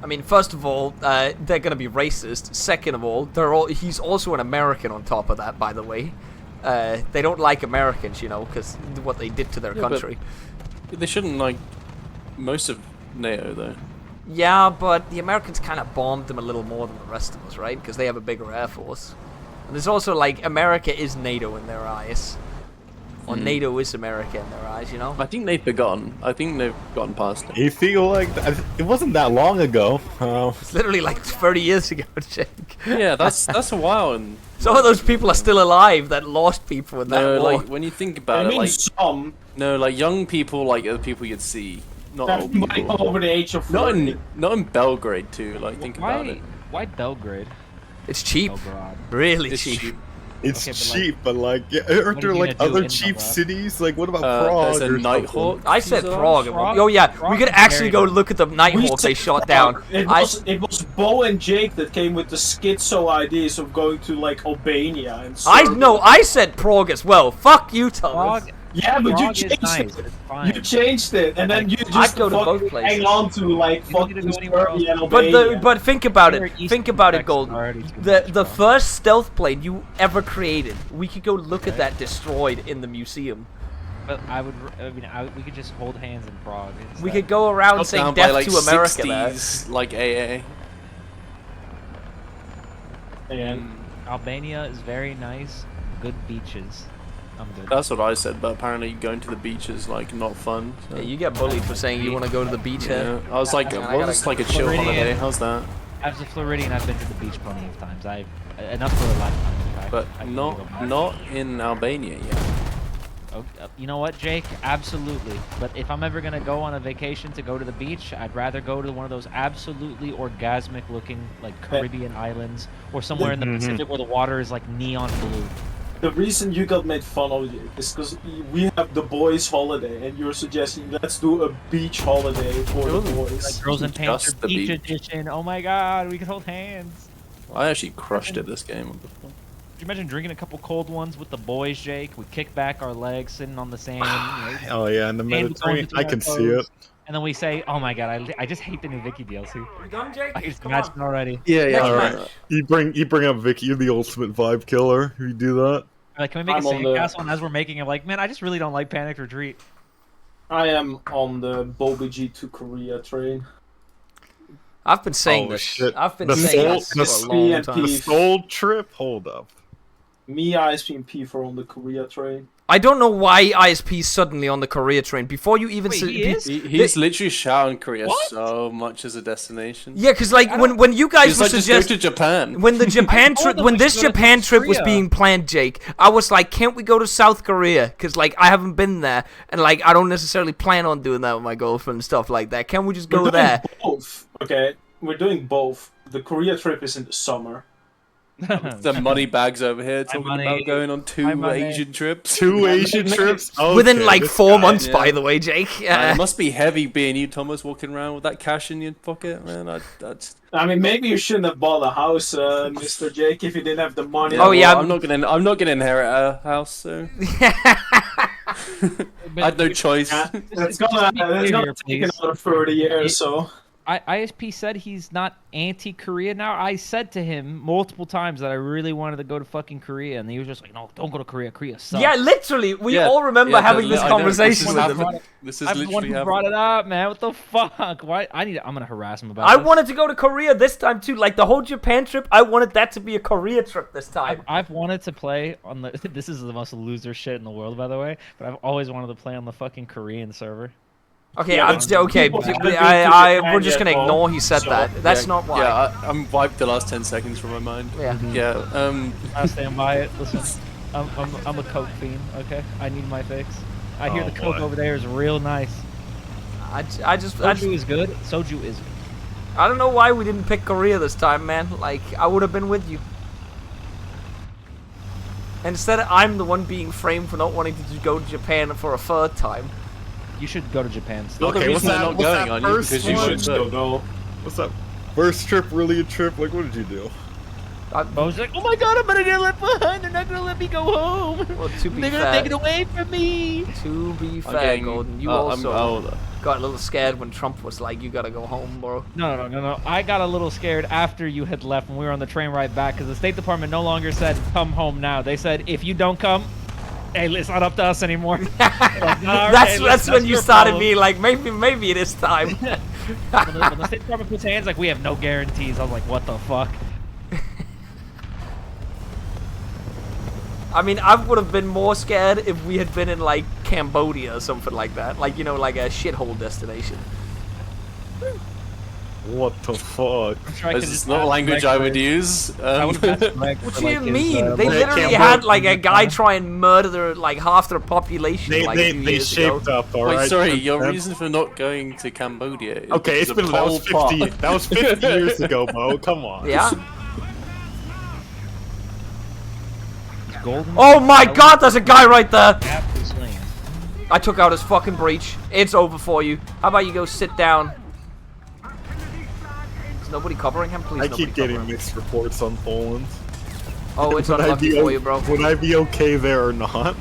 I mean, first of all, they're gonna be racist. Second of all, he's also an American on top of that, by the way. They don't like Americans, you know, because what they did to their country. They shouldn't like most of NATO, though. Yeah, but the Americans kind of bombed them a little more than the rest of us, right? Because they have a bigger air force. And there's also, like, America is NATO in their eyes. Or NATO is America in their eyes, you know? I think they've forgotten. I think they've gotten past it. You feel like it wasn't that long ago. It's literally like 30 years ago, Jake. Yeah, that's a while. And Some of those people are still alive that lost people in that no, war. like when you think about I it, mean, like some. no, like young people, like the people you'd see, not old Everybody people. over the age of Not 40. in Belgrade too. Like think about it. Why Belgrade? It's cheap. Belgrade. Really It's cheap. cheap. It's Okay, but, like, cheap, but like, yeah, what aren't are there you like gonna do other in cheap Belgrade? cities? Like, what about Prague? There's a or Nighthawk. I said Prague. Prague. Prague- Oh yeah, Prague we could is actually very go look at the Nighthawk they shot down. It was Bo and Jake that came with the schizo ideas of going to like Albania and Serbia. I said Prague as well. Fuck you, Thomas. Prague, Yeah, but Prague you is changed nice. it. It's fine. You changed it, and then you I'd just go to both fucking places. hang on to like You don't need to fucking go anywhere else. Serbia and But Albania. but think about They're it. east Think of about it, Texas Golden. already too The much, the bro. first stealth plane you ever created. We could go look at that destroyed in the museum. But we could just hold hands in Prague. We instead. could go around Shot saying down by death like to America there. 60s, like AA. and Albania is very nice. Good beaches. I'm good. That's what I said, but apparently going to the beach is like not fun. So. Yeah, you get bullied for saying you want to go to the beach Yeah, here. I was like, I well, gotta it's like a go. chill Floridian. holiday. How's that? As a Floridian, I've been to the beach plenty of times. Enough for a lifetime. in fact. But I can go back. not in Albania yet. You know what, Jake? Absolutely. But if I'm ever gonna go on a vacation to go to the beach, I'd rather go to one of those absolutely orgasmic-looking, like Caribbean islands, or somewhere in the Pacific where the water is like neon blue. the reason you got made fun of you is because we have the boys' holiday, and you're suggesting let's do a beach holiday for the boys. Like Girls in Pants Just or the Beach beach. Edition. Oh my God, we could hold hands. I actually crushed it this game before. Could you imagine drinking a couple cold ones with the boys, Jake? We kick back our legs, sitting on the sand. Oh yeah, in the Hand going Mediterranean, between I our can see toes. it. And then we say, "Oh my God, I just hate the new Vicky DLC." We done, Jake? I can just imagine already. Yeah, Next alright. match. You bring up Vicky, you're the ultimate vibe killer. You do that. Like, can we make I'm a on the- sandcastle? And as we're making it, like, man, I just really don't like Panic Retreat. I am on the Bobiji to Korea train. I've been saying Oh, this. shit. I've been The saying soul- this the for a long soul- time. The Soul Trip. Hold up. Me, ISP, and P for on the Korea train. I don't know why ISP's suddenly on the Korea train. Before you even... Wait, he is? He's literally shouting Korea so much as a destination. Yeah, because like when you guys He's were like, just go to suggesting... Japan. When the Japan told trip, them when we this should go to Japan trip was Korea. being planned, Jake, I was like, can't we go to South Korea? Because like I haven't been there, and like I don't necessarily plan on doing that with my girlfriend and stuff like that. Can we just go We're doing there? both. Okay, we're doing both. The Korea trip is in the summer. The money bags over here talking money. about going on 2 money. Asian trips. 2 Asian trips? Within Okay, like this 4 guy. months, Yeah. by the way, Jake. Man, it must be heavy being you, Thomas, walking around with that cash in your pocket, man. I mean, maybe you shouldn't have bought a house, Mr. Jake, if you didn't have the money. Oh, yeah, I'm not gonna inherit a house, so I had no choice. Yeah, it's gonna take another 30 years, so... ISP said he's not anti-Korea now. I said to him multiple times that I really wanted to go to fucking Korea, and he was just like, "No, don't go to Korea. Korea sucks." Yeah, literally, we Yeah, all remember yeah, having this I know, conversation with this him. This is I'm the one literally who happening. brought it up, man. What the fuck? Why? I'm gonna harass him about I this. wanted to go to Korea this time too. Like the whole Japan trip, I wanted that to be a Korea trip this time. I've wanted to play on the. This is the most loser shit in the world, by the way. But I've always wanted to play on the fucking Korean server. Okay, Yeah, okay. people haven't been to We're Japan just gonna yet, ignore Paul, he said so- that. That's Yeah, not why. Yeah, I'm wiped the last 10 seconds from my mind. Yeah. Yeah. I stand by it. Listen, I'm a coke fiend. Okay, I need my fix. I hear Oh, the coke boy. over there is real nice. I just Soju is good. Soju is good. I don't know why we didn't pick Korea this time, man. Like I would have been with you. Instead, I'm the one being framed for not wanting to go to Japan for a third time. You should go to Japan still. The Okay, what's reason they're that? not What's going that on you first because you one? should Still go. What's up? First trip really a trip? Like, what did you do? I was like, oh my god, I'm gonna get left behind. They're not gonna let me go home. Well, to be They're gonna fair, take it away from me. to be I'm fair, getting- Golden, you I'm- also got a little scared when Trump was like, "You gotta go home, bro." No. I got a little scared after you had left when we were on the train ride back because the State Department no longer said, come home now. They said, if you don't come, hey, it's not up to us anymore. That's when you your started problem. being like, maybe it is time. When the State Department puts hands like, we have no guarantees. I was like, what the fuck? I mean, I would have been more scared if we had been in like Cambodia or something like that, like like a shithole destination. What the fuck? I'm sure I could It's just not a ask language Greg I for would his- use. I would've asked Greg What for, do like, you his, mean? They like, literally Cambodia- had like a guy try and murder like half their population. They like, a few they years shaped ago. up, Wait, alright? sorry, your reason for not going to Cambodia is Okay, it's because been of Pol Pot. that was 50 years ago, Bo. Come on. Yeah. Golden. Oh my God! There's a guy right there. Apple sling. I took out his fucking breach. It's over for you. How about you go sit down? Is nobody covering him? Please, I nobody keep cover getting him. mixed reports on Poland. Oh, it's Would I unlucky be for you, bro. Would I be okay there or not?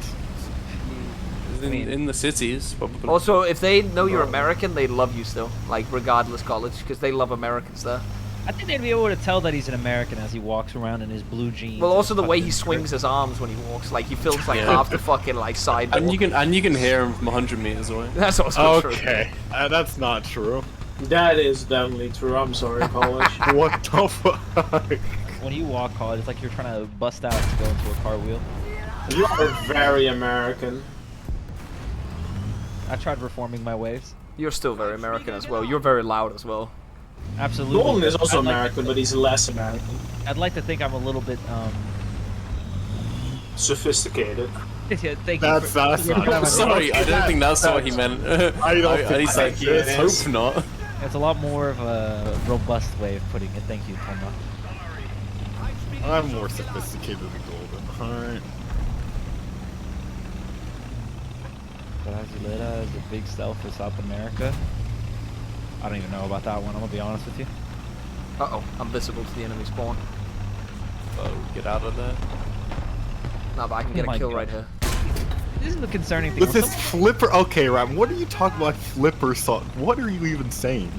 In the cities, probably. Also, if they know you're American, they love you still. Like, regardless college, because they love Americans there. I think they'd be able to tell that he's an American as he walks around in his blue jeans. Well, and also the way fucking he swings his arms when he walks, like he fills like Yeah. half the fucking like sidewalk. and you can hear him from 100 meters away. That's also true. Okay, that's not true. That is definitely true. I'm sorry, college. What the fuck? When you walk hard, it's like you're trying to bust out to go into a cartwheel. You are very American. I tried reforming my ways. You're still very American as well. You're very loud as well. Absolutely. Golden is also I'd like American, but he's less American. I'd like to think I'm a little bit, Sophisticated. yeah, thank That's you. not true. Sorry, I don't think that's what he meant. I don't At think least I think it let's is. hope not. It's a lot more of a robust way of putting it. Thank you, Toma. I'm more sophisticated than Golden. Alright. Brasileira is a big stealth for South America. I don't even know about that one, I'm gonna be honest with you. Uh-oh, I'm visible to the enemy spawn. Oh, get out of there. No, but I can get Oh my a kill God. right here. This is the concerning thing. This when is Flipper. Okay, Ram, what are you talking about? Flipper song? What are you even saying?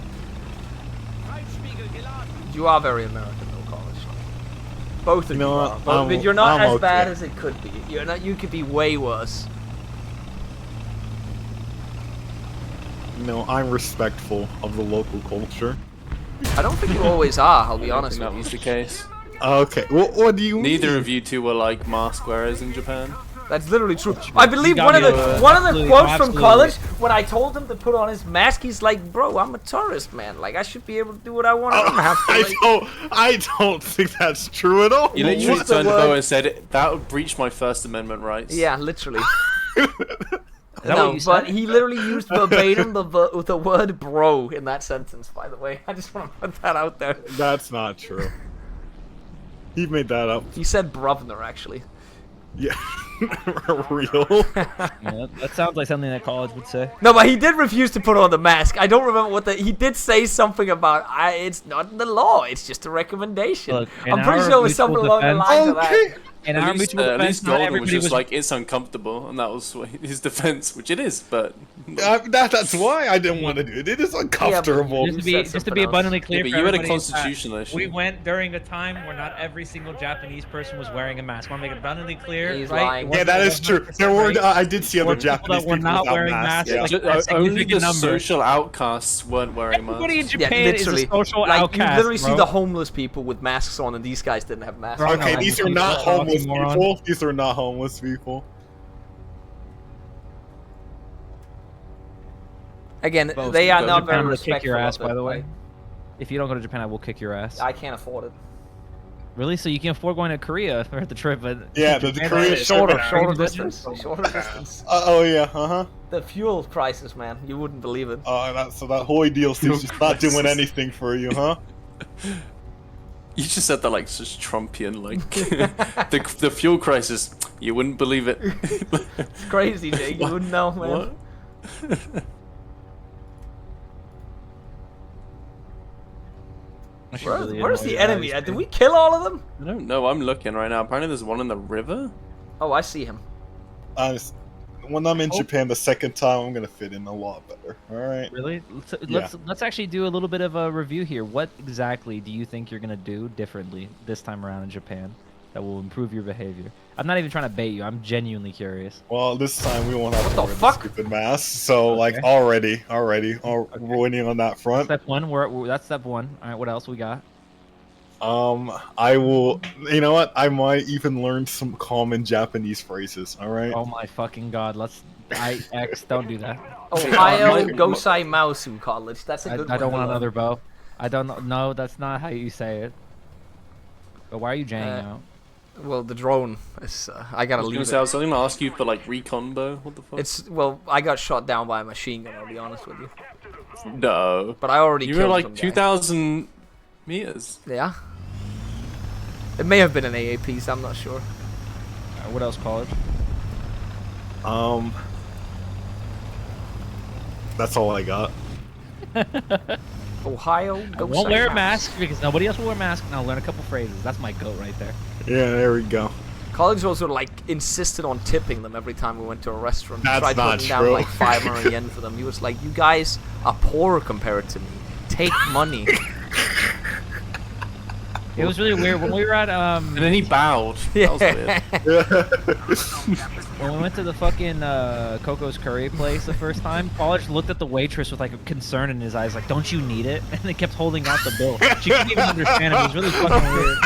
You are very American, though, college. Both of you, know are. what? But you're not I'm as bad okay. as it could be. You're not. You could be way worse. No, I'm respectful of the local culture. I don't think you always are. I'll be I honest don't think with that you. was the case. Okay, well, what do you mean? Neither of you two were like mask wearers in Japan. That's literally true. I believe got one of me, the quotes from absolutely. college when I told him to put on his mask, he's like, "Bro, I'm a tourist, man. Like I should be able to do what I want. I don't have to." Like, I don't think that's true at all. You literally What's the turned to word? Bo and said that would breach my First Amendment rights. yeah, literally. Is that No, what you but said? he literally used verbatim the word "bro" in that sentence. By the way, I just want to put that out there. That's not true. He made that up. He said "bruvner" actually. Yeah. Real. Yeah, that sounds like something that college would say. No, but he did refuse to put on the mask. I don't remember what he did say something about. It's not in the law. It's just a recommendation. Look, in I'm pretty our sure it was something mutual along the defense- lines of that. In our mutual at defense, least not Golden was everybody just was like, it's uncomfortable, and that was his defense, which it is, but... That's why I didn't want to do it. It is uncomfortable. Just to You be, said just to something be else. abundantly Yeah, clear but for you had a everybody, constitutionalist. we went during a time where not every single Japanese person was wearing a mask. I want to make it abundantly clear, He's right? lying. Yeah, that is true. There were. I did see other Or people Japanese that were people not without wearing masks. masks, Yeah. like- a Only significant the number. social outcasts weren't wearing Everybody in masks. Yeah, Japan is literally. a social Like outcast, you literally see bro. the homeless people with masks on, and these guys didn't have masks. Bro, on. Okay, no, these you are not fucking homeless moron. people. These are not homeless people. Again, Both. they are Go to not Japan, very I'm gonna respectful. kick your ass, of it. by the way. If you don't go to Japan, I will kick your ass. I can't afford it. Really? So you can afford going to Korea for the trip, but Yeah, the Japan- Korea Shorter trip- distance. Shorter distance. Oh yeah, The fuel crisis, man. You wouldn't believe it. So that whole DLC's just not doing anything for you, huh? You just said that like such Trumpian, like the fuel crisis. You wouldn't believe it. It's crazy, Jake. You wouldn't know, man. What? I should really Where's annoy the you enemy guys, at? Did dude. we kill all of them? I don't know. I'm looking right now. Apparently, there's one in the river. Oh, I see him. When I'm in Japan the second time, I'm gonna fit in a lot better. All right. Really? Yeah. Let's actually do a little bit of a review here. What exactly do you think you're gonna do differently this time around in Japan that will improve your behavior? I'm not even trying to bait you. I'm genuinely curious. Well, this time we won't have to the wear the fuck? stupid masks. So like Okay. already, we're winning on that front. Step one. That's step one. All right. What else we got? I will. You know what? I might even learn some common Japanese phrases. All right. Oh my fucking god. Don't do that. Ohio my- Gosai Mausu College. That's a good one. I don't want to another learn. bow. I don't know. No, that's not how you say it. But why are you janging out? Well, the drone is. I gotta I was leave gonna it. say I was going to ask you for like recon bow. What the fuck? Well, I got shot down by a machine gun. I'll be honest with you. No. But I already You killed were some like guy. 2,000 meters. Yeah. It may have been an AAPs. I'm not sure. What else, college? That's all I got. Ohio I Gosai won't wear a Mausu. mask because nobody else will wear a mask, and I'll learn a couple phrases. That's my goat right there. Yeah, there we go. Colleagues also like insisted on tipping them every time we went to a restaurant. He That's tried not putting down true. like 500 yen for them. He was like, "You guys are poor compared to me. Take money." It was really weird when we were at And then he bowed. That was weird. when we went to the fucking Coco's Curry place the first time. College looked at the waitress with like a concern in his eyes, like, "Don't you need it?" And they kept holding out the bill. She couldn't even understand it. It was really fucking weird.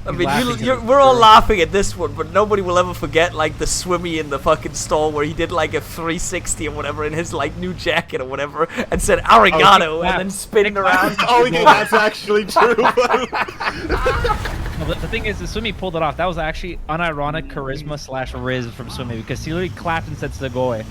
I He's mean, laughing we're all at- laughing at this one, but nobody will ever forget like the swimmy in the fucking stall where he did like a 360 or whatever in his like new jacket or whatever and said arigato and then spinning around. Oh yeah, that's actually true. No, but the thing is, the Swimmy pulled it off. That was actually unironic charisma / Riz from Swimmy because he literally clapped and said "Sugoi."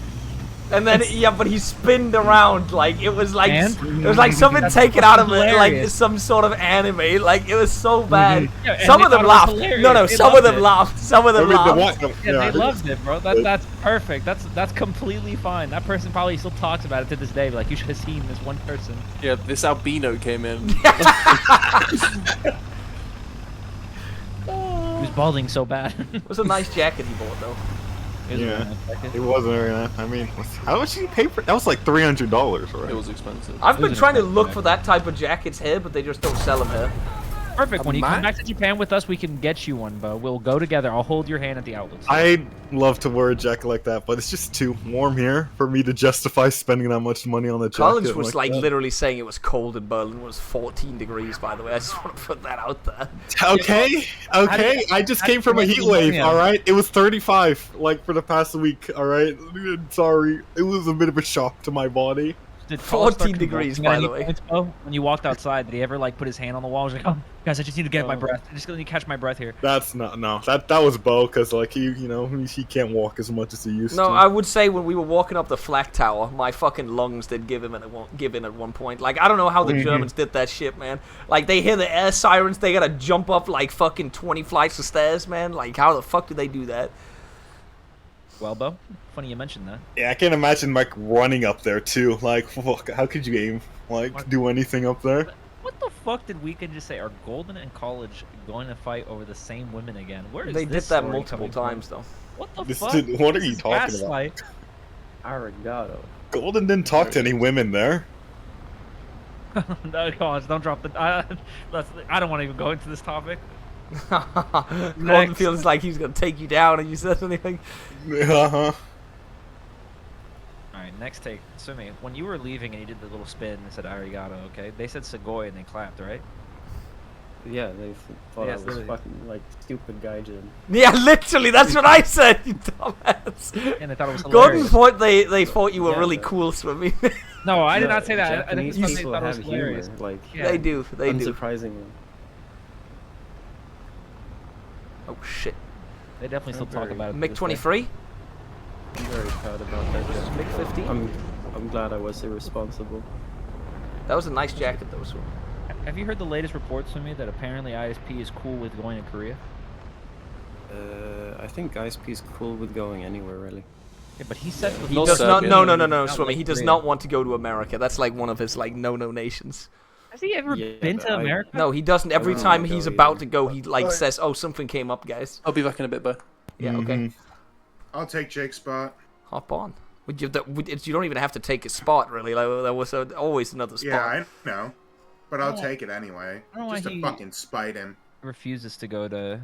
And then but he spinned around like it was like And? it was like something That's taken out of it, like hilarious. some sort of anime. Like it was so bad. Yeah, and Some they of them thought it was laughed. hilarious. No, They some of loved them it. laughed. Some of them laughed. Yeah, they loved it, bro. That's perfect. That's completely fine. That person probably still talks about it to this day. Like, you should have seen this one person. Yeah, this albino came in. He was balding so bad. It was a nice jacket he bought though. It was a Yeah. really nice jacket. It wasn't very nice. I mean, how much did you pay for? That was like $300, right? It was expensive. I've It been was an trying to expensive look jacket. for that type of jackets here, but they just don't sell them here. Perfect. A When you come Mac? back to Japan with us, we can get you one, Bo. We'll go together. I'll hold your hand at the outlets. I'd love to wear a jacket like that, but it's just too warm here for me to justify spending that much money on a jacket. Collins was like that. literally saying it was cold in Berlin. It was 14 degrees, by the way. I just want to put that out there. Okay, I just came from a heat wave. All right, it was 35 like for the past week. All right, sorry, it was a bit of a shock to my body. Did Collins 14 start degrees, convulsing by at the any way. points, Bo? When you walked outside, did he ever like put his hand on the wall? He was like, "Oh, guys, I just need to get my breath. I just need to catch my breath here." That's not that was Bo because like he can't walk as much as he used No, to. I would say when we were walking up the flak tower, my fucking lungs did give in at one point. Like, I don't know how the Germans did that shit, man. Like, they hear the air sirens, they gotta jump up like fucking 20 flights of stairs, man. Like, how the fuck do they do that? Well, Bo, funny you mentioned that. Yeah, I can't imagine Mike running up there too. Like, fuck, how could you aim? Like, do anything up there? What the fuck did Weekend just say? Are Golden and College going to fight over the same women again? Where is They did this that story multiple coming times, from? though. What the This fuck? did- what are This you is talking about? gaslight. Arigato. Golden didn't talk to any women there. No, College, don't drop the. I don't want to even go into this topic. Gordon Next. feels like he's gonna take you down and you said anything. Uh-huh. Alright, next take. Sumi, when you were leaving and you did the little spin and said arigato, okay? They said Segoy and they clapped, right? Yeah, they thought Yes, I was really. fucking like stupid gaijin. Yeah, literally, that's what I said, you dumbass. And they thought it was Gordon hilarious. thought they thought you were Yeah, really but- cool swimming. No, I did No, not say that. I Japanese think they people thought it was have hilarious. humor, like Yeah. They do, they do. unsurprisingly. Oh shit. They definitely still talk Very- about it. to MiG this 23? I'm very proud about that. This is jacket. MiG 15? I'm glad I was irresponsible. That was a nice jacket, though. So. day. Have you heard the latest reports from me that apparently ISP is cool with going to Korea? I think ISP is cool with going anywhere really. Yeah, but he said He Not does not. Serbia. No, Not Swimmy. like He does Korea. not want to go to America. That's like one of his like no nations. Has he ever Yeah, been but to I- America? No, he doesn't. Every Oh, time my he's God, about yeah. to go, he like says, "Oh, something came up, guys." I'll be back in a bit, Bo. Yeah, okay. Mhm. I'll take Jake's spot. Hop on. You don't even have to take a spot, really. Like, there was always another spot. Yeah, I know. But I'll Oh. take it anyway. I don't know Just why to he- fucking spite him. Refuses to go to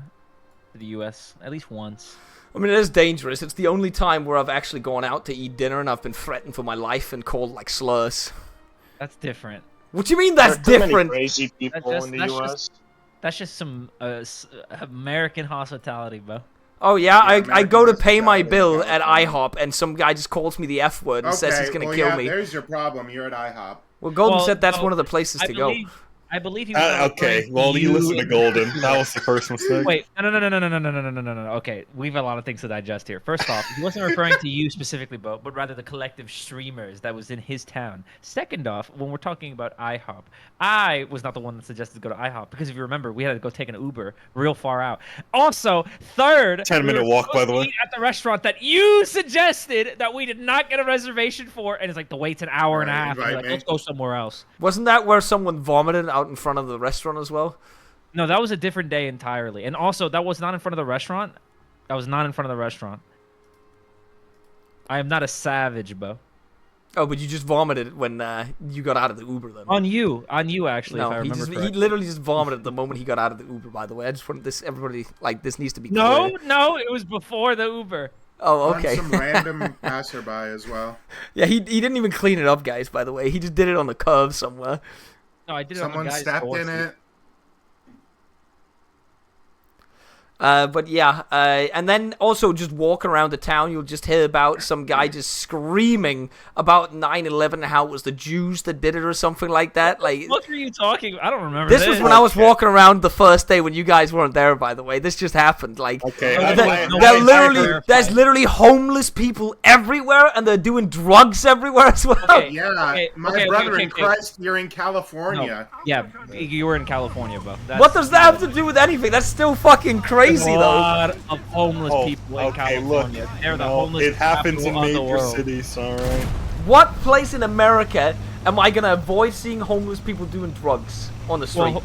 the U.S. at least once. I mean, it is dangerous. It's the only time where I've actually gone out to eat dinner and I've been threatened for my life and called like slurs. That's different. What do you mean that's There are too many different? crazy people just- in the that's U.S. just- That's just some American hospitality, bro. Oh yeah, I American go to pay my hospitality, bill at California. IHOP and some guy just calls me the F word and says he's gonna well, kill yeah, me. there's your problem. You're at IHOP. Well, Golden Well, said that's no, one of the places to go. I believe he was Okay, referring well, to you listen to and- Golden. That was the first mistake. Wait, no. Okay, we have a lot of things to digest here. First off, he wasn't referring to you specifically, Bo, but rather the collective streamers that was in his town. Second off, when we're talking about IHOP, I was not the one that suggested to go to IHOP because if you remember, we had to go take an Uber real far out. Also, third, 10-minute we were walk, by supposed the to way. eat at the restaurant that you suggested that we did not get a reservation for, and it's like the wait's an hour and a Right, half. And we're invite like, me. let's go somewhere else. Wasn't that where someone vomited out in front of the restaurant as well? No, that was a different day entirely. And also, that was not in front of the restaurant. That was not in front of the restaurant. I am not a savage, Bo. Oh, but you just vomited when you got out of the Uber then. On you, actually, if I No, he remember he correctly. literally just vomited the moment he got out of the Uber. By the way, I just wanted this everybody like this needs to be No, clear. no, it was before the Uber. Oh, On okay. some random passerby as well. Yeah, he didn't even clean it up, guys. By the way, he just did it on the curve somewhere. No, I did it on Someone the guy's stepped door in seat. it. But yeah, and then also just walking around the town, you'll just hear about some guy just screaming about 9/11 and how it was the Jews that did it or something like that. Like What are you talking? I don't remember this was when I was Okay. walking around the first day when you guys weren't there. By the way, this just happened. Like Okay, No, there- no, there no, literally clarify. there's literally homeless people everywhere, and they're doing drugs everywhere as well. Okay. Yeah, Okay, my okay, brother okay, in okay. Christ, you're in California. Yeah, you were in California, Bo. That's What does that have to do with anything? That's still fucking crazy a though. lot of homeless Oh, people in okay, look. California. They're the No, homeless it happens in capital of the major world. cities, alright? What place in America am I gonna avoid seeing homeless people doing drugs on the street? Well,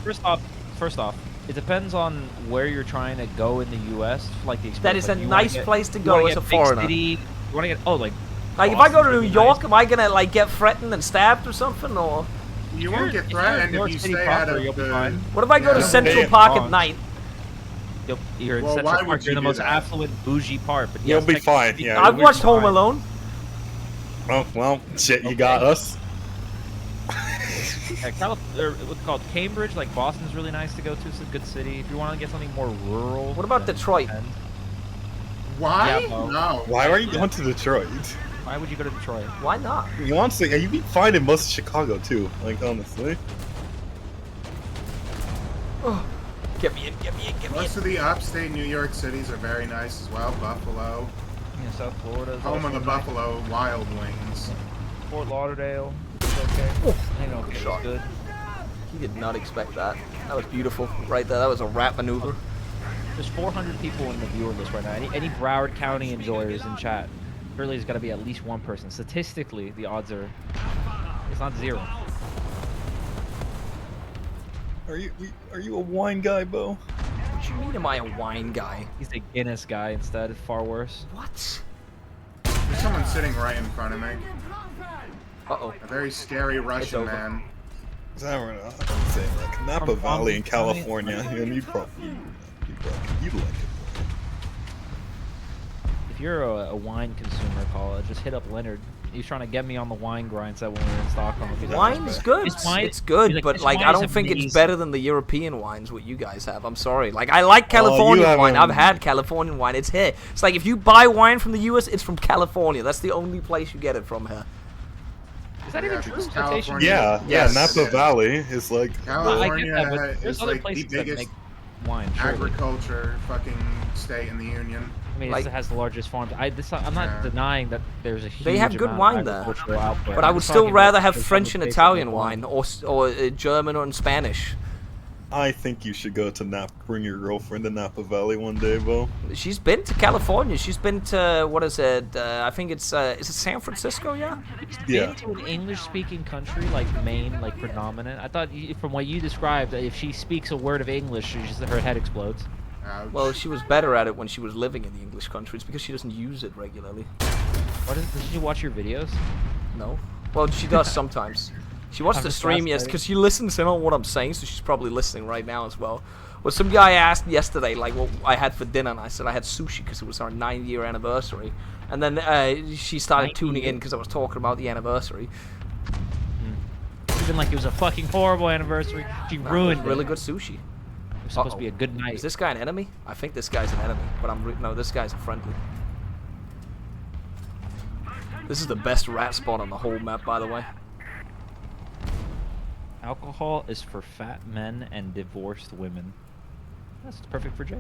first off, it depends on where you're trying to go in the U.S. Like the experience. That is like, a you wanna nice get- place to you go wanna as get a big foreigner. City, you want to get like. Like if I go to Boston's New really York, nice. am I gonna like get threatened and stabbed or something? Or You won't get If you're threatened in if York you City stay proper, out of you'll be the. fine. What if I go to Yeah. Central Stay Park at on. night? You're in Well, Central why Park. would You're you the do most that? affluent, bougie part. But You'll yes, be technically fine, speaking, yeah, I've you'll be watched Home fine. Alone. Oh well, shit, you Okay. got us. What's it called? Cambridge, like Boston's really nice to go to. It's a good city. If you want to get something more rural. What about then Detroit? depends. Why? Yeah, Bo. No. Why are you going to Detroit? Why would you go to Detroit? Why not? You honestly, you'd be fine in most of Chicago too. Like honestly. Get me in, get me in, get me in. Most of the upstate New York cities are very nice as well. Buffalo, Yeah, South Florida. home of the Buffalo Wild Wings. Fort Lauderdale. It's okay. I know. It's shot. good. He did not expect that. That was beautiful right there. That was a rap maneuver. There's 400 people in the viewer list right now. Any Broward County enjoyers in chat? Surely there's got to be at least one person. Statistically, the odds are. It's not zero. Are you a wine guy, Bo? What you mean am I a wine guy? He's a Guinness guy instead. Far worse. What? There's someone sitting right in front of me. Uh-oh. A very scary Russian over. man. Is that right? I'm saying like Napa From Valley in County? California, and you'd like it. If you're a wine consumer, Call just hit up Leonard. He's trying to get me on the wine grind set when we were in Stockholm. He's like, Wine's good. This wine- It's good, he's like, but this like wine I is don't think it's amazing. better than the European wines what you guys have. I'm sorry. Like I like California wine. I've haven't- had Californian wine. It's here. It's like if you buy wine from the US, it's from California. That's the only place you get it from here. Is that Yeah, even true? because Citation? California- Yeah, Yes. Napa Valley is like I get California that, but there's is other like the places that biggest make wine. Surely. agriculture fucking state in the union. I mean, like- it has the largest farms. I'm not Yeah. denying that there's a huge They have good amount wine of there. agricultural output. But I I'm would just still talking rather about have there's French other and places that Italian make wine or German and Spanish. I think you should go to Napa. Bring your girlfriend to Napa Valley one day, Bo. She's been to California. She's been to what is it? I think it's is it San Francisco? Yeah. Yeah. Been to an English-speaking country like Maine, like predominant. I thought from what you described, that if she speaks a word of English, her head explodes. Ouch. Well, she was better at it when she was living in the English country. It's because she doesn't use it regularly. Does she watch your videos? No. Well, she does sometimes. She watched I'm the just stream, yes, fascinated. because she listens in on what I'm saying, so she's probably listening right now as well. Well, some guy asked yesterday, like, what I had for dinner, and I said I had sushi because it was our 9-year anniversary. And then she started 9 tuning in years? because I was talking about the anniversary. Even like it was a fucking horrible anniversary. She Nah, it ruined was really it. good sushi. It was supposed to Uh-oh. be a good night. Is this guy an enemy? I think this guy's an enemy, but no, this guy's a friendly. This is the best rat spawn on the whole map, by the way. Alcohol is for fat men and divorced women. That's perfect for Jake.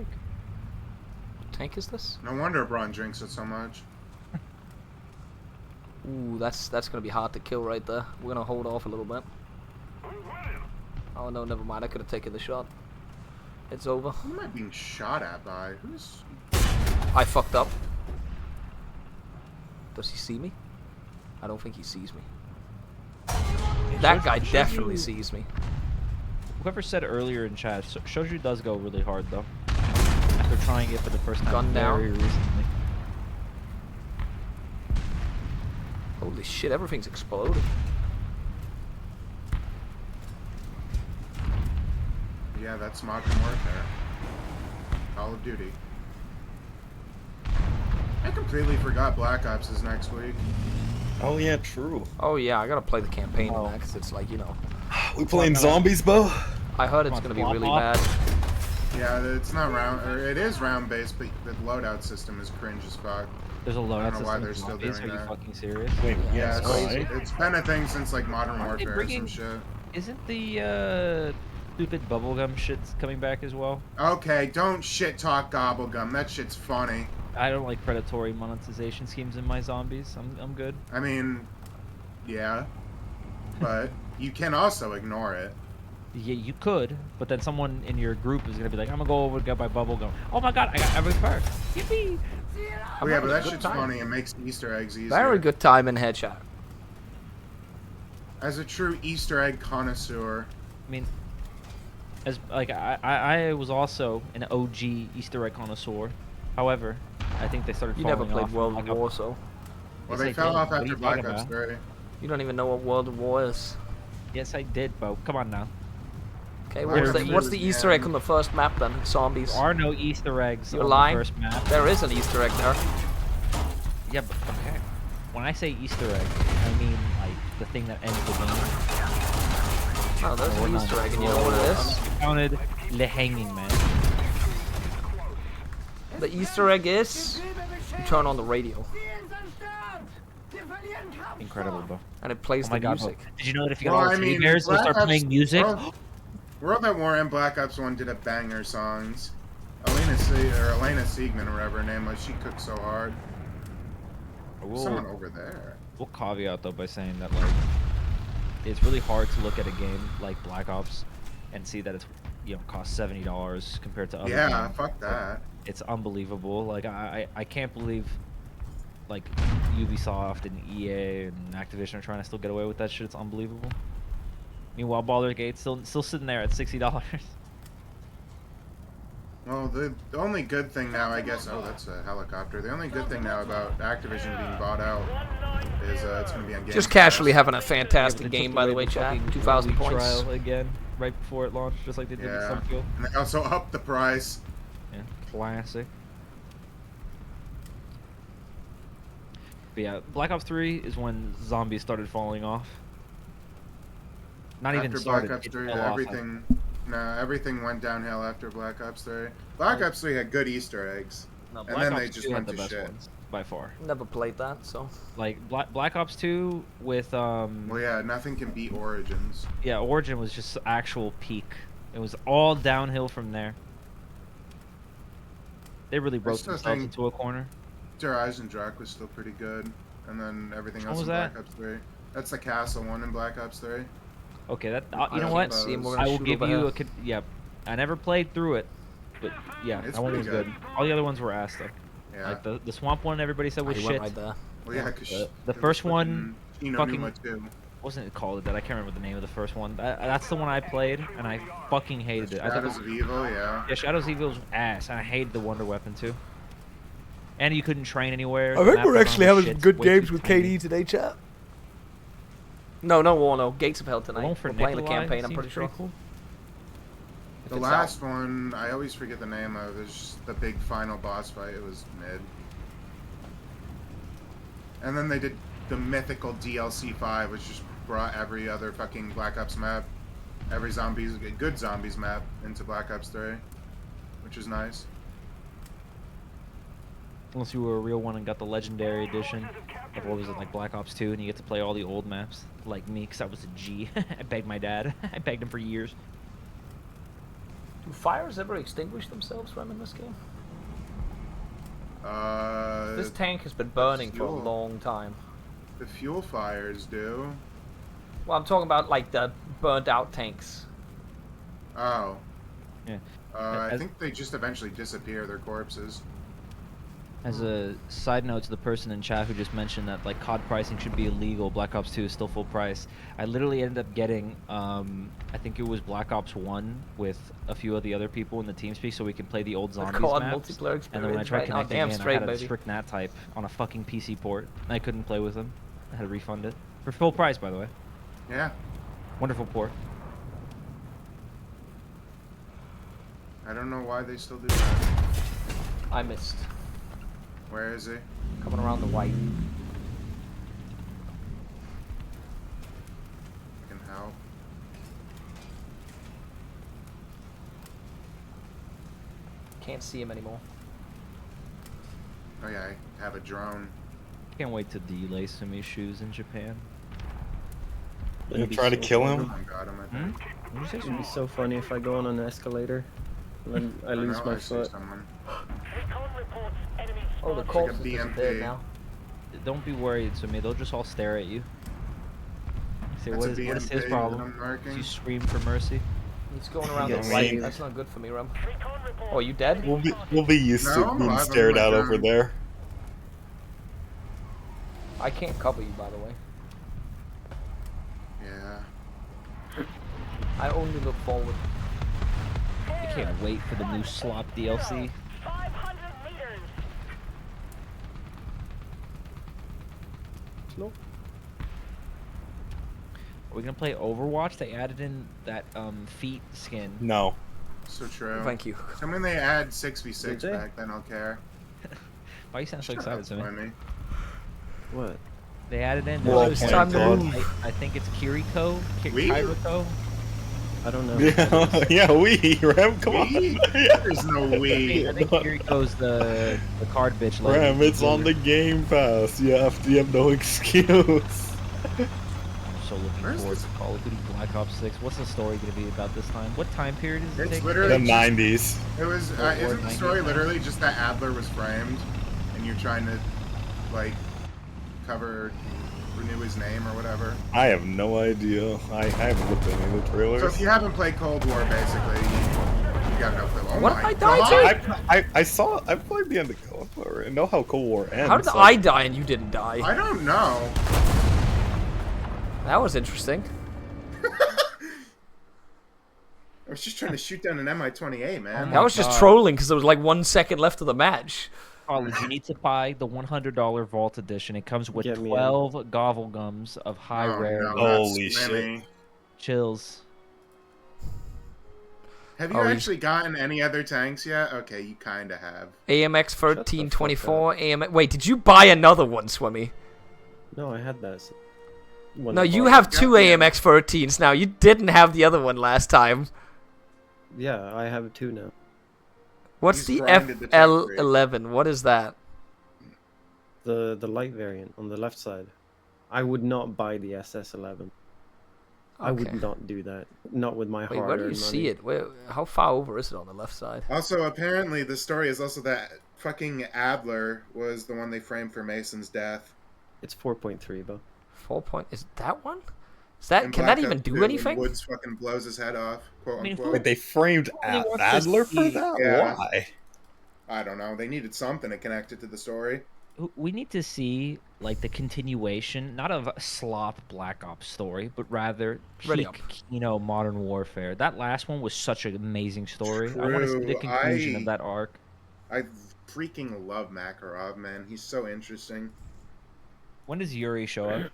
What tank is this? No wonder Braun drinks it so much. Ooh, that's gonna be hard to kill right there. We're gonna hold off a little bit. Oh no, never mind. I could have taken the shot. It's over. Who am I being shot at by? Who's? I fucked up. Does he see me? I don't think he sees me. That guy definitely sees me. Whoever said earlier in chat, Shoju does go really hard though. After trying it for the first time Gun down. very recently. Holy shit, everything's exploding. Yeah, that's modern warfare. Call of Duty. I completely forgot Black Ops is next week. Oh yeah, true. Oh yeah, I gotta play the campaign Oh. on that 'cause it's like, you know. We playing zombies, Bo? I heard it's Come on, gonna be flop really off. bad. Yeah, it's not round, or it is round based, but the loadout system is cringe as fuck. There's a I loadout don't know why system. they're in still zombies. doing Are you that. fucking serious? Wait, Yeah, yes, it's been a thing since like Modern Aren't they Warfare or some bringing- shit. Isn't the stupid bubblegum shit coming back as well? Okay, don't shit talk Gobblegum. That shit's funny. I don't like predatory monetization schemes in my zombies. I'm good. I mean, yeah, but you can also ignore it. Yeah, you could, but then someone in your group is gonna be like, I'm gonna go over and get my bubblegum. Oh my god, I got every perk. Yippee! Oh, yeah, but that good shit's time. funny. It makes Easter eggs easier. Very good time in headshot. As a true Easter egg connoisseur. I mean, as like I was also an OG Easter egg connoisseur. However, I think they started. You never falling played off World like of a- War, so Well, Yes, they I fell did. off What are after you Black talking Ops about? 3. you don't even know what World of War is. Yes, I did, Bo. Come on now. Okay, Black what's Ops the 2 Easter egg again. on the first map then? Zombies. There are no Easter eggs You're on lying. the first map. There is an Easter egg there. Yeah, but okay. When I say Easter egg, I mean like the thing that ends the game. Oh, there's We're an not- Easter egg, and you know what it is? Counted Le Hanging Man. The Easter egg is you turn on the radio, Incredible, bro. and it plays Oh my the god, Bo. music. Did you know that if you get Well, all the I teddy mean, bears, they'll Black start Ops- playing music? World at War and Black Ops 1 did a banger songs. Elena Siegman or whatever her name was, she cooked so hard. Someone over there. We'll caveat though by saying that like it's really hard to look at a game like Black Ops and see that it's costs $70 compared to other Yeah, games. fuck that. It's unbelievable. Like I can't believe like Ubisoft and EA and Activision are trying to still get away with that shit. It's unbelievable. Meanwhile, Baldur's Gate still sitting there at $60. Well, the only good thing now, I guess. Oh, that's a helicopter. The only good thing now about Activision being bought out is it's going to be on Game Just Pass. casually having a Yeah, fantastic but they game, took by the away way, chat. fucking 2,000 1 week points. trial again, right before it launched, just like they did with Yeah. Sunfield. And they also upped the price. Yeah, classic. But yeah, Black Ops 3 is when zombies started falling off. Not After even started. Black Ops it 3, fell off. everything went downhill after Black Ops 3. Black Ops 3 had good Easter eggs. No, And Black then Ops they just 2 went had the to best shit. ones by far. Never played that, so. Like Black Ops 2 with Well, yeah, nothing can beat Origins. yeah, Origin was just actual peak. It was all downhill from there. They really broke still themselves think- into a corner. Horizon Drac was still pretty good. And then everything Which else one in was Black Ops 3. That's the castle one in Black Ops 3. Okay, that you I know can't what? see him, we're gonna I will shoot give over you here. yeah. I never played through it, but yeah, It's that one pretty was good. good. All the other ones were ass though. Yeah. Like the swamp one, everybody said was He shit. went right there. Well, yeah, because The first one, fucking- Numa too. Wasn't it called that? I can't remember the name of the first one. That's the one I played, and I fucking hated it. I thought it Shadows was, of Evil, yeah. yeah, Shadows of Evil was ass, and I hated the Wonder Weapon too. And you couldn't train anywhere. I the think map we're was actually on having shit, good way too games with tiny. KD today, chat. No, no, Gates of Hell The tonight. one for We're playing the Nikolai campaign, I'm seems pretty sure. cool. If The it's last one, I always forget the name of. It's just the big final boss fight. It was mid. And then they did the mythical DLC 5, which just brought every other fucking Black Ops map, every good zombies map into Black Ops 3, which is nice. Unless you were a real one and got the legendary edition of what was it, like Black Ops 2, and you get to play all the old maps, like me, because I was a G. I begged my dad. I begged him for years. Do fires ever extinguish themselves, Rem, in this game? This tank has been burning for a fuel. long time. The fuel fires do. Well, I'm talking about like the burnt out tanks. Oh. Yeah. I As- think they just eventually disappear, their corpses. As a side note to the person in chat who just mentioned that like COD pricing should be illegal, Black Ops 2 is still full price. I literally ended up getting, I think it was Black Ops 1 with a few of the other people in the TeamSpeak so we can play the old zombies COD maps. multiplayer And then when I experience tried right now, connecting damn in, straight, I had a baby. strict NAT type on a fucking PC port. I couldn't play with them. I had to refund it. For full price, by the way. Yeah. Wonderful port. I don't know why they still do that. I missed. Where is he? Coming around the white. Can help. Can't see him anymore. Oh yeah, I have a drone. Can't wait to delay some issues in Japan. You It'd be try to so kill funny. him? I got him, I Hmm? think. What did you say? It'd be so funny if I go on an escalator and I lose know my I see foot. someone. Recon reports enemy Oh, the spotted. corpse Like a is BMP. disappeared now. Don't be worried, Sumi. They'll just all stare at you. Say, That's what a is his BMP that problem? I'm marking. You scream for mercy. He's going around Yeah, the I white. mean- That's not good for me, Rem. Recon reports Oh, are you dead? We'll be used No, to I'm being alive, I'm stared like, at over there. I can't cover you, by the way. Yeah. I only look forward. I can't wait for the new slop DLC. 500 meters. Are we gonna play Overwatch? They added in that feet skin. No. So true. Thank you. So when they add 6v6 Did they? back, then I'll care. Why you sound so Shut up, excited, Simon? Swimmy. What? They added in. Well, it's time to move. I think it's Kiriko. We? Kiriko. I don't know. Yeah, yeah, we, Ram, come on. We? Yeah. There's no I we. think Kiriko's the card bitch. lady. Ram, it's on the Game Pass. You have no excuse. I'm so looking Where's forward this- to Call of Duty Black Ops 6. What's the story gonna be about this time? What time period is it It's taking? literally The just- 90s. It was. Or Isn't the 90 story times. literally just that Adler was framed, and you're trying to, like, renew his name or whatever? I have no idea. I haven't looked at any of the trailers. So if you haven't played Cold War, basically, you got no clue. Oh What my did I die God. to? I played the end of Cold War. I know how Cold War ends. How did like- I die and you didn't die? I don't know. That was interesting. I was just trying to shoot down an Mi-28, man. That was just God. trolling because there was like 1 second left of the match. College, you need to buy the $100 Vault Edition. It comes with Get me 12 gobble gums of high Oh, rare no, Holy that's Swimmy. chills. Have you Oh, actually gotten any other tanks yet? Okay, you kind of have. AMX 1324. Wait, did you buy another one, Swimmy? No, I had that. One No, you bought. have two Goddamn. AMX 13s now. You didn't have the other one last time. Yeah, I have two now. What's He's the grinded the tank rate. FL11? What is that? The light variant on the left side. I would not buy the SS11. I Okay. would not do that. Not with my Wait, hard where do you money. see it? How far over is it on the left side? Also, apparently, the story is also that fucking Adler was the one they framed for Mason's death. It's 4.3, bro. 4 point. Is that one? Is that? In Can Black that even Ops do 2, when anything? Woods fucking blows his head off, quote I mean, unquote. Wait, they framed Only wants to Adler for see- that? Yeah. Why? I don't know. They needed something to connect it to the story. We need to see like the continuation, not of a slop Black Ops story, but rather Ready peak, Modern Warfare. That last one was such an amazing story. I want to see the True. conclusion of that arc. I freaking love Makarov, man. He's so interesting. When does Yuri show up?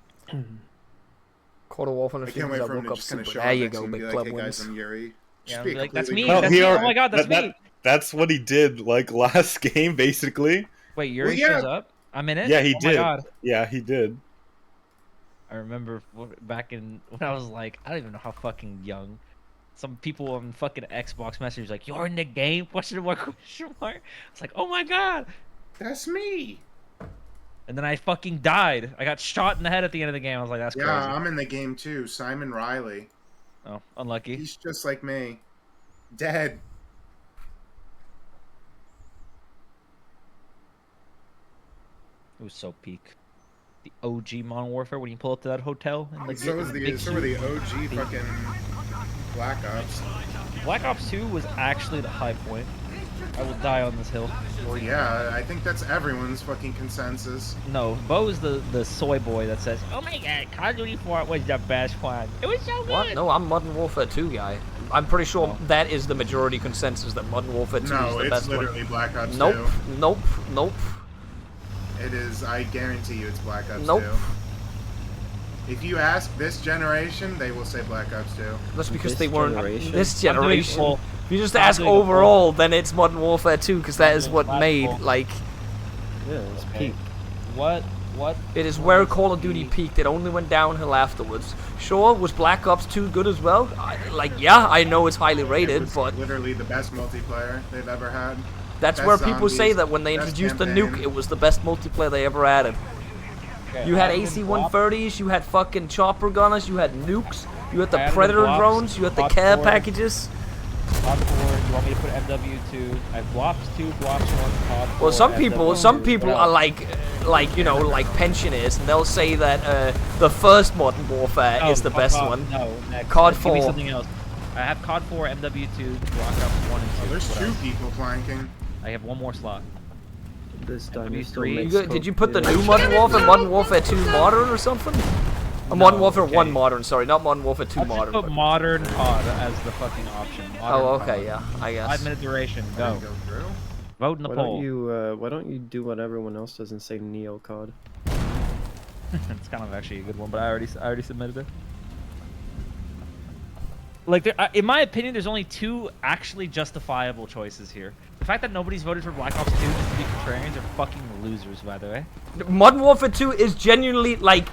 Quarter Wolf on the I can't wait I for him woke to up just kind of super. show There up you next go, and be big like, club hey guys, wins. I'm Yuri. Yeah, Just be a like, that's completely me. Well, That's he me. Oh already- my god, that's me. That's what he did, like, last game, basically. Wait, Yuri yeah. shows up? I'm in it? Yeah, he Oh did. My god. Yeah, he did. I remember back in when I was like, I don't even know how fucking young. Some people on fucking Xbox message like, "You're in the game?" Question mark? Question mark? It's like, oh my god! That's me. And then I fucking died. I got shot in the head at the end of the game. I was like, that's Yeah, crazy. I'm in the game too. Simon Riley. Oh, unlucky. He's just like me. Dead. It was so peak. The OG Modern Warfare when you pull up to that hotel and like So was big so were the suit. OG fucking Black Ops. Black Ops 2 was actually the high point. I will die on this hill. Well, yeah, I think that's everyone's fucking consensus. No, Bo is the soy boy that says, "Oh my god, Call of Duty 4 was the best one. It was so good." What? No, I'm Modern Warfare 2 guy. I'm pretty sure No. that is the majority consensus that Modern Warfare 2 No, is the it's best literally one. Black Ops Nope, 2. nope, nope, It is, I guarantee you it's Black Ops Nope. 2. If you ask this generation, they will say Black Ops 2. That's because This they weren't generation? this I'm doing generation. full. If you just I'm ask doing a full. overall, then it's Modern Warfare 2 because that is doing what flat made full. like Yeah, it's Okay. peak. What? it is where Call of Duty peaked. It only went downhill afterwards. Sure, was Black Ops 2 good as well? Yeah, I know it's highly It rated, was but literally the best multiplayer they've ever had. that's best where people say zombies, that when they best introduced the campaign. nuke, it was the best multiplayer they ever added. Okay, You had I have AC-130s, you had fucking chopper gunners, you had nukes, you had I the have Predator Blops, drones, you had the Blops care 4. packages. COD 4. You want me to put MW2? I have Blops 2, Blops 1, COD 4. Well, some MW2. people What are else? like pensioners, and they'll say that the first Modern Warfare No, is the fuck best off. one. No, next. COD Give me 4. something else. I have COD 4, MW2, Black Ops 1 and 2. Oh, there's What two else? people flanking. I have one more slot. This time you still MW3. make Did you put the scope, new Modern Warfare 2 Modern or something? Modern Warfare okay. 1 Modern, sorry, not Modern Warfare 2 I'll just Modern. put but- modern COD as the fucking option. Modern Oh, okay, COD. yeah, I guess. 5-minute duration. Go. Go through. Vote in the Why poll. don't you do what everyone else does and say Neo COD? It's kind of actually a good one, but I already submitted it. Like, in my opinion, there's only two actually justifiable choices here. The fact that nobody's voted for Black Ops 2 just to be contrarians are fucking losers, by the way. Modern Warfare 2 is genuinely, like,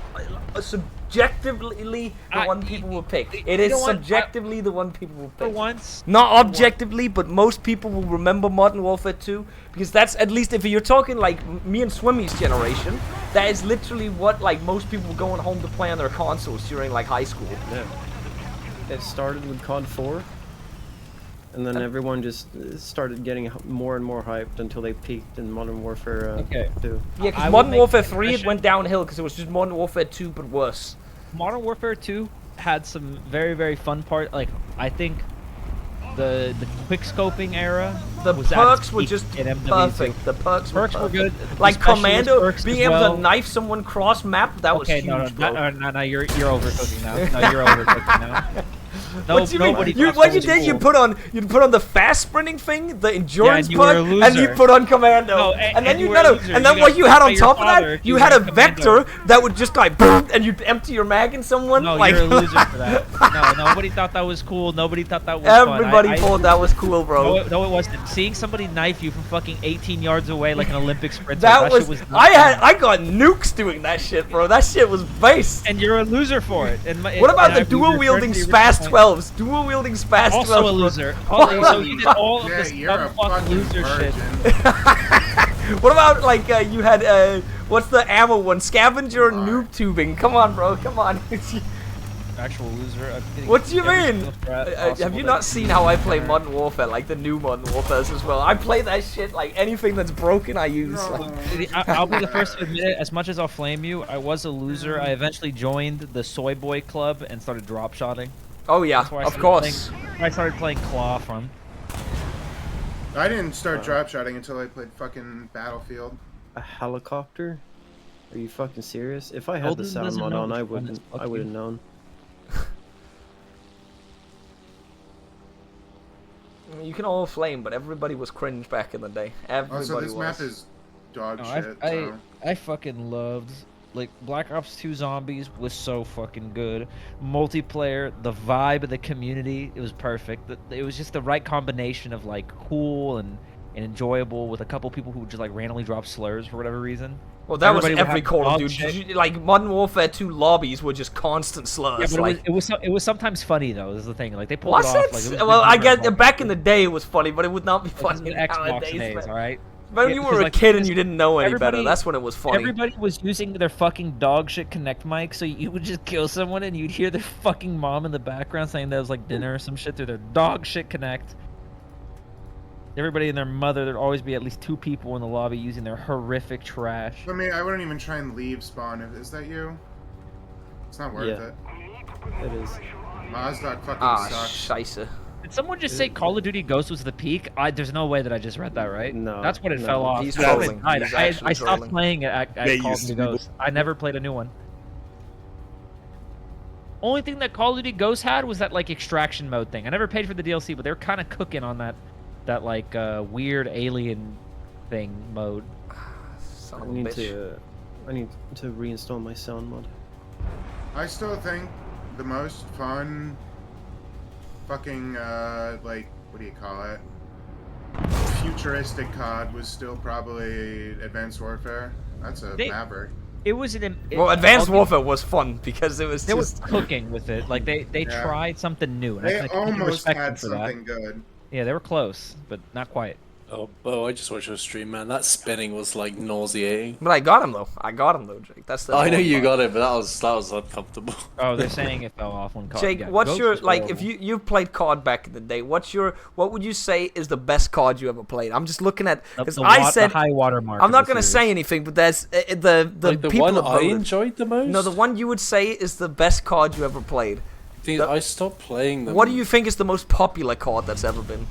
subjectively the one people will pick. It is subjectively the one people will pick. For once. Not objectively, but most people will remember Modern Warfare 2 because that's, at least if you're talking like me and Swimmy's generation, that is literally what like most people were going home to play on their consoles during like high school. Yeah. It started with COD 4, and then everyone just started getting more and more hyped until they peaked in Modern Warfare 2. Yeah, because Modern Warfare 3 it went downhill because it was just Modern Warfare 2 but worse. Modern Warfare 2 had some very, very fun part. Like, I think the quick scoping era. The was perks were just in MW2. perfect. The perks were good. Like Commando, perks being as able well. to knife someone cross map, that was huge, bro. No, you're overcooking now. No, you're overcooking now. No, What do you mean? What you did? You put on the fast sprinting thing, the endurance you were a perk, and you loser. put on Commando. No, and then you you were a no, loser. and then You what got you had on by your top of father, that, you you had a got Commando. vector that would just like boom, and you'd empty your mag in someone. No, like, you're a loser for that. No, nobody thought that was cool. Nobody thought that was everybody fun. thought that was cool, bro. No, it wasn't. Seeing somebody knife you from fucking 18 yards away like an Olympic sprinter. That was, shit was not fun. I got nukes doing that shit, bro. That shit was based. And you're a loser for it. What about the dual wielding SPAS 12s? Dual wielding SPAS 12s. Also a loser. So you did all of Yeah, this you're a dumb fuck fucking loser shit. virgin. What about like you had what's the ammo one? Scavenger noob tubing. Come on, bro. Come on. Actual loser. What do you mean? Have Have you not seen how I play Modern Warfare, like the new Modern Warfares as well? I play that shit like anything that's broken I use. Like, I'll be the first to admit it. As much as I'll flame you, I was a loser. I eventually joined the Soy Boy Club and started drop shotting. oh yeah, That's where of course. I started playing Claw from. I didn't start drop shotting until I played fucking Battlefield. A helicopter? Are you fucking serious? If I had Holden the sound doesn't mod know on, I which one is wouldn't. fuck I would have known. You can all flame, but everybody was cringe back in the day. Everybody Also, this was. map is dog No, shit. So. I fucking loved, like, Black Ops 2 Zombies was so fucking good. Multiplayer, the vibe of the community, it was perfect. It was just the right combination of, like, cool and enjoyable with a couple people who would just, like, randomly drop slurs for whatever reason. Well, that was Everybody would every have Call of dog Duty. shit. Like Modern Warfare 2 lobbies were just constant slurs. Yeah, but like, it was sometimes funny though. Is the thing. Like they pulled was it it? off. Like, it was Well, I different, get back in the day it was funny, but it would not be like, funny this is Xbox nowadays. days, man. all right. When Yeah, you because, were a like, kid and this- you didn't know any better, everybody- that's when it was funny. Everybody was using their fucking dog shit Connect mic, so you would just kill someone and you'd hear their fucking mom in the background saying that was like dinner or some shit through their dog shit Connect. Everybody and their mother, there'd always be at least 2 people in the lobby using their horrific trash. I mean, I wouldn't even try and leave spawn. Is that you? It's not worth Yeah. it. It is. Mozdog fucking Ah, sucks. scheisse. Did someone just say Call of Duty Ghost was the peak? There's no way that I just read that right. No, That's when it no. fell off. He's That's when trolling. it died. He's I actually stopped trolling. playing it at They Call of used Duty to be Ghost. I never played a new one. Only thing that Call of Duty Ghost had was that like extraction mode thing. I never paid for the DLC, but they were kind of cooking on that like weird alien thing mode. Son I of a need bitch. I need to reinstall my sound mod. I still think the most fun fucking, like, what do you call it? Futuristic COD was still probably Advanced Warfare. That's a They- Maverick. It was an. Well, Advanced Warfare was fun because it was They were just. cooking with it. Like they Yeah. tried something new. And They I completely almost respect them had for that. something good. Yeah, they were close, but not quite. Oh, Bo, I just watched your stream, man. That spinning was like nauseating. But I got him though. Jake. That's the. I know you part. got it, but that was uncomfortable. Oh, they're saying it fell off when COD. Jake, yeah, what's Ghost your was like? horrible. If you played COD back in the day, what would you say is the best COD you ever played? I'm just looking at because The I said the high watermark. I'm of not the gonna series. say anything, but there's the Like the people one that I voted. enjoyed the most. No, the one you would say is the best COD you ever played. Dude, I stopped playing them. What do you think is the most popular COD that's ever been?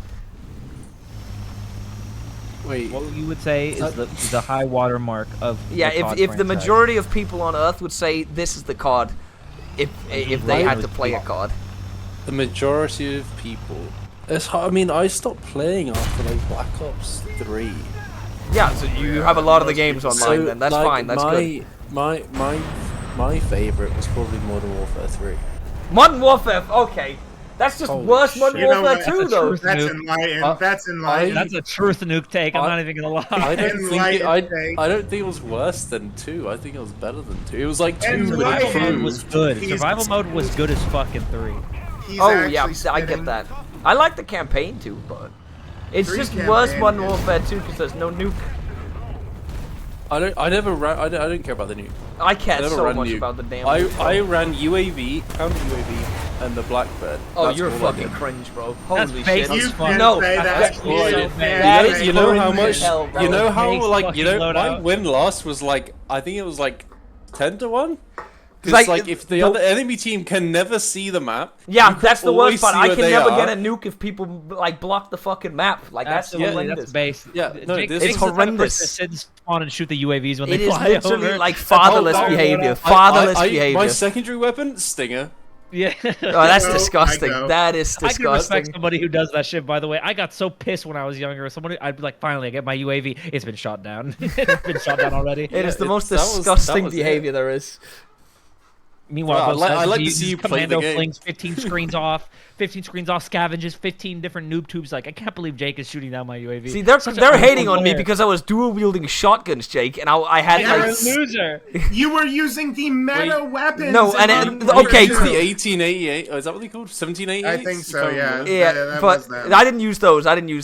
Wait, What you would say is the high watermark of Yeah, the COD if the franchise. majority of people on Earth would say this is the COD, if they had to play a COD. the majority of people. It's hard. I mean, I stopped playing after like Black Ops 3. Yeah, so you have a lot of the games online So, then. That's like, fine. That's good. My favorite was probably Modern Warfare 3. Modern Warfare. Okay. That's just Holy worse shit. Modern You know Warfare what? 2, though. That's Nuke. enlightened. That's enlightened. That's a truth nuke take. I'm I- not even gonna lie. I don't think it, Enlightened take. I don't think it was worse than 2. I think it was better than 2. It was like 2 And but Survival Enlightened. mode was improved. good. He's- Survival mode was good as fucking 3. He's Oh actually yeah, I spitting- get that. I like the campaign too, but it's Three just worse campaign Modern is- Warfare 2 because there's no nuke. I don't care about the nuke. I care I never so ran much nuke. about the damn. I nuke. ran UAV, counter UAV, and the Blackbird. Oh, That's you're all I fucking did. cringe, bro. That's Holy basic shit. You as fuck. can No, say that. that's You bullshit. can That say is You know how cringe much? as hell, bro. You know how Makes like fucking my loadout. win loss was like I think it was like 10 to 1. Because Like, like if the other enemy team can never see the map. Yeah, you can that's the worst always part. see I where can they never are. get a nuke if people like block the fucking map. Like that's Absolutely, horrendous. that's base. Yeah, no, Jake, this It's Jake's the type of person horrendous. that sit and spawn and shoot the UAVs when It they is fly literally over. like fatherless Oh, behavior. I- Fatherless My behavior. secondary weapon, Stinger. Yeah. Oh, that's go, disgusting. I go. That is I can respect disgusting. somebody who does that shit. By the way, I got so pissed when I was younger. Somebody, I'd be like, "Finally, I get my UAV. It's been shot down. It's been shot down already." It is the Yeah, most that was- disgusting that was it. behavior there is. Meanwhile, Well, both I sides, like to he see you uses play the commando game. flings 15 screens off, 15 screens off, scavenges 15 different noob tubes. Like, I can't believe Jake is shooting down my UAV. See, they're Such a they're hating on me player. because I was dual wielding shotguns, Jake, and I had You're like a loser. You were using the meta weapons. No, in and Modern okay, Warfare The 2. 1888. Oh, is that what they called? 1788? I think so. Yeah. yeah, that but was them. I didn't use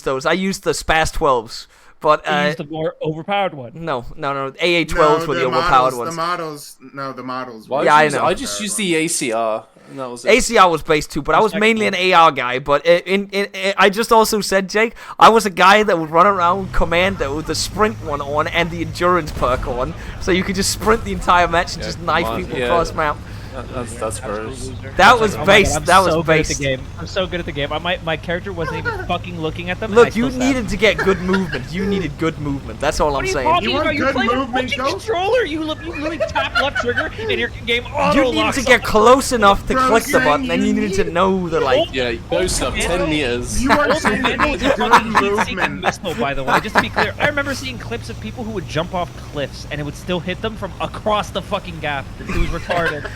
those. I used the SPAS 12s. But He used the more overpowered one. no, AA 12s were the overpowered ones. The models. Well, Yeah, I know. I just used the ACR, and that was it. ACR was base too, but I was mainly an AR guy. But I just also said, Jake, I was a guy that would run around with Commando with the sprint one on and the endurance perk on, so you could just sprint the entire match and Yeah, just knife come on, people yeah. across map. That's gross. That was Oh my based. God, I'm That was so good at based. the game. I'm so good at the game. My character wasn't even fucking looking at them. and I Look, you still stabbed needed to get good movement. You needed good movement. That's all What I'm are you saying. talking You want about? You good played a movement, fucking go- controller. You literally tap left trigger and your game auto You needed locks to get up. close enough to Bro, click the saying button, and you you needed to need- know the like. Yeah, go stuff 10 meters. You are saying Commando you is a need fucking good heat-seeking movement. missile, by the way. Just to be clear, I remember seeing clips of people who would jump off cliffs and it would still hit them from across the fucking gap. It was retarded.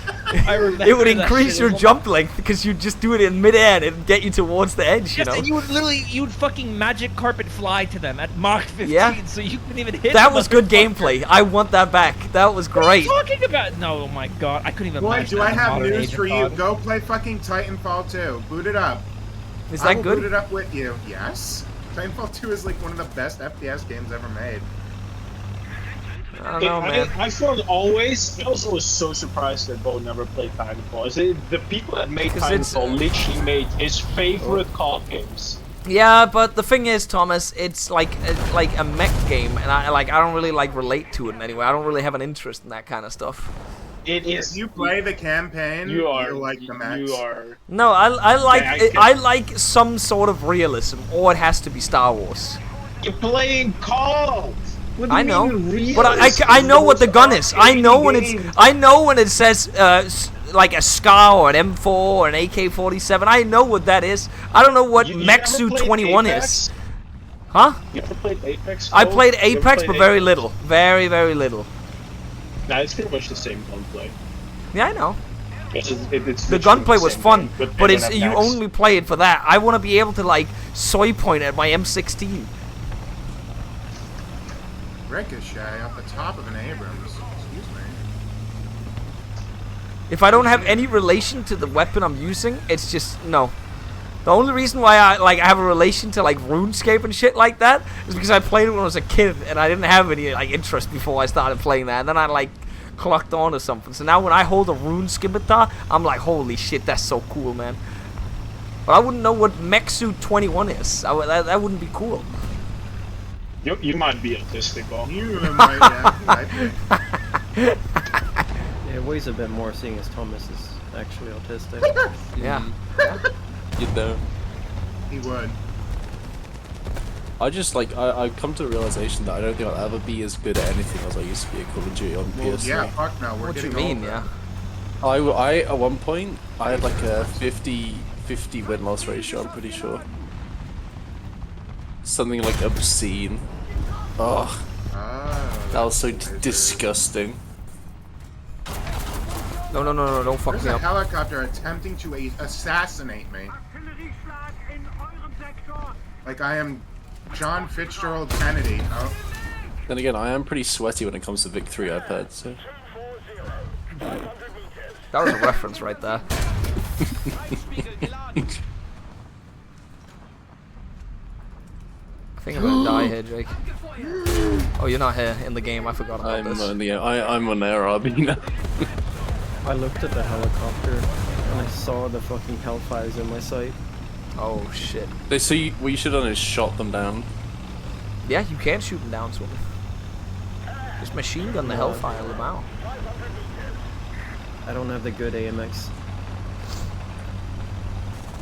I remember It would that increase shit. your It was- jump length because you'd just do it in mid-air and get you towards the edge, you Yes, know? and you would fucking magic carpet fly to them at Mach 15, Yeah. so you couldn't even hit. That the was good motherfucker. gameplay. I want that back. That was What are you great. talking about? No, oh my god, I couldn't even. Boy, imagine do I that in have modern news age for of you. COD. Go play fucking Titanfall 2. Boot it up. Is I that will boot good? it up with you. Yes. Titanfall 2 is like one of the best FPS games ever made. I don't know, man. I thought always. I also was so surprised that Bo never played Titanfall. The people that made 'Cause it's- Titanfall literally made his favorite COD games. Yeah, but the thing is, Thomas, it's like a mech game, and I don't really like relate to it in any way. I don't really have an interest in that kind of stuff. It If is. you play the campaign, You are. you'll like the max. You are. No, I like Yeah, I get I it. like some sort of realism, or it has to be Star Wars. You're playing COD. What do I you know, mean but I know what the gun is. I know when it says like a SCAR or an M4 or an AK-47. I know what that is. I don't know what You ever Mexu played 21 Apex? is. Huh? You ever played Apex? I Cole? played You ever Apex, played but very Apex? little. Very, very little. Nah, it's pretty much the same gunplay. Yeah, I know. It's The literally gunplay the was same fun, game, but they it's don't have you max. only play it for that. I want to be able to like soy point at my M16. Ricochet off the top of an Abrams. Excuse me. If I don't have any relation to the weapon I'm using, it's just no. The only reason why I have a relation to like RuneScape and shit like that is because I played it when I was a kid and I didn't have any like interest before I started playing that. And then I like clocked on or something. So now when I hold a rune scimitar, I'm like, holy shit, that's so cool, man. But I wouldn't know what Mexu 21 is. That wouldn't be cool. You might be autistic, Bob. You might, yeah, you might be. Yeah, it weighs a bit more seeing as Thomas is actually autistic. Yeah. You know. He would. I just like I've come to the realization that I don't think I'll ever be as good at anything as I used to be at Call of Duty on Well, PS3. yeah, fuck no. We're What do you getting mean, older. yeah? I at one point I had like a 50 win-loss ratio. I'm pretty sure. Something like obscene. Oh, Ah, that was so disgusting. No, no, no, no, don't fuck There's me a up. helicopter attempting to assassinate me. Like I am John Fitzgerald Kennedy. Oh, Then again, I am pretty sweaty when it comes to Vic 3, I've heard, so... That was a reference right there. I think I'm gonna die here, Jake. Oh, you're not here in the game. I forgot about this. I'm on air, RB now. I looked at the helicopter and I saw the fucking hellfires in my sight. Oh shit. So what you should have done is shot them down. Yeah, you can shoot them down, Swimmy. Just machine gun the hellfire them out. I don't have the good AMX.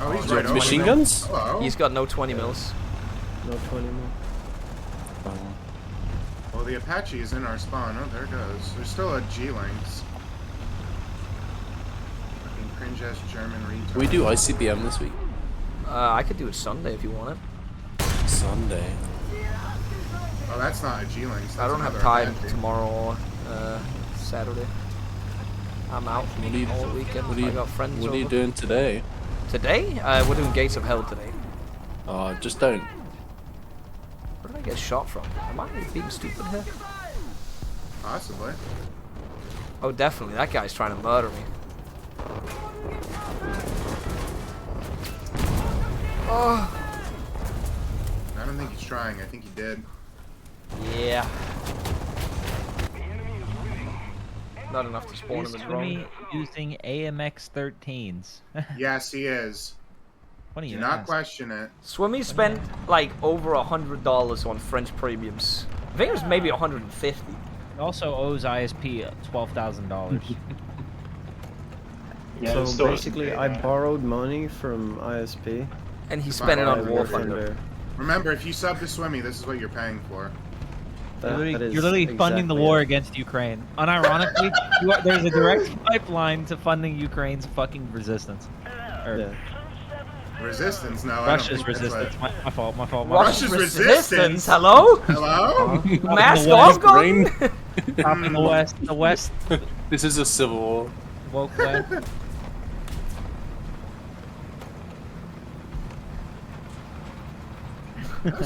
oh, he's Do you right have over machine me. guns? Hello. He's got no 20 mils. No 20 more. Well, the Apache is in our spawn. Oh, there it goes. There's still a G-Lynx. Fucking cringe-ass German retard. We do ICBM this week. I could do it Sunday if you want it. Sunday. Oh, that's not a G-Lynx. I don't have time tomorrow or Saturday. I'm out all weekend. I got friends What are you over. doing today? Today? We're doing Gates of Hell today. Just don't. Where did I get shot from? Am I being stupid here? Possibly. Oh, definitely. That guy's trying to murder me. Oh. I don't think he's trying. I think he did. Yeah. Not enough to spawn him in Swimmy drone. using AMX 13s. Yes, he is. What do Do you not ask? question it. Swimmy spent like over $100 on French premiums. I think it was maybe 150. He also owes ISP $12,000. Yeah, So it's still- basically, I borrowed money from ISP. And he spent it on Fine. Warfinder. Remember, if you sub to Swimmy, this is what you're paying for. That You're is literally funding the exactly war it. against Ukraine. Unironically, there's a direct pipeline to funding Ukraine's fucking resistance. Or Yeah. Resistance? No, Russia's I don't think resistance. that's My fault. My fault. My Russia's fault. resistance? Hello? Hello? Mask the off, Brain. gun? Top in the West. The West This is a civil war. woke West.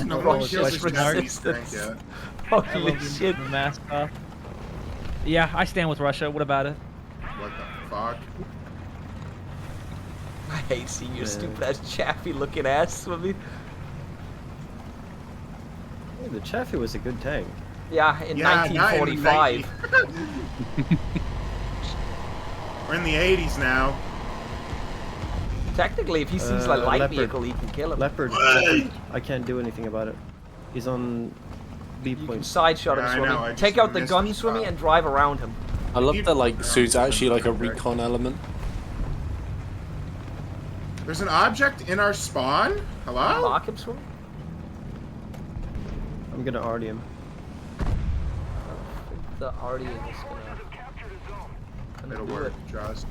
No one Russia's kills his Japanese resistance. tank yet. Holy shit. The mask off. Yeah, I stand with Russia. What about it? What the fuck? I hate seeing your Yeah. stupid ass chaffy looking ass, Swimmy. Hey, the Chaffee was a good tank. Yeah, in Yeah, not in 1945. 90. We're in the 80s now. Technically, if he sees like light Leopard. vehicle, he can kill him. Leopard. I can't do anything about it. He's on B You can point. side shot him, Yeah, I Swimmy. know, I just Take out the missed gun, the Swimmy, shot. and drive around him. I love that, like, Yeah. suit's actually like a recon element. There's an object in our spawn? Hello? Mark him, Swimmy. I'm gonna RD him. The RD is gonna It'll do work, it. trust.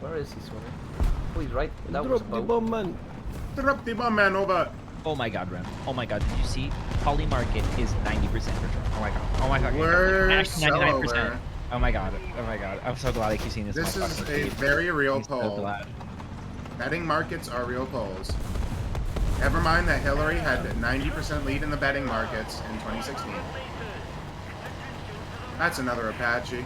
Where is he, Swimmy? Oh, he's right. That was a Drop the boat. bomb, man. Drop the bomb, man, over. Oh my god, Rem. Oh my god, did you see? Poly market is 90% return. Oh my god. Oh my god. We're Actually, so 99%. over. Oh my god. Oh my god. I'm so glad I keep seeing this. This on my is fucking a feed. very real I'm so poll. glad. Betting markets are real polls. Never mind that Hillary had a 90% lead in the betting markets in 2016. That's another Apache.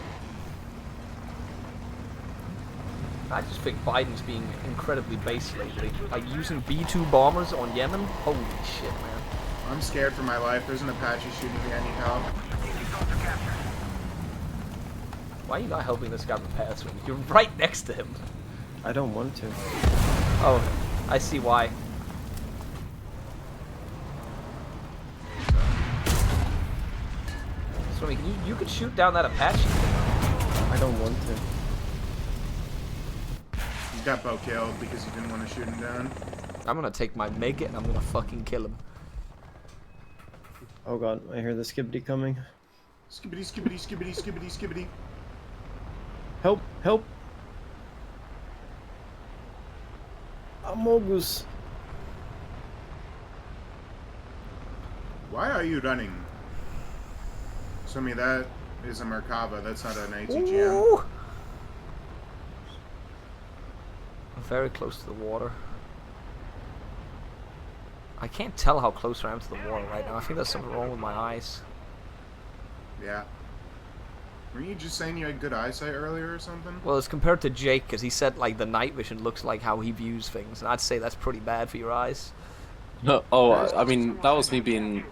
I just think Biden's being incredibly base lately. Like using B-2 bombers on Yemen. Holy shit, man. I'm scared for my life. There's an Apache shooting me. I need help. Why are you not helping this guy repair, Swimmy? You're right next to him. I don't want to. Oh, I see why. Swimmy, you could shoot down that Apache. I don't want to. You got Bo killed because you didn't want to shoot him down. I'm gonna take my Mega and I'm gonna fucking kill him. Oh god, I hear the skibbity coming. Skibbity, skibbity, skibbity, skibbity, skibbity. Help! Help! Amogus! Why are you running? Swimmy, that is a Merkava. That's not an ATGM. Ooh. very close to the water. I can't tell how close I am to the water right now. I think there's something wrong with my eyes. Yeah. Were you just saying you had good eyesight earlier or something? Well, it's compared to Jake, because he said like the night vision looks like how he views things, and I'd say that's pretty bad for your eyes. No, I mean, that was me being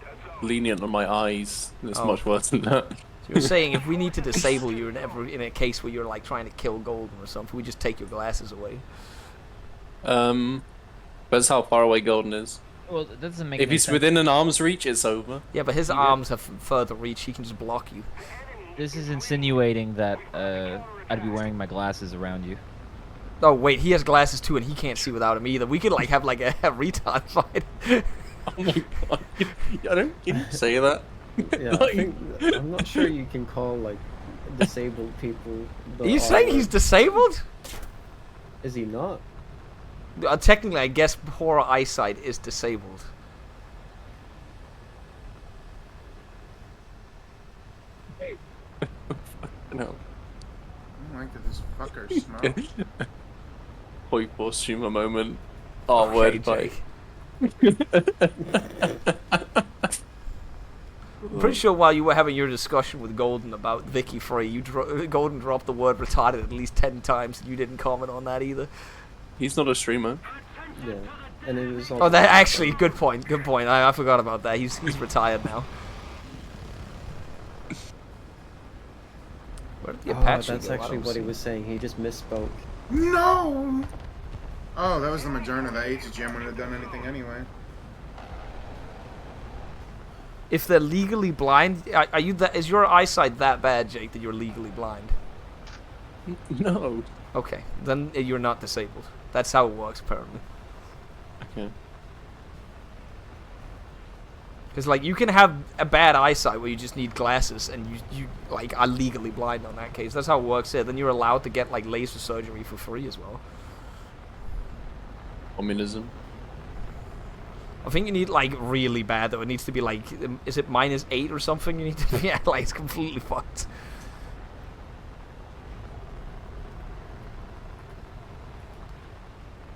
lenient on my eyes. It's much worse than that. So you're saying if we need to disable you in a case where you're like trying to kill Golden or something, we just take your glasses away. That's how far away Golden is. Well, that doesn't make If any he's sense. within an arm's reach, it's over. Yeah, but his arms have further reach. He can just block you. This is insinuating that I'd be wearing my glasses around you. Oh wait, he has glasses too, and he can't see without him either. We could like have like a retard fight. Oh my god! I don't say that. Yeah, I think, I'm not sure you can call like disabled people. Are you saying he's disabled? Is he not? Technically, I guess poor eyesight is disabled. No. I don't like that this fucker smokes. Hoi postumer moment. Oh, Okay, word fight. I'm pretty sure while you were having your discussion with Golden about Vicky Free, Golden dropped the word retarded at least 10 times, and you didn't comment on that either. He's not a streamer. Yeah, and it was. Oh, that actually, good point. Good point. I forgot about that. He's retired now. Where did the Apache that's go? I actually don't what see he was saying. He just misspoke. No! Oh, that was the Moderna. That HGM wouldn't have done anything anyway. If they're legally blind, are you that? Is your eyesight that bad, Jake, that you're legally blind? No. Okay, then you're not disabled. That's how it works, apparently. Okay. Because like you can have a bad eyesight where you just need glasses, and you like are legally blind on that case. That's how it works here. Then you're allowed to get like laser surgery for free as well. Communism. I think you need like really bad though. It needs to be like, is it -8 or something? You need to be like it's completely fucked.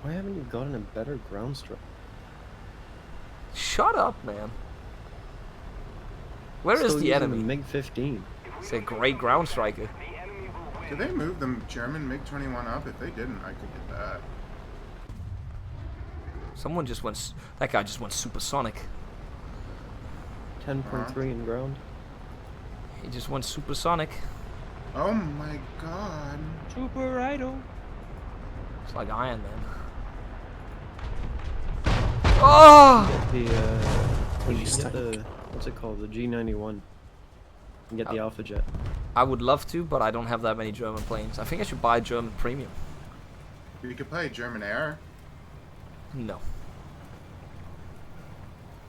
Why haven't you gotten a better ground strike? Shut up, man. Where is Still the using enemy? The MiG-15. It's a great ground striker. Did they move the German MiG-21 up? If they didn't, I could get that. Someone just went. That guy just went supersonic. 10.3 in ground. He just went supersonic. Oh my god. Super Idol. It's like Iron Man. Oh! The you get the what's it called? The G91. And get the Alpha Jet. I would love to, but I don't have that many German planes. I think I should buy German premium. You could play German Air. No.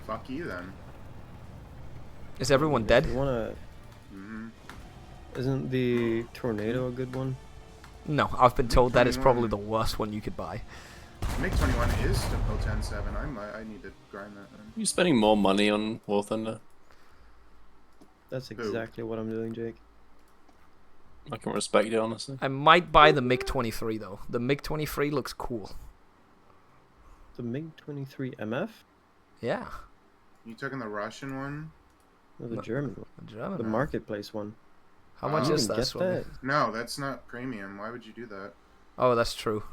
Fuck you then. Is everyone dead? You wanna? Isn't the Tornado a good one? No, I've been told that is MiG-21. probably the worst one you could buy. MiG-21 is typical 10-7. I need to grind that then. You're spending more money on War Thunder. That's exactly what I'm doing, Jake. I can respect it, honestly. I might buy the MiG-23 though. The MiG-23 looks cool. The MiG-23 MF? Yeah. You taking the Russian one? Or the No, German one? The German. The one. marketplace one. How much You is can that? get that. No, that's not premium. Why would you do that? Oh, that's true.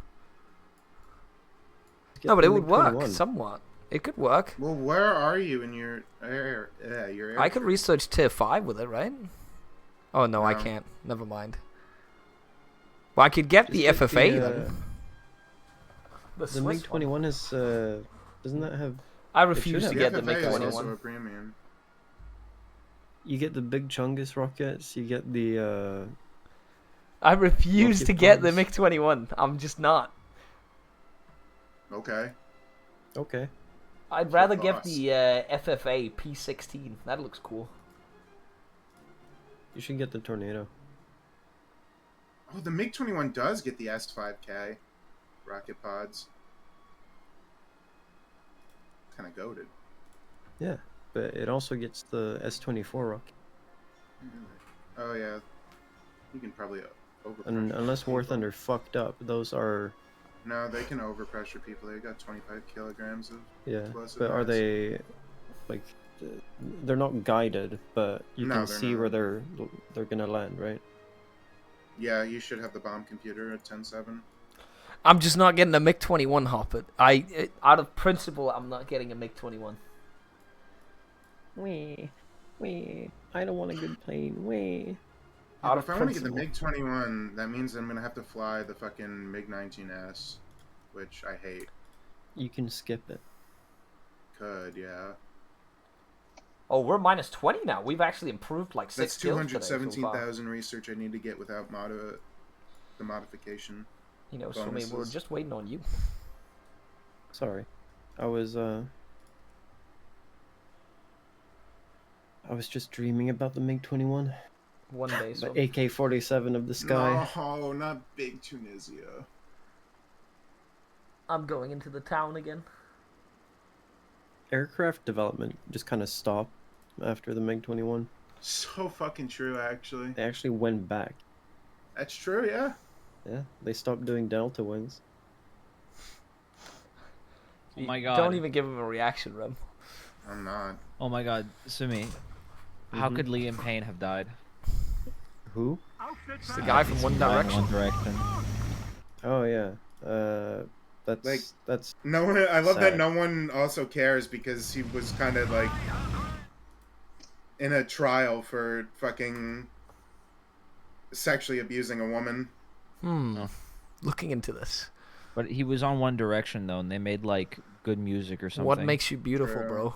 Get No, but the it would work MiG-21. somewhat. It could work. Well, where are you in your air? Your air I could trip? research tier 5 with it, right? Oh no, I No. can't. Never mind. Well, I could get the Just get FFA the, then. The Swiss one. MiG-21 is doesn't that have? I refuse have to The get the FFA is also a MiG-21. premium. You get the big Chungus rockets. You get the I refuse Rocket to get the pods. MiG-21. I'm just not. Okay. Okay. I'd rather get boss. the FFA P16. That looks cool. You should get the Tornado. Oh, the MiG-21 does get the S5K rocket pods. Kind of goated. Yeah, but it also gets the S24 rocket. Oh yeah. You can probably over. And unless War Thunder fucked up, those are No, they can overpressure people. They got 25 kilograms of Yeah, explosive but are mass. they like they're not guided, but you No, can they're see not. where they're gonna land, right? Yeah, you should have the bomb computer at 10-7. I'm just not getting a MiG-21 hop. Out of principle, I'm not getting a MiG-21. Wee, I don't want a good plane. Wee. Yeah, Out but of if I want to get the principle. MiG-21, that means I'm gonna have to fly the fucking MiG-19S, which I hate. You can skip it. Could, yeah. Oh, we're minus 20 now. We've actually improved like 6 That's kills today so far. 217,000 research I need to get without the modification. You know, so we were just waiting on you. Sorry, I was just dreaming about the MiG-21. One day, so. The AK-47 of the sky. No, not big Tunisia. I'm going into the town again. Aircraft development just kind of stopped after the MiG-21. So fucking true, actually. They actually went back. That's true, yeah. Yeah, they stopped doing Delta wings. Oh my god. Don't even give him a reaction, Rem. I'm not. Oh my god, Sumi. How could Liam Payne have died? Who? It's the guy from One Direction. One Direction. Oh yeah. That's Like, that's No one. I love that sad. no one also cares because he was kind of like in a trial for fucking sexually abusing a woman. Looking into this. But he was on One Direction though, and they made like good music or something. What makes you beautiful, True. bro?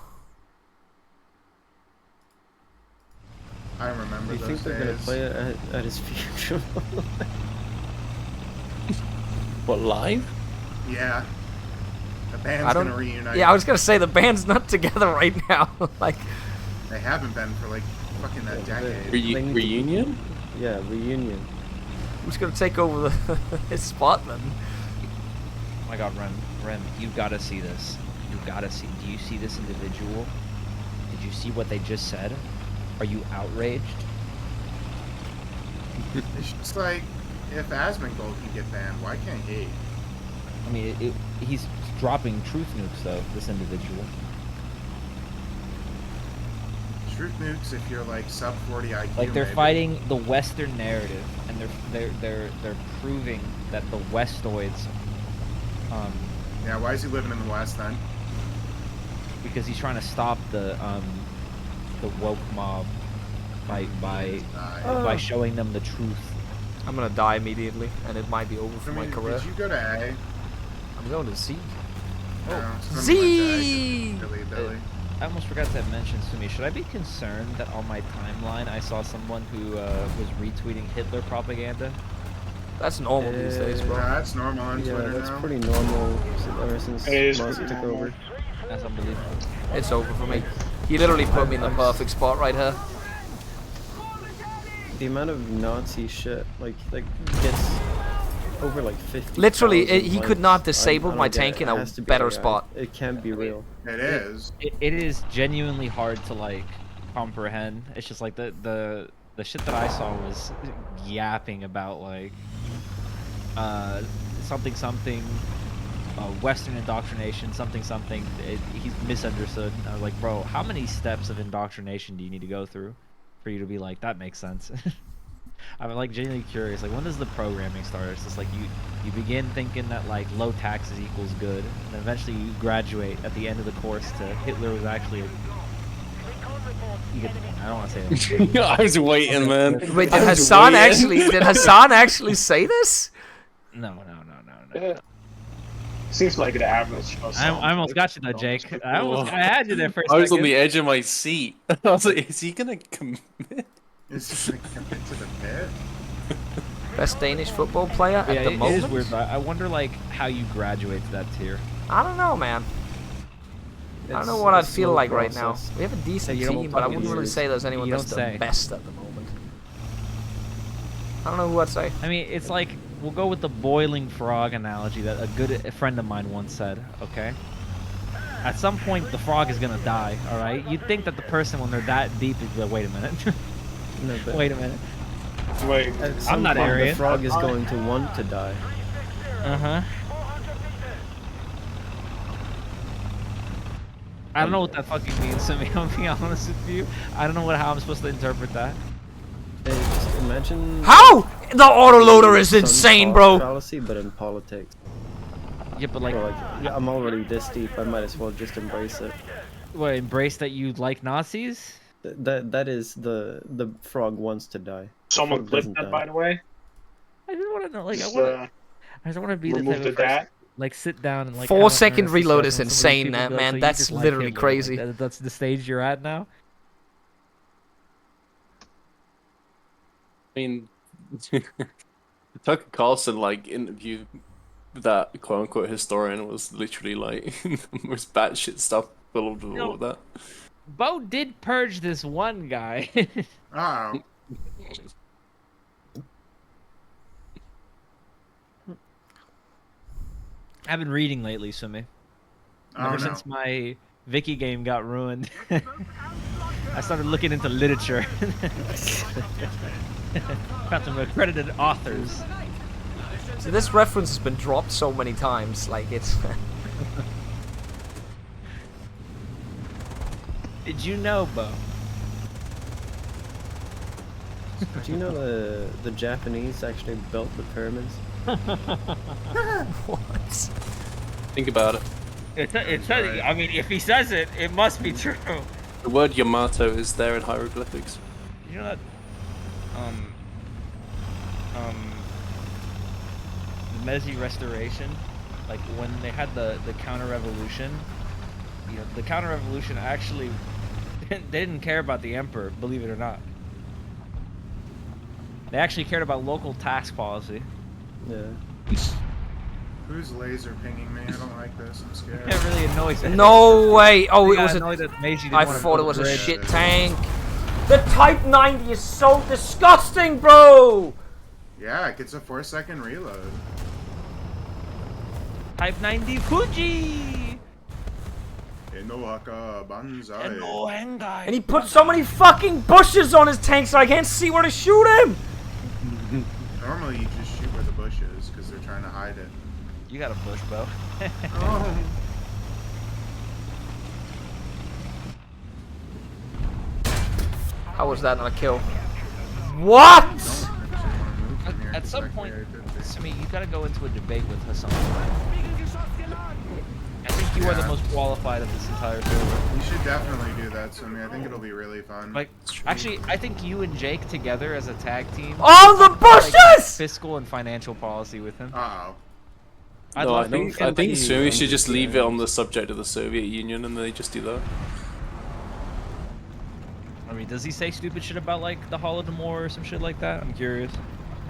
I remember Do you those think they're gonna days. play it at his funeral? What, live? Yeah. The I band's don't. gonna reunite. Yeah, I was gonna say the band's not together right now. Like, They haven't been for like fucking a decade. They need to- Reunion? Yeah, reunion. who's gonna take over his spot then? Oh my god, Rem, you gotta see this. You gotta see. Do you see this individual? Did you see what they just said? Are you outraged? It's just like, if Asmongold can get banned, why can't he? I mean, he's dropping truth nukes though. This individual. Truth nukes if you're like sub 40 IQ. Like they're maybe. fighting the Western narrative, and they're proving that the Westoids, Yeah, why is he living in the West then? because he's trying to stop the woke mob by showing them the truth. I'm gonna die immediately, and it might be over for my career. Did you go to A? I'm going to Z. No, someone Z! went to A. Billy. I almost forgot to mention to me. Should I be concerned that on my timeline I saw someone who was retweeting Hitler propaganda? That's normal these days, bro. Nah, that's normal on Yeah, Twitter that's now. pretty normal ever since It is Musk pretty took normal. over. That's unbelievable. It's over for me. He literally put me in the perfect spot right here. The amount of Nazi shit like gets over like 50. Literally, he could not disable my tank tank in a better spot. It can't be real. It is. It is genuinely hard to like comprehend. It's just like the shit that I saw was yapping about like something Western indoctrination, something. He's misunderstood. I was like, bro, how many steps of indoctrination do you need to go through for you to be like, that makes sense? I'm like genuinely curious. Like, when does the programming start? It's just like you begin thinking that like low taxes equals good, and then eventually you graduate at the end of the course to Hitler was actually. You get the point. I don't want to say that. I was waiting, man. Wait, I did was Hassan waiting. actually say this? No. Seems like the average. I almost got you though, Jake. I had you there for a I was on second. the edge of my seat. I was like, is he gonna commit? Is he gonna commit to the pit? Best Danish football player at Yeah, the it moment? is weird, but I wonder like how you graduate to that tier. I don't know, man. I don't know what I'd feel like right now. We have a decent you don't team, but I fucking wouldn't really use- say there's anyone you that's don't the say. best at the moment. I don't know who I'd say. I mean, it's like we'll go with the boiling frog analogy that a friend of mine once said. Okay. At some point, the frog is gonna die. All right. You'd think that the person, when they're that deep, is like, wait a minute. No, but Wait a minute. Wait. at some not point, Aryan. The frog is going to want to die. Uh huh. I don't know what that fucking means to me. I'm being honest with you. I don't know how I'm supposed to interpret that. Hey, just imagine. How? The autoloader is some insane, false bro. Fallacy, but in politics. Yeah, but like, Yeah, I'm already this deep. I might as well just embrace it. what, embrace that you like Nazis? That is the frog wants to die. Someone Frog clipped doesn't that, die. by the way. I just want to know, like, Just, I just want to be the remove type the of person, dat. like, sit down and like. 4-second have an earnest reload is discussion with some of these insane, people and be like, man. so you That's just like literally Hitler, crazy. Like, that's the stage you're at now. I mean, Tucker Carlson like interviewed that quote unquote historian was literally like the most batshit stuff full of all of that. Bo did purge this one guy. Uh-oh. I've been reading lately, Sumi. Oh, Ever no. since my Vicky game got ruined, I started looking into literature. Found some accredited authors. So this reference has been dropped so many times, like it's. Did you know, Bo? Do you know the Japanese actually built the pyramids? What? Think about it. It says. I mean, if he says it, it must be true. The word Yamato is there in hieroglyphics. You know that? The Meiji Restoration, like when they had the counter-revolution, you know, the counter-revolution actually, they didn't care about the emperor, believe it or not. They actually cared about local tax policy. Yeah. Who's laser pinging me? I don't like this. I'm scared. It really annoys me. No way! Oh, it I was got annoyed a. that Meiji didn't I wanna thought build it was a bridge. shit tank. The Type 90 is so disgusting, bro. Yeah, it gets a 4-second reload. Type 90 Fuji! Enohaka Banzai. And he put so many fucking bushes on his tank, so I can't see where to shoot him. Normally you just shoot where the bush is, because they're trying to hide it. You got a bush, Bo. Oh. How was that not a kill? What? At some point, I mean, you gotta go into a debate with Hassan. I think you are the most qualified of this entire server. You should definitely do that, Sumi. I think it'll be really fun. Like, actually, I think you and Jake together as a tag team. Oh, the bushes! Like, fiscal and financial policy with him. Uh-oh. No, I think Sumi should just leave it on the the subject of the Soviet Union and they just do that. I mean, does he say stupid shit about, like, the Holodomor or some shit like that? I'm curious.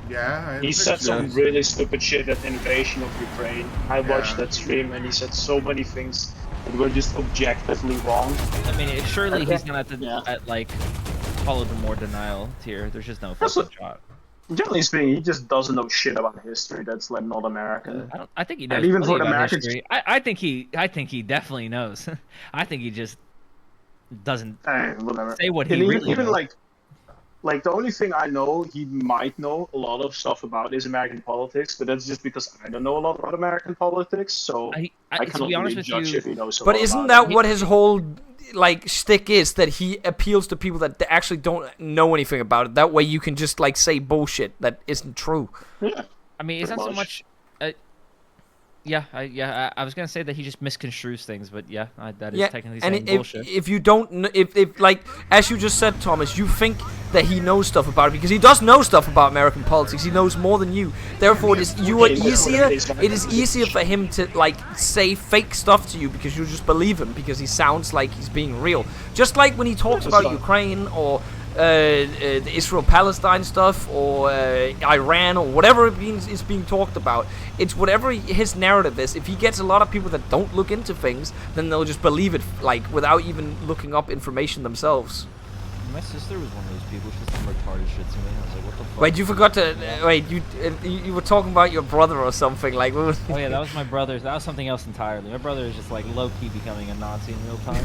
Yeah, He said some really stupid shit at the invasion of Ukraine. I watched that stream and he said so many things that were just objectively wrong. I mean, surely he's not at like, Holodomor denial tier. There's just no fucking shot. Generally speaking, he just doesn't know shit about history. That's like not American. I think he knows. And even plenty for the about Americans- history. I think he definitely knows. I think he just doesn't Whatever. say what And he really even knows. like the only thing I know he might know a lot of stuff about is American politics, but that's just because I don't know a lot about American politics, so I to cannot be honest really with judge you- if he knows a But lot isn't about that it. what his whole like shtick is? That he appeals to people that actually don't know anything about it. That way you can just like say bullshit that isn't true. Yeah. I mean, it's not so much. I was gonna say that he just misconstrues things, but yeah, that is technically saying bullshit. if you don't, if like as you just said, Thomas, you think that he knows stuff about it because he does know stuff about American politics. He knows more than you. Therefore, it is easier for him to like say fake stuff to you because you just believe him because he sounds like he's being real. Just like when he talks about Ukraine or the Israel-Palestine stuff or Iran or whatever is being talked about. It's whatever his narrative is. If he gets a lot of people that don't look into things, then they'll just believe it, like without even looking up information themselves. My sister was one of those people. She said some retarded shit to me. I was like, what the fuck? Wait, you forgot to wait. You were talking about your brother or something like. Oh yeah, that was my brother. That was something else entirely. My brother is just like low-key becoming a Nazi in real time.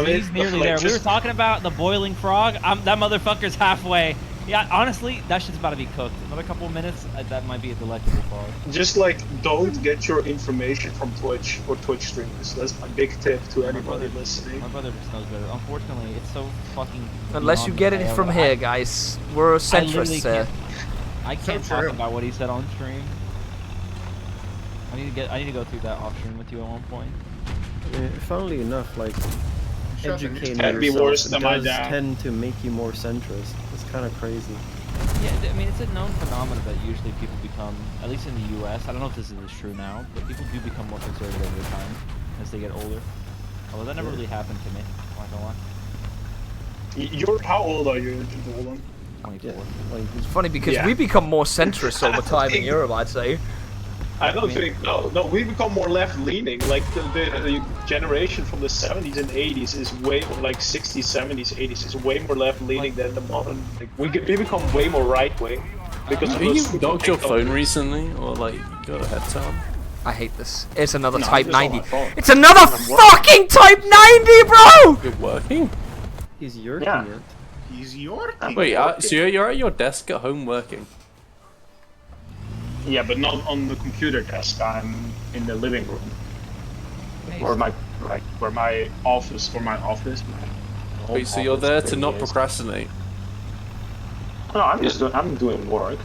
He's nearly there. We were talking about the boiling frog. That motherfucker's halfway. Yeah, honestly, that shit's about to be cooked. Another couple of minutes, that might be a delectable frog. Just like, don't get your information from Twitch or Twitch streamers. That's my big tip to anybody listening. My brother just knows better. Unfortunately, it's so fucking. Unless you get it from here, guys. We're centrists. I can't So talk true. about what he said on stream. I need to go through that off stream with you at one point. Funnily enough, like Shut the educating Can't be yourself worse than my does dad. tend to make you more centrist. It's kind of crazy. Yeah, I mean, it's a known phenomenon that usually people become, at least in the U.S. I don't know if this is true now, but people do become more conservative over time as they get older. Although that never really happened to me. I'm not gonna lie. You're how old are you, Nolan? 24. Like, It's funny because Yeah. we become more centrist over time in Europe, I'd say. I don't think no. We become more left-leaning. Like the generation from the 70s and 80s is way like 60s, 70s, 80s is way more left-leaning than the modern. Like, we become way more right-wing because of Have you those knocked your TikTok- phone recently, or like got a headset on? I hate this. It's another No, Type it's on my 90. phone. It's another fucking Type 90, bro! You're working? he's yerking Yeah. it. He's your king. Wait, so you're at your desk at home working? Yeah, but not on the computer desk. I'm in the living room, or my office, my home Wait, so you're office there to really not is. procrastinate? No, I'm doing work.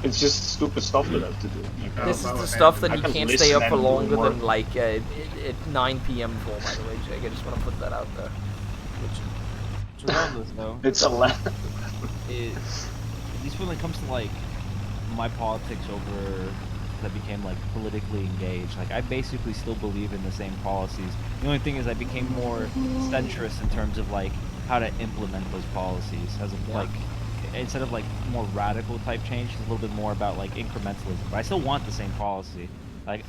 It's just stupid stuff that I have to do. Like, This is Oh, the stuff that I you can can't listen stay up and for do longer more. than like at 9 p.m. for, by the way, Jake. I just want to put that out there. Regardless, though, it's a lot. at least when it comes to like my politics over that became like politically engaged, like I basically still believe in the same policies. The only thing is I became more centrist in terms of like how to implement those policies, as of like instead of like more radical type change, it's a little bit more about like incrementalism. But I still want the same policy. Like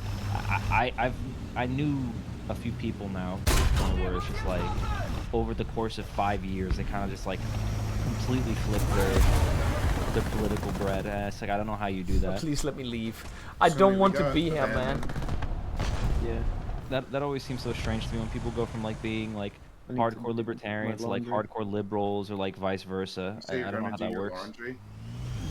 I knew a few people now where it's just like over the course of 5 years they kind of just like completely flipped their political bread. And it's like I don't know how you do that. Please let me leave. I So don't we want to got be here, abandoned. man. Yeah, that always seems so strange to me when people go from like being like I need to hardcore do libertarians to my like laundry. hardcore liberals or like vice versa. So I you're don't know gonna how do that your works. laundry?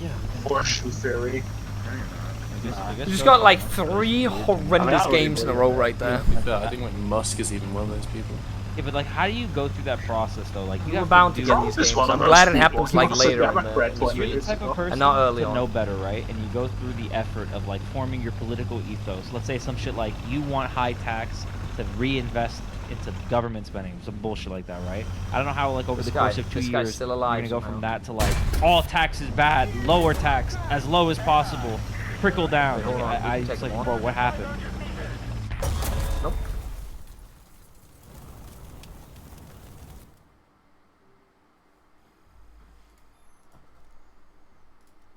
Yeah. Horseshoe theory. No, you're not. I guess You just so. got like 3 horrendous I already games in a believe row that. right there. Yeah, I think like Musk is even one of those people. Yeah, but like, how do you go through that process though? Like, you We're have bound to do get Trump these is games. one of I'm those glad it people. happens He like was a later in Democrat the 20 You're the years type of ago. person not early to on. know better, right? And you go through the effort of like forming your political ethos. Let's say some shit like you want high tax to reinvest into government spending, some bullshit like that, right? I don't know how like over This the course guy- of 2 this guy's years still you're alive gonna go somehow. from that to like all tax is bad, lower tax, as low as possible, trickle down. Wait, hold Like, on, I we can just take like, more. bro, what happened? Nope.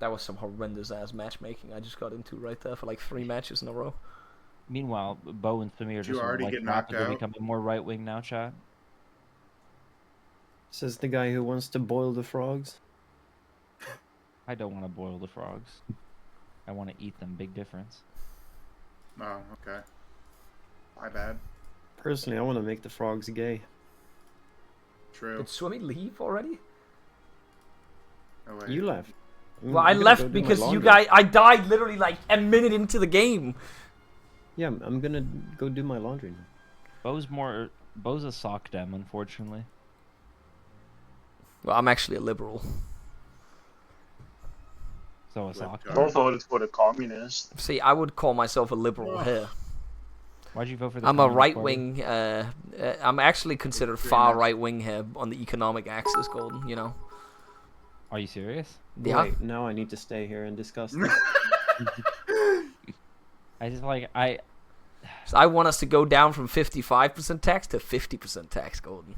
That was some horrendous ass matchmaking I just got into right there for like 3 matches in a row. Meanwhile, Bo and Samir you just already like get knocked rapidly out? becoming more right wing now, chat. Says the guy who wants to boil the frogs. I don't want to boil the frogs. I want to eat them. Big difference. Oh, okay. My bad. Personally, I want to make the frogs gay. True. Did Swimmy leave already? Oh, wait. You left. Well, I left because you guys. I died literally like a minute into the game. Yeah, I'm gonna go do my laundry now. Bo's a sock dem, unfortunately. Well, I'm actually a liberal. So a sock. God. Don't voted for the communists. See, I would call myself a liberal here. Why'd you vote for the I'm a Communist right Party? wing. I'm actually considered far right wing here on the economic axis, Golden. You know. Are you serious? Yeah. Wait, now I need to stay here and discuss this. I just like So I want us to go down from 55% tax to 50% tax, Golden.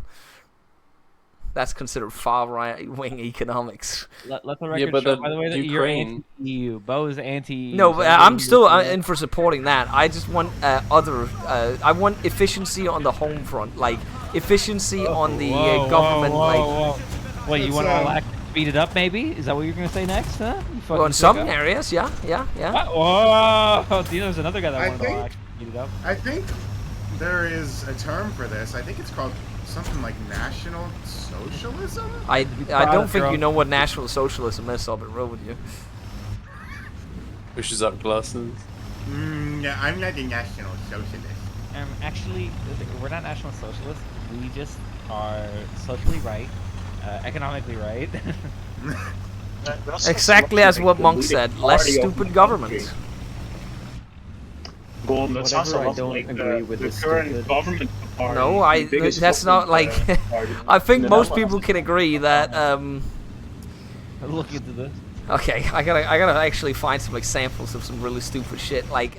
That's considered far right wing economics. let the Yeah, record but show. the By the way, that you're Ukraine- anti-EU. Bo is anti-EU. No, so but everybody I'm still knows that. in for supporting that. I just want I want efficiency on the home front, like efficiency on the government, Wait, you want to speed it up? Maybe is that what you're gonna say next? Huh? You well, in fucking some sicko? areas, yeah. Whoa! There's another guy that I wanted to think- actually speed it up. I think there is a term for this. I think it's called something like National Socialism? I don't think you know what National Socialism is, I'll be real with you. Pushes up glasses. Yeah, I'm not a National Socialist. Actually, we're not National Socialists. We just are socially right, economically right. Exactly as what Monk said, less stupid government. Well, that sounds a Whatever I lot don't like agree with the is current stupid. government party. No, the biggest that's not like... government, party I in think the most Netherlands. people can agree that, Look into this. Okay, I gotta actually find some examples of some really stupid shit. Like,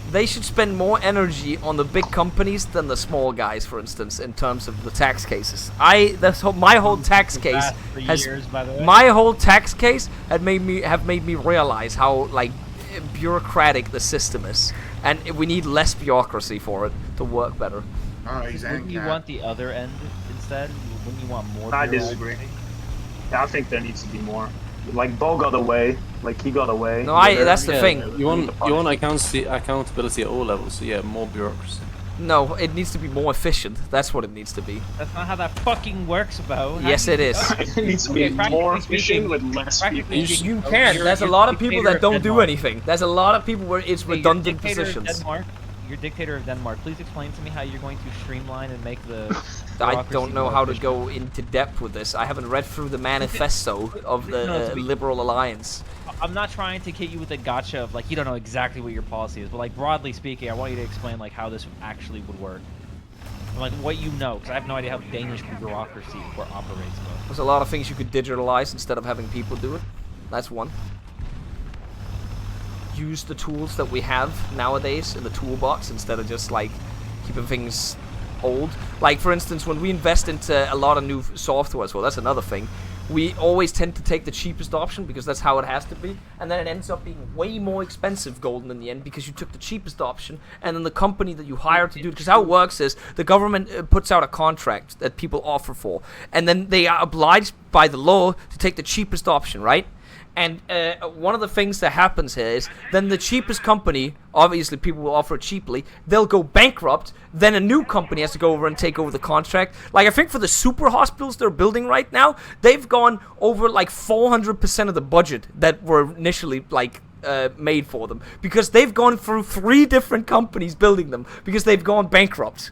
they should spend more energy on the big companies than the small guys, for instance, in terms of the tax cases. My whole tax case has my whole tax case have made me realize how like bureaucratic the system is, and we need less bureaucracy for it to work better. Oh, he's Wouldn't you want the other end instead? Wouldn't you want more? I disagree. I think there needs to be more. Like Bo got away, like he got away. No, that's the thing. You want accountability at all levels, so yeah, more bureaucracy. No, it needs to be more efficient. That's what it needs to be. That's not how that fucking works, Bo. Yes, it is. It needs to be more efficient with less people. You can't. There's a lot of people that don't do anything. There's a lot of people where it's redundant positions. You're dictator of Denmark. Please explain to me how you're going to streamline and make the. I don't know how to go into depth with this. I haven't read through the manifesto of the Liberal Alliance. I'm not trying to hit you with a gotcha of like you don't know exactly what your policy is, but like broadly speaking, I want you to explain like how this actually would work, and, like what you know, because I have no idea how Danish bureaucracy operates. Bro. There's a lot of things you could digitalize instead of having people do it. That's one. Use the tools that we have nowadays in the toolbox instead of just like keeping things old. Like for instance, when we invest into a lot of new software as well, that's another thing. We always tend to take the cheapest option because that's how it has to be, and then it ends up being way more expensive golden in the end because you took the cheapest option, and then the company that you hire to do it, because how it works is the government puts out a contract that people offer for, and then they are obliged by the law to take the cheapest option, right? And one of the things that happens here is then the cheapest company, obviously people will offer it cheaply, they'll go bankrupt, then a new company has to go over and take over the contract. Like I think for the super hospitals they're building right now, they've gone over like 400% of the budget that were initially like made for them. Because they've gone through 3 different companies building them because they've gone bankrupt.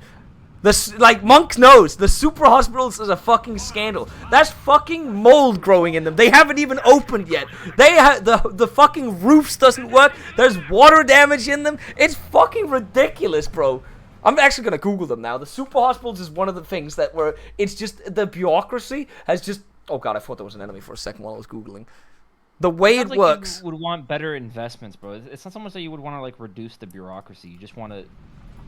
Like Monk knows, the super hospitals is a fucking scandal. That's fucking mold growing in them. They haven't even opened yet. They have the fucking roofs doesn't work. There's water damage in them. It's fucking ridiculous, bro. I'm actually gonna Google them now. The super hospitals is one of the things that where it's just the bureaucracy has just. Oh god, I thought there was an enemy for a second while I was googling. The way it works. You would want better investments, bro. It's not so much that you would want to like reduce the bureaucracy. You just want to.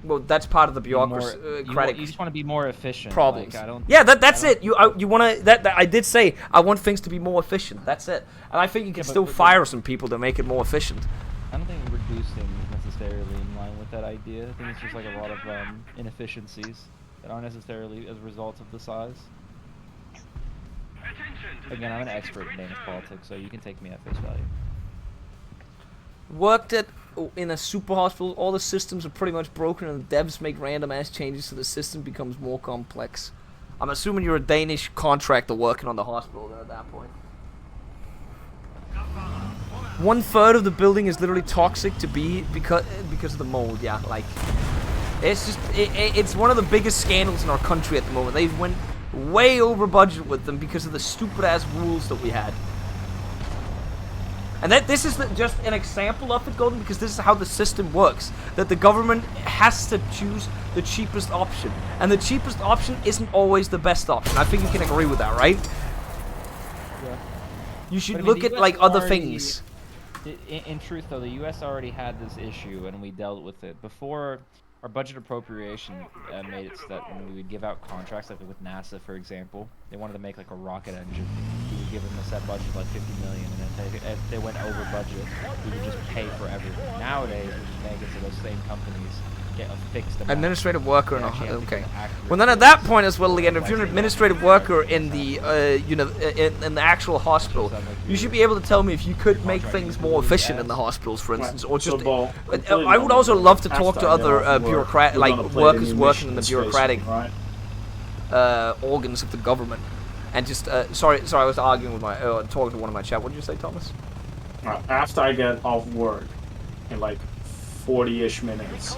Well, that's part of the bureaucracy. You just want to be more efficient. Problems. Like, I don't. Yeah, that's it. You want to. That I did say I want things to be more efficient. That's it. And I think you can still fire some people to make it more efficient. I don't think reducing is necessarily in line with that idea. I think it's just like a lot of inefficiencies that aren't necessarily as a result of the size. Again, I'm an expert in Danish politics, so you can take me at face value. Worked in a super hospital, all the systems are pretty much broken and the devs make random ass changes so the system becomes more complex. I'm assuming you're a Danish contractor working on the hospital then at that point. 1/3 of the building is literally toxic to be because of the mold, yeah, like it's just it's one of the biggest scandals in our country at the moment. They've went way over budget with them because of the stupid ass rules that we had. And this is just an example of it, Golden, because this is how the system works. That the government has to choose the cheapest option. And the cheapest option isn't always the best option. I think you can agree with that, right? Yeah. You should look at, like, other things. In truth, though, the U.S. already had this issue, and we dealt with it. Before, our budget appropriation made it so that when we would give out contracts, like with NASA, for example, they wanted to make, like, a rocket engine. We would would give them a set budget of like 50 million, and if they went over budget, we would just pay for everything. Nowadays, we just make it so those same companies get a fixed amount. Administrative worker, They actually have to okay. get accurate Well, then at that point as well, again, if you're an administrative worker in the, in the actual hospital, you should be able to tell me if you could make things more efficient in the hospitals, for instance, or just. I would also love to talk to other bureaucrat, like workers working in the bureaucratic organs of the government, and just sorry, I was arguing with my talking to one of my chat. What did you say, Thomas? After I get off work, in like 40-ish minutes,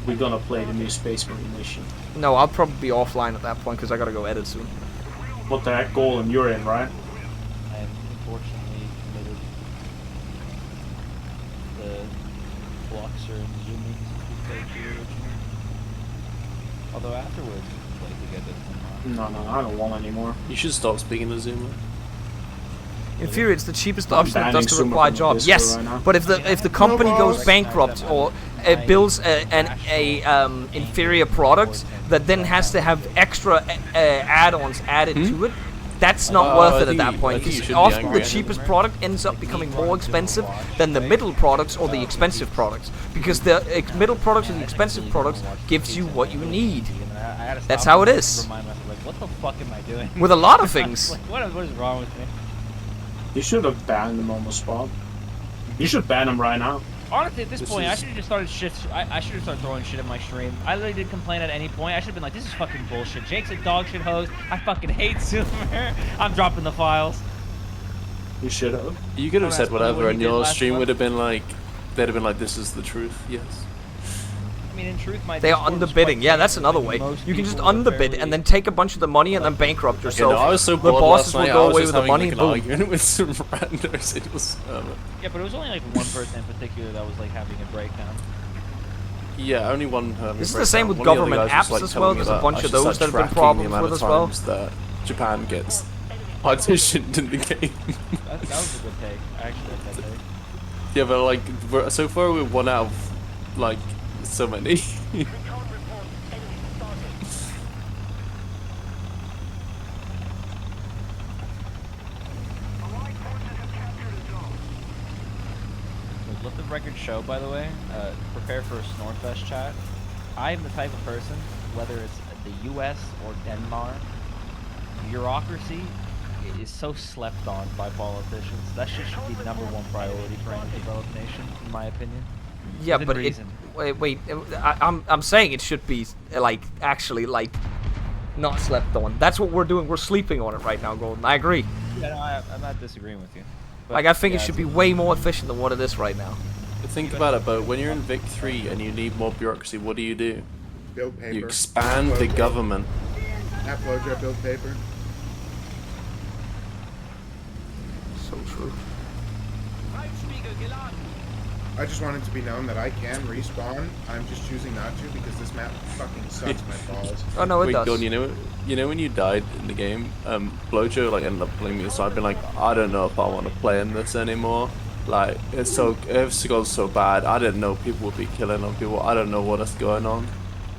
we're gonna play the new Space Marine mission. No, I'll probably be offline at that point because I gotta go edit soon. What the heck, Golem, you're in, right? I have unfortunately committed the Bloxer and Zoom meetings we played to originally. Although afterwards, we'd play together. No, I don't want anymore. You should stop speaking to Zoomer. In theory, it's the cheapest I'm option that does banning the required Sumo job. from Yes, Discord right now. but if the company goes bankrupt or builds an inferior product that then has to have extra add-ons added to it, that's not worth it at that point. Because often the cheapest product ends up becoming more expensive than the middle products or the expensive products. Because the middle products and the expensive products gives you what you need. That's how it is. Remind myself, like, what the fuck am I doing? With a lot of things. Like, what is wrong with me? You should have banned him on the spot. You should ban him right now. Honestly, at this point, I should have just started shit. I should have started throwing shit at my stream. I literally didn't complain at any point. I should have been like, this is fucking bullshit. Jake's a dog shit host. I fucking hate Zoomer. I'm dropping the files. You should have. You could have said whatever, and your stream would have. have been like, they'd have been like, this is the truth. Yes. I mean, in truth, my They are Discord is underbidding. quite Yeah, that's safe. another Like, way. most You can just people are underbid and then take a bunch of the money and then bankrupt yourself. You know, I was so The bored bosses last will night. go I was away just with the having money. like an Boom. argument with some randos. It was. Yeah, but it was only like one person in particular that was like having a breakdown. Yeah, only one. This is the same with government apps as well. There's a bunch of those that have been problems with as well. That Japan gets partitioned in the game. That was a good take. I actually like that take. Yeah, but like so far we're one out of like so many. Let the record show, by the way, prepare for a Snortfest chat. I am the type of person, whether it's the US or Denmark, bureaucracy is so slept on by politicians. That shit should be number one priority for any developed nation, in my opinion. Yeah, Within but reason. I'm saying it should be like actually like not slept on. That's what we're doing. We're sleeping on it right now, Golden. I agree. Yeah, no, I'm not disagreeing with you. But Like I think yeah, it should it's be way more efficient than what it is right now. Think about it, but when you're in Vic 3 and you need more bureaucracy, what do? Build paper. You expand the government. At Flowjar, build paper. So true. I just want it to be known that I can respawn. I'm just choosing not to because this map fucking sucks my balls. Oh no, it Wait, does. Gordon, you know when you died in the game, Blojo like ended up playing me, so I've been like, I don't know if I want to play in this anymore. Like it's goes so bad. I didn't know people would be killing on people. I don't know what is going on.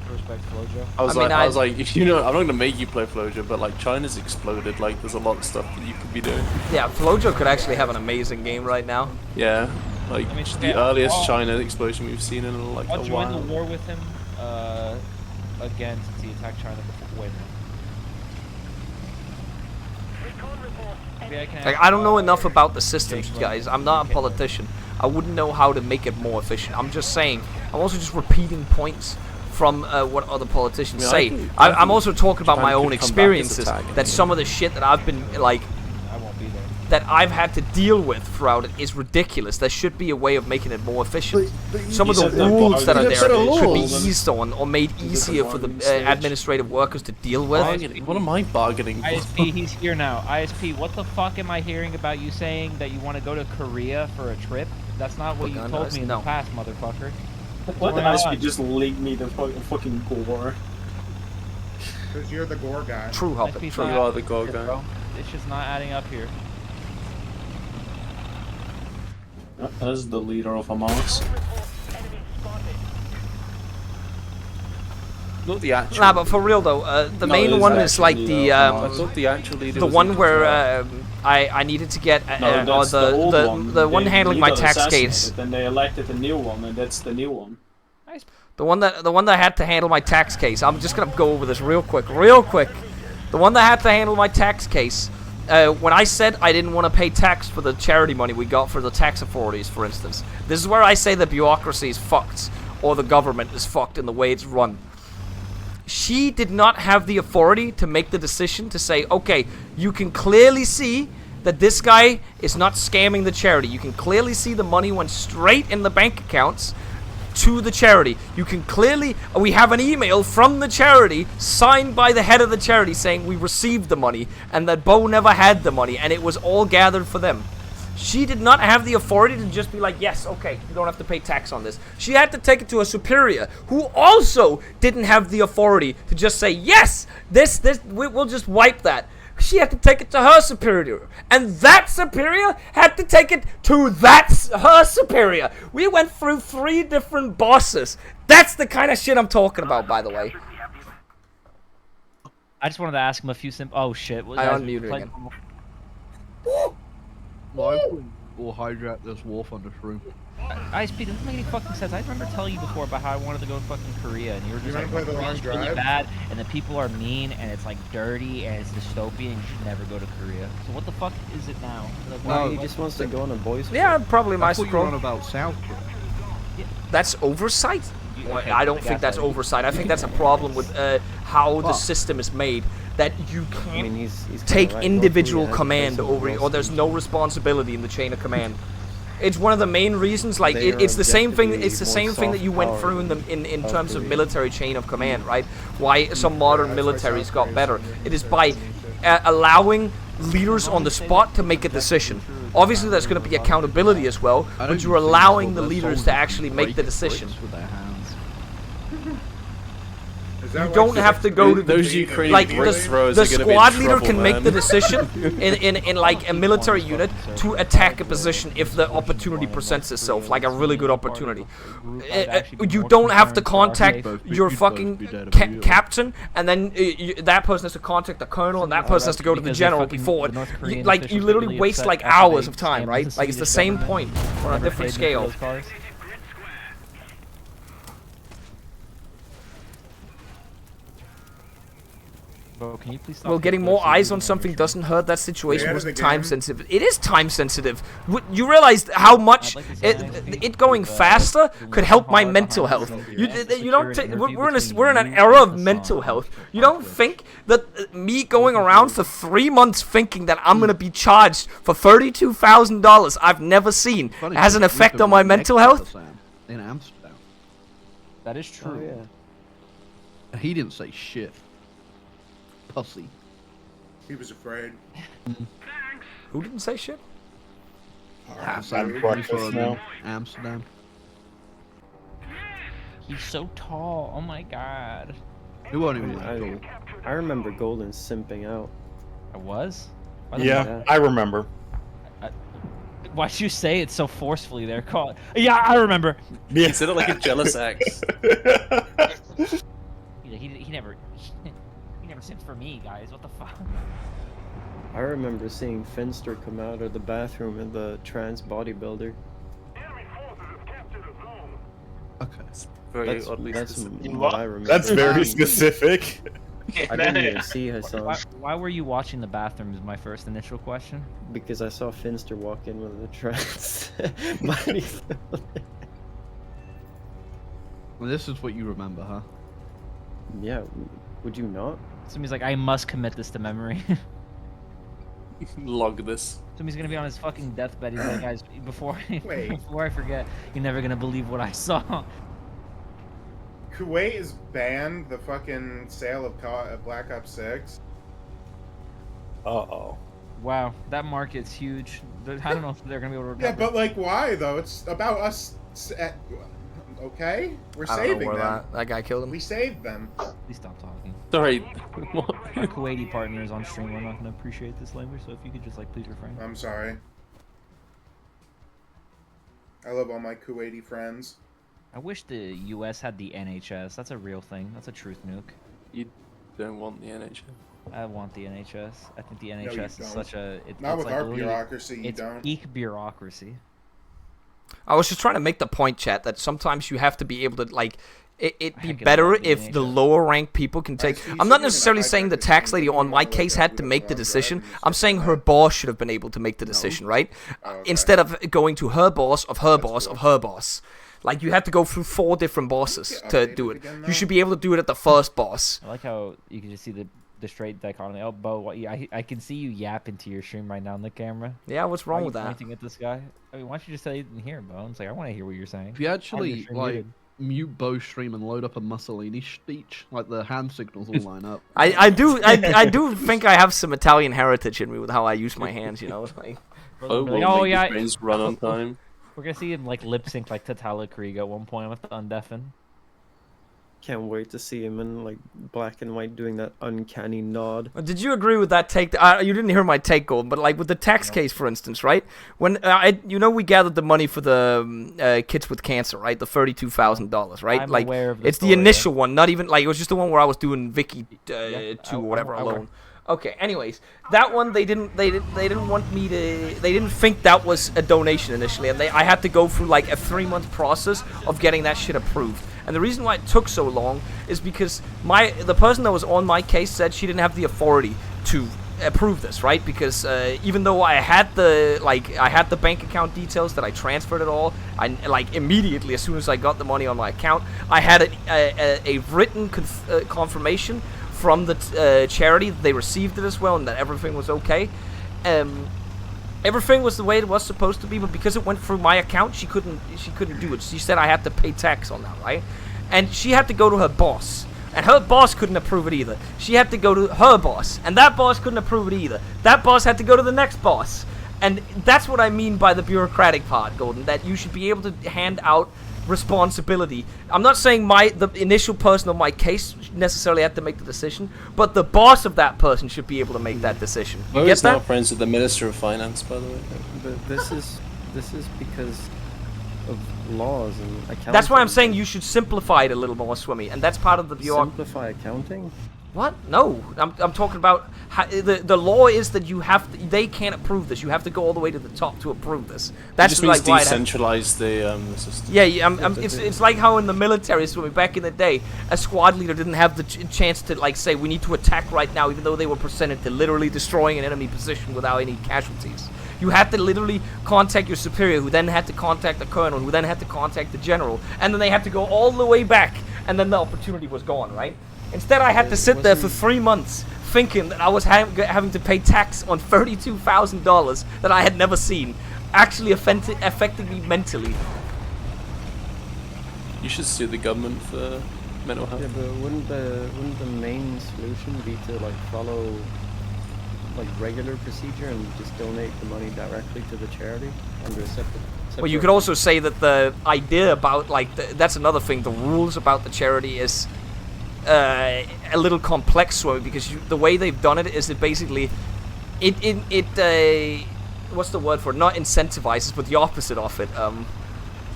Respect Flojo. I was like, if you know, I'm not gonna make you play Flojo, but like China's exploded. Like there's a lot of stuff that you could be doing. Yeah, Flojo could actually have an amazing game right now. Yeah, like I mean, the yeah, earliest China explosion we've seen in like I'll a join while. the war with him again since he attacked China before. Wait a minute. Maybe I can Like I don't know enough about the systems, guys. I'm not a politician. I wouldn't know how to make it more efficient. I'm just saying. I'm also just repeating points from what other politicians say. I'm also talking about my own experiences. That some of the shit that I've been like, I won't be there. that I've had to deal with throughout it is ridiculous. There should be a way of making it more efficient. Some of the rules that are there should be eased on or made easier for the administrative workers to deal with. Bargaining. What am I bargaining for? ISP, he's here now. ISP, what the fuck am I hearing about you saying that you want to go to Korea for a trip? That's not what you told me in the past, motherfucker. What did ISP just link me the fucking gore? Because you're the gore guy. True, Hobbit. ISP's True. not You are the adding gore up here, guy. bro. It's just not adding up here. That's the leader of Hamas. Not the actual. Nah, but for real though, the No, main it's one is like actually, the I thought the actual leader. the was one in where control. I needed to get No, or that's the old one. the one They- handling he my got tax assassinated, case. Then they elected a new one, and that's the new one. The one that had to handle my tax case. I'm just gonna go over this real quick. The one that had to handle my tax case. When I said I didn't want to pay tax for the charity money we got for the tax authorities, for instance, this is where I say the bureaucracy is fucked, or the government is fucked in the way it's run. She did not have the authority to make the decision to say, okay, you can clearly see that this guy is not scamming the charity. You can clearly see the money went straight in the bank accounts to the charity. You can clearly, we have an email from the charity signed by the head of the charity saying we received the money and that Bo never had the money and it was all gathered for them. She did not have the authority to just be like, yes, okay, you don't have to pay tax on this. She had to take it to a superior who also didn't have the authority to just say, yes, we'll just wipe that. She had to take it to her superior, and that superior had to take it to her superior. We went through 3 different bosses. That's the kind of shit I'm talking about, by the way. I just wanted to ask him a few simple. Oh shit! I unmuted again. Why would we'll hijack this wolf on this room? ISP doesn't make any fucking sense. I remember telling you before about how I wanted to go to fucking Korea, and you were just like, wanna play the Korea's long really drive? bad, and the people are mean, and it's like dirty, and it's dystopian, and you should never go to Korea. So what the fuck is it now? Like, No, why- he just wants to go on a boys' trip. Yeah, probably my I thought you were on scroll. about South Korea. That's oversight? Okay, I don't the think that's gaslighting. oversight. I think that's a problem with how the Fuck. system is made. That you I can't mean, he's kinda take right. individual North Korea has command a place over, in or there's no responsibility in the chain of command. It's one of the main reasons. Like They are it's the same thing. objectively It's the more same thing that you went soft through in power in South terms of Korea. military chain of command, right? Why some modern that's why militaries South got Korea's better. so good. It is by allowing leaders on the spot to make a decision. Obviously, there's going to be accountability as well, I don't but even you're think allowing all the their leaders soldiers to actually can make break the decision. bricks with their hands. Is that You why don't she- have to go to the Those Ukrainian like brick throwers the are gonna be in squad leader trouble, can make the man. decision in like a military unit to attack a position if the opportunity presents itself, like a really good opportunity. You don't have to contact your fucking captain, and then that person has to contact the colonel, and that person has to go to the Because general fucking- before. the North You, Korean like you officials literally really waste upset like after hours they of time, scammed right? the Like it's the Swedish same government, point on a never different paid scale. those cars. Bro, can you please stop Well, taking getting more photos eyes of on me? something doesn't hurt. That situation Way out of wasn't the time game. sensitive. It is time sensitive. You realize how much I'd like to say it going faster could help my mental health. You don't think we're in an era of mental health. You don't think that me going around for 3 months thinking that I'm gonna be charged for $32,000 I've never seen Funny has an because effect we've on my been mental next to health? Sam in Amsterdam. That is Oh, true. yeah. He didn't say shit. Pussy. He was afraid. Who didn't say shit? Sam breakfast now. Amsterdam. He's so tall. Oh my god. It wasn't even that cool. I remember Golden simping out. I was? Why the Yeah, Yeah. I remember. Why'd you say it so forcefully there? Call it. Yeah, I remember. Yeah. He said it like a jealous ex. He never simped for me, guys. What the fuck? I remember seeing Finster come out of the bathroom in the trans bodybuilder. Enemy forces have captured a zone. Okay. Very That's oddly that's specific. what I remember. That's very specific. I didn't even see Hassan Why were you watching the bathroom? Is my first initial question. because I saw Finster walk in with a trans bodybuilder. Well, this is what you remember, huh? Yeah, would you not? Somebody's like, I must commit this to memory. Log this. Somebody's gonna be on his fucking deathbed. He's like, guys, before Wait. before I forget, you're never gonna believe what I saw. Kuwait is banned the fucking sale of Black Ops 6. Uh-oh. Wow, that market's huge. I don't know if they're gonna be able to. Yeah, recover. but like, why though? It's about us. Okay, we're I don't know saving where them. that guy killed him. We saved them. Please stop talking. Sorry. What? Our Kuwaiti partners on stream are not gonna appreciate this language, so if you could just like please refrain. I'm sorry. I love all my Kuwaiti friends. I wish the U.S. had the NHS. That's a real thing. That's a truth nuke. You don't want the NHS. I want the NHS. I think the you NHS is don't. such a. Not it's with like our literally- bureaucracy, you it's don't. peak bureaucracy. I was just trying to make the point, chat, that sometimes you have to be able to, like, it'd be Heck, I better love the if the NHS. lower ranked people can take. so you I'm said not you're gonna necessarily saying the hijack tax this lady thing, on you my wanna case look had at to who make the the decision. drivers I'm stuff saying like her that. boss should have been able to make the decision, right? Okay. Instead of going to her boss of her That's boss cool. of her boss. Like, you have to go through 4 different bosses Get to updated do it. again, You though? should be able to do it at the first boss. I like how you can just see the straight dichotomy. Oh, Bo, I can see you yapping to your stream right now on the camera. Yeah, what's Why wrong are you with that? pointing at this guy? I mean, why don't you just say it in here, Bo? It's like, I want to hear what you're saying. If you Have actually your stream like muted. mute Bo's stream and load up a Mussolini speech, like the hand signals all line up. I do think I have some Italian heritage in me with how I use my hands, you know? It's like, Oh, Like, well, oh, make yeah, your trains run on time. We're gonna see him like lip sync like Tatala Krieg at one point with the Undeafen. Can't wait to see him in like black and white doing that uncanny nod. did you agree with that take? You didn't hear my take, Golden, but like with the tax case, for instance, right? When we gathered the money for the kids with cancer, right? The $32,000, right? I'm like aware of the it's the story, yeah. initial one, not even like it was just the one where I was doing Vicky 2 or I'm whatever aware. alone. Okay. Anyways, that one they didn't want me to. They didn't think that was a donation initially, and I had to go through like a 3-month process of getting that shit approved. And the reason why it took so long is because the person that was on my case said she didn't have the authority to approve this, right? Because even though I had the bank account details that I transferred it all, I like immediately as soon as I got the money on my account, I had a written confirmation from the charity that they received it as well and that everything was okay. Everything was the way it was supposed to be, but because it went through my account, she couldn't do it. She said I had to pay tax on that, right? And she had to go to her boss, and her boss couldn't approve it either. She had to go to her boss, and that boss couldn't approve it either. That boss had to go to the next boss. And that's what I mean by the bureaucratic part, Golden, that you should be able to hand out responsibility. I'm not saying the initial person on my case necessarily had to make the decision, but the boss of that person should be able to make that decision. You Bo get is now that? friends with the Minister of Finance, by the way. But this is because of laws and accounting. That's why I'm saying you should simplify it a little more, Swimmy, and that's part of the bureaucracy. Simplify accounting? What? No, I'm talking about the law is that they can't approve this. You have to go all the way to the top to approve this. That's It just means like why decentralize the system. Yeah, it's like how in the military, back in the day, a squad leader didn't have the chance to like say we need to attack right now, even though they were presented to literally destroying an enemy position without any casualties. You had to literally contact your superior, who then had to contact the colonel, who then had to contact the general, and then they had to go all the way back, and then the opportunity was gone, right? Instead, I had to sit there for 3 months thinking that I was having to pay tax on $32,000 that I had never seen, actually affecting me mentally. You should sue the government for mental health. Yeah, but wouldn't the main solution be to like follow like regular procedure and just donate the money directly to the charity under a separate Well, you could also say that the idea about that's another thing. The rules about the charity is a little complex, because the way they've done it is it basically what's the word for it? Not incentivizes, but the opposite of it.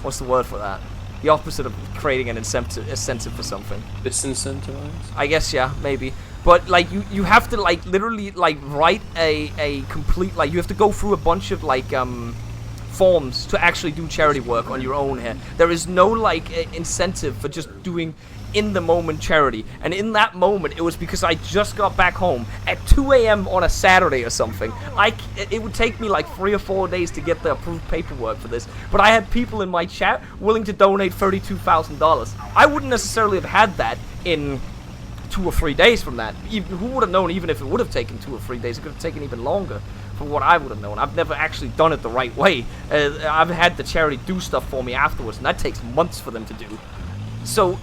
What's the word for that? The opposite of creating an incentive for something. Disincentivize? I guess, yeah, maybe. But like you have to like literally like write a complete, like you have to go through a bunch of like forms to actually do charity work on your own here. There is no like incentive for just doing in the moment charity. And in that moment, it was because I just got back home at 2 a.m. on a Saturday or something. It would take me like 3 or 4 days to get the approved paperwork for this, but I had people in my chat willing to donate $32,000. I wouldn't necessarily have had that in 2 or 3 days from that. Who would have known? Even if it would have taken 2 or 3 days, it could have taken even longer from what I would have known. I've never actually done it the right way. I've had the charity do stuff for me afterwards, and that takes months for them to do. So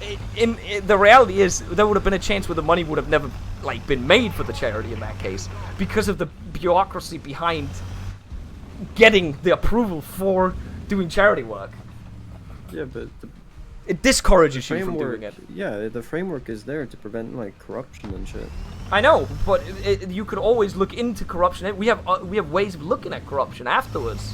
the reality is there would have been a chance where the money would have never like been made for the charity in that case, because of the bureaucracy behind getting the approval for doing charity work. Yeah, but it discourages you from doing it. Yeah, the framework is there to prevent like corruption and shit. I know, but you could always look into corruption. We have ways of looking at corruption afterwards.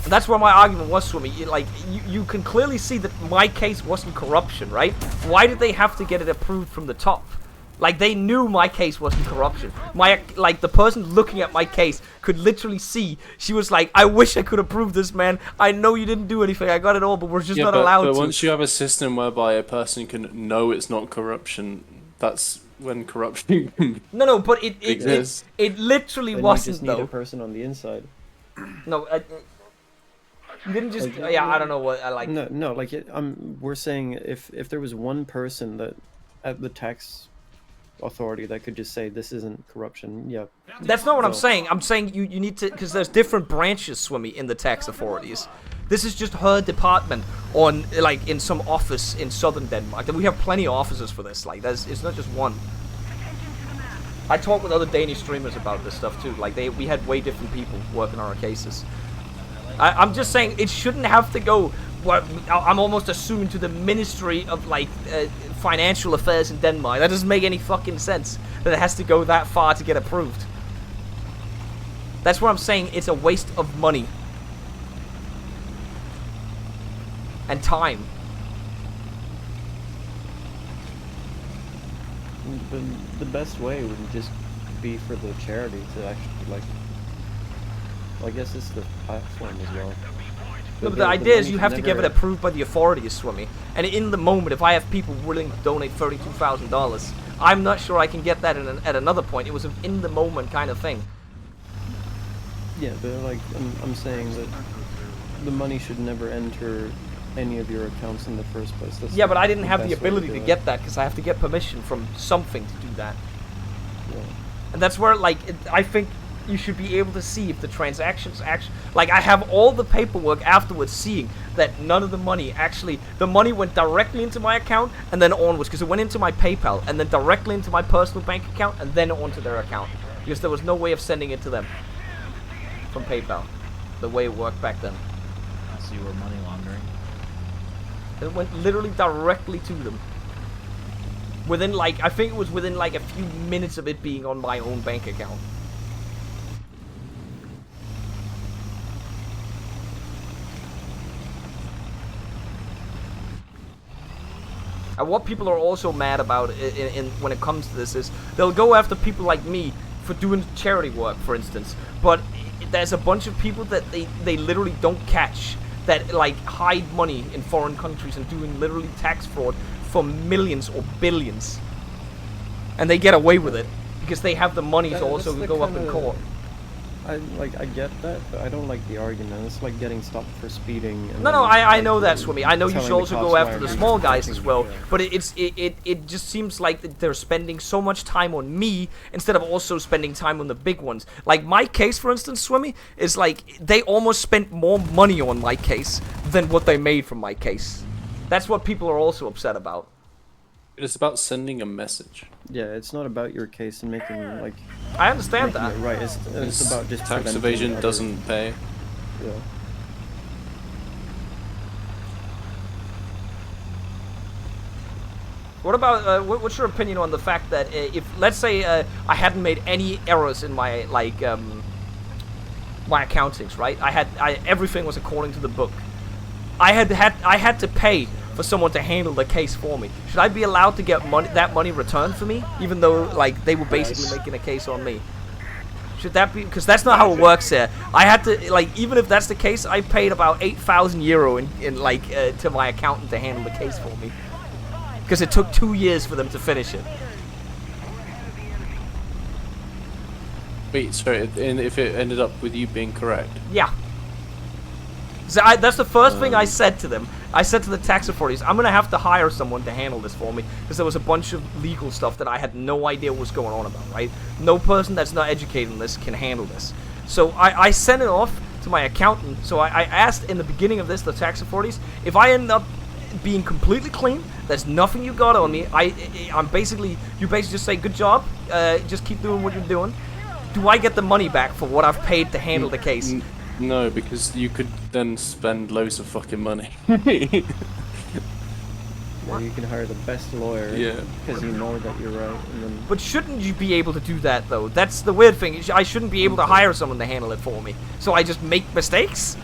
That's where my argument was, Swimmy. Like, you can clearly see that my case wasn't corruption, right? Why did they have to get it approved from the top? Like, they knew my case wasn't corruption. Like, the person looking at my case could literally see. She was like, I wish I could approve this, man. I know you didn't do anything. I got it all, but we're just not allowed to. But once you have a system whereby a person can know it's not corruption, that's when corruption No, but it literally Then wasn't, you just need though. a person on the inside. No, you didn't just... Like, yeah, I don't know what I like... No, like we're saying if there was one person that at the tax authority that could just say this isn't corruption, yeah. That's not what I'm saying. I'm saying you need to, because there's different branches, Swimmy, in the tax authorities. This is just her department on, like, in some office in southern Denmark. And we have plenty of offices for this. Like, it's not just one. I talk with other Danish streamers about this stuff too. Like, we had way different people working on our cases. I'm just saying it shouldn't have to go. I'm almost assuming to the Ministry of, like, Financial Affairs in Denmark. That doesn't make any fucking sense that it has to go that far to get approved. That's what I'm saying. It's a waste of money and time. The best way would just be for the charity to actually, like, well, I guess it's the platform as well. No, but the idea is you have to get it approved by the authorities, Swimmy. And in the moment, if I have people willing to donate $32,000, I'm not sure I can get that at another point. It was an in the moment kind of thing. Yeah, but like I'm saying that the money should never enter any of your accounts in the first place. That's Yeah, but I didn't have the best way ability to do it. get that because I have to get permission from something to do that. Yeah. And that's where, like, I think you should be able to see if the transactions actually... Like, I have all the paperwork afterwards seeing that none of the money actually... The money went directly into my account and then onwards, because it went into my PayPal and then directly into my personal bank account and then onto their account. Because there was no way of sending it to them from PayPal, the way it worked back then. So you were money laundering. It went literally directly to them. Within, like, I think it was within, like, a few minutes of it being on my own bank account. And what people are also mad about when it comes to this is they'll go after people like me for doing charity work, for instance. But there's a bunch of people that they literally don't catch that, like, hide money in foreign countries and doing literally tax fraud for millions or billions. And they get away with it because they have the money to also go up in court. I get that, but I don't like the argument. It's like getting stopped for speeding. And No, then, I like, know that, Swimmy. I know you telling should the also cops go why after the everything's small guys fucking as well. fair. But it just seems like that they're spending so much time on me instead of also spending time on the big ones. Like my case, for instance, Swimmy, is like they almost spent more money on my case than what they made from my case. That's what people are also upset about. It's about sending a message. Yeah, it's not about your case and making, like... I understand that. It right, it's about just... Tax evasion doesn't pay. Yeah. What about, what's your opinion on the fact that if, let's say, I hadn't made any errors in my, like, my accountings, right? Everything was according to the book. I had to pay for someone to handle the case for me. Should I be allowed to get that money returned for me, even though, like, they were basically making a case on me? Should that be, because that's not how it works here. I had to, like, even if that's the case, I paid about 8,000 euro in like, to my accountant to handle the case for me. Because it took 2 years for them to finish it. Wait, sorry, if it ended up with you being correct? Yeah. So that's the first thing I said to them. I said to the tax authorities, I'm going to have to hire someone to handle this for me. Because there was a bunch of legal stuff that I had no idea what was going on about, right? No person that's not educated in this can handle this. So I sent it off to my accountant. So I asked in the beginning of this, the tax authorities, if I end up being completely clean, there's nothing you got on me, you basically just say, good job, just keep doing what you're doing. Do I get the money back for what I've paid to handle the case? No, because you could then spend loads of fucking money. Yeah, you can hire the best lawyer. Yeah. Because you know that you're right. And then... But shouldn't you be able to do that, though? That's the weird thing. I shouldn't be able to hire someone to handle it for me. So I just make mistakes?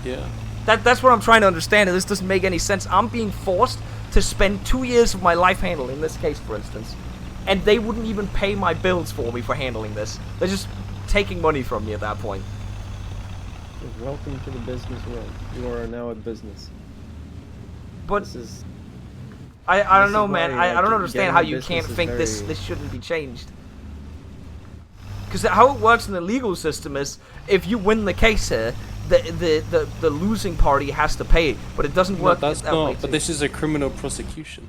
Yeah. That's what I'm trying to understand, and this doesn't make any sense. I'm being forced to spend 2 years of my life handling this case, for instance, and they wouldn't even pay my bills for me for handling this. They're just taking money from me at that point. Welcome to the business world. You are now a business. But this is. I don't know, is man. why, I don't like, understand getting how a you can't business is think this very- this shouldn't be changed. Because how it works in the legal system is, if you win the case here, the losing party has to pay, but it doesn't work. No, that's that way not. But too. this is a criminal prosecution.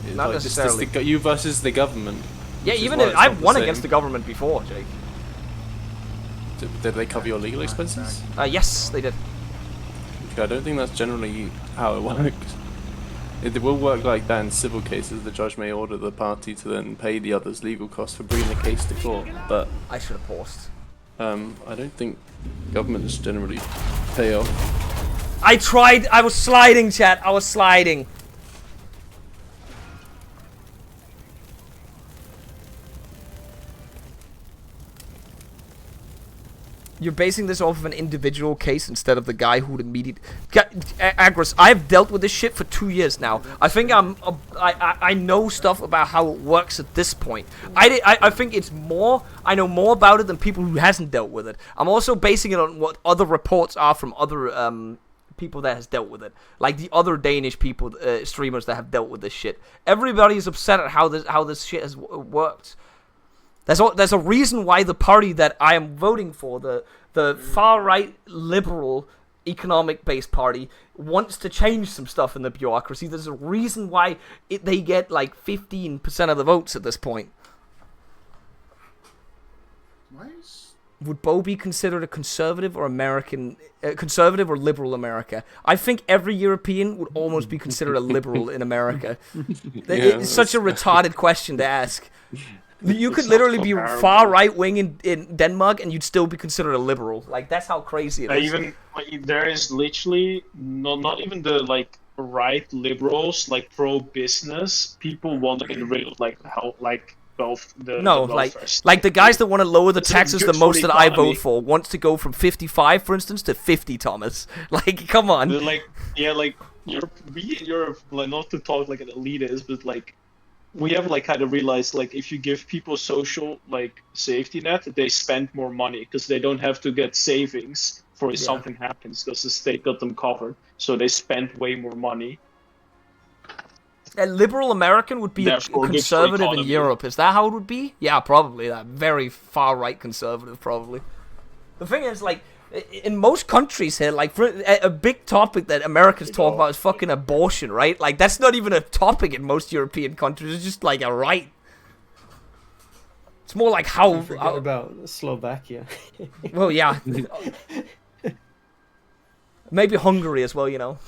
It's Not this is necessarily. you versus the government. Yeah, which is even why if it's I've not won the against the same. government before, Jake. Did they cover your legal expenses? Yes, they did. Okay, I don't think that's generally how it works. It will work like that in civil cases. The judge may order the party to then pay the other's legal costs for bringing the case to court. But I should have paused. I don't think governments generally pay off. I tried. I was sliding, chat. I was sliding. You're basing this off of an individual case instead of the guy who'd immediately... Agris, I've dealt with this shit for 2 years now. I think I know stuff about how it works at this point. I think it's more... I know more about it than people who hasn't dealt with it. I'm also basing it on what other reports are from other people that has dealt with it. Like the other Danish people, streamers that have dealt with this shit. Everybody is upset at how this shit has worked. There's a reason why the party that I am voting for, the far-right liberal economic-based party, wants to change some stuff in the bureaucracy. There's a reason why they get like 15% of the votes at this point. Why is... Would Bo be considered a conservative or American, conservative or liberal America? I think every European would almost be considered a liberal in America. It's such a retarded question to ask. You could literally be far right wing in Denmark and you'd still be considered a liberal. Like, that's how crazy it is. Even like, there is literally not even the like right liberals, like pro business people want to get rid of like how like both the No, the like welfare state. like the guys that want to lower the It's taxes good the for most the that I economy. vote for wants to go from 55, for instance, to 50, Thomas. Like, come on. They're like yeah, like we in Europe, like not to talk like an elitist, but like we have like kind of realized like if you give people social like safety net, they spend more money because they don't have to get savings for if something happens because the state got them covered, so they spend way more money. A liberal American would be a Therefore, good for conservative in economy. Europe. Is that how it would be? Yeah, probably. That very far right conservative, probably. The thing is, like, in most countries here, like, for a big topic that Americans talk about is fucking abortion, right? Like, that's not even a topic in most European countries. It's just like a right. It's more like how. Forget about Slovakia. Well, yeah. Maybe Hungary as well, you know.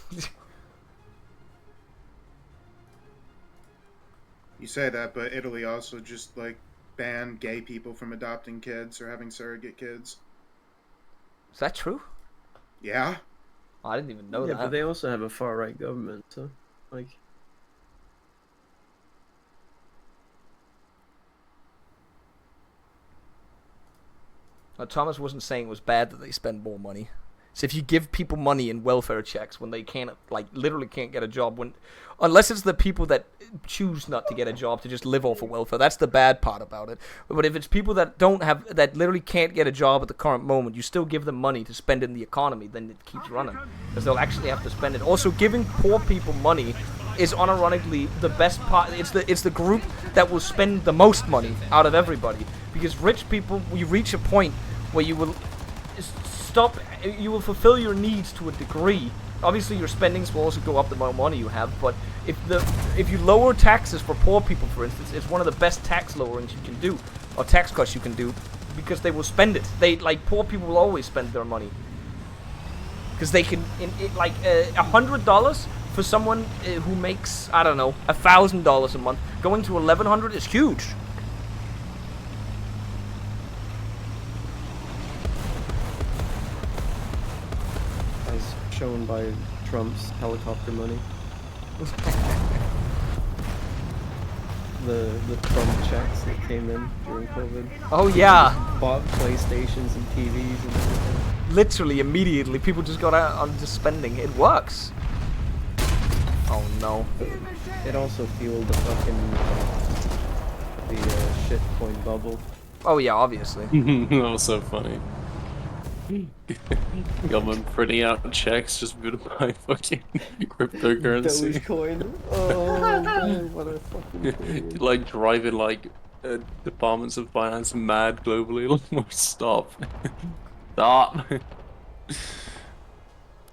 You say that, but Italy also just, like, banned gay people from adopting kids or having surrogate kids. Is that true? Yeah. I didn't even know Yeah, that. but they also have a far right government, so like. Thomas wasn't saying it was bad that they spend more money. So if you give people money in welfare checks when they can't, like, literally can't get a job, unless it's the people that choose not to get a job to just live off of welfare, that's the bad part about it. But if it's people that that literally can't get a job at the current moment, you still give them money to spend in the economy, then it keeps running, because they'll actually have to spend it. Also, giving poor people money is unironically the best part. It's the group that will spend the most money out of everybody, because rich people, you reach a point where you will you will fulfill your needs to a degree. Obviously your spendings will also go up the more money you have, but if you lower taxes for poor people, for instance, it's one of the best tax lowerings you can do, or tax cuts you can do, because they will spend it. Poor people will always spend their money, because they can, like, $100 for someone who makes, I don't know, $1,000 a month, going to $1,100 is huge. As shown by Trump's helicopter money. the Trump checks that came in during COVID. Oh yeah, Bought PlayStations and TVs and everything. literally immediately people just got out on just spending. It works. Oh no. It also fueled the shitcoin bubble. Oh yeah, obviously. That was so funny. Government printing out checks just to buy fucking cryptocurrency. Dogecoin. Oh man, what a fucking period. Like driving like departments of finance mad globally. Like, stop. Stop.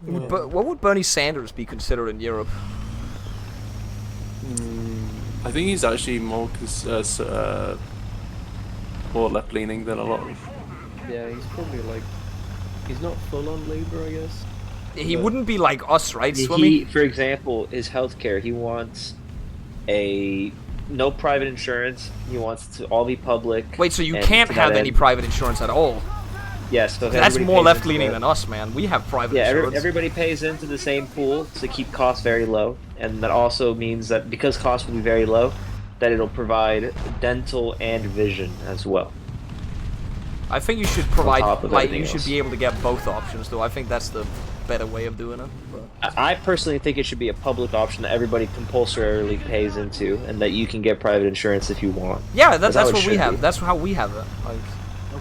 What would Bernie Sanders be considered in Europe? I think he's actually more more left-leaning than a lot of. Yeah, he's probably like, he's not full on Labour, I guess. He wouldn't be like us, right, He, Swimmy? for example, his healthcare. He wants no private insurance. He wants it to all be public. Wait, so you and can't to that have any end- private insurance at all? Yes, so That's everybody more pays left-leaning into than it. us, man. We have private Yeah, insurance. everybody pays into the same pool to keep costs very low, and that also means that because costs will be very low, that it'll provide dental and vision as well. I think you should provide, top of like, everything you should else. be able to get both options, though. I think that's the better way of doing it. But I personally think it should be a public option that everybody compulsorily pays into, and that you can get private insurance if you want. yeah, that's how it what we should have. be. That's how we have it. Like,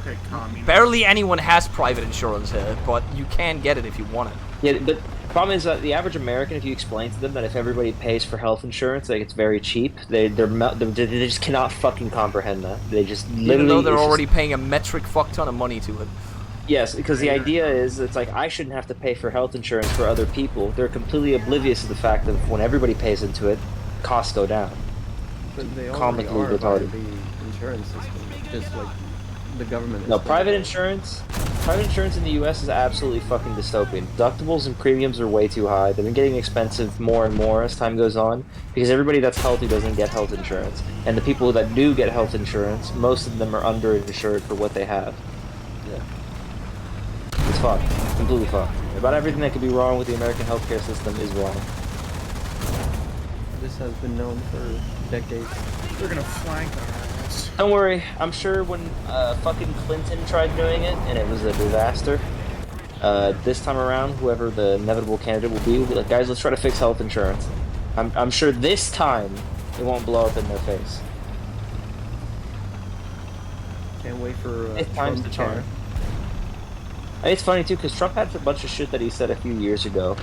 Okay, communist. barely anyone has private insurance here, but you can get it if you want it. Yeah, but the problem is that the average American, if you explain to them that if everybody pays for health insurance, like it's very cheap, they just cannot fucking comprehend that. They just literally. Even though they're it's just- already paying a metric fuck ton of money to it. Yes, because the idea is it's like I shouldn't have to pay for health insurance for other people. They're completely oblivious to the fact that when everybody pays into it, costs go down. But they already Comically are by retarded. the insurance system. Just like the government. No, is private insurance in the U.S. is absolutely fucking dystopian. Deductibles and premiums are way too high. They've been getting expensive more and more as time goes on because everybody that's healthy doesn't get health insurance, and the people that do get health insurance, most of them are underinsured for what they have. Yeah. It's fucked. Completely fucked. About everything that could be wrong with the American healthcare system is wrong. This has been known for decades. They're gonna flank our ass. Don't worry, I'm sure when fucking Clinton tried doing it and it was a disaster, this time around, whoever the inevitable candidate will be like, guys, let's try to fix health insurance. I'm sure this time it won't blow up in their face. Can't wait for It's time's Trump the charm. care. It's funny too, because Trump had a bunch of shit that he said a few years ago,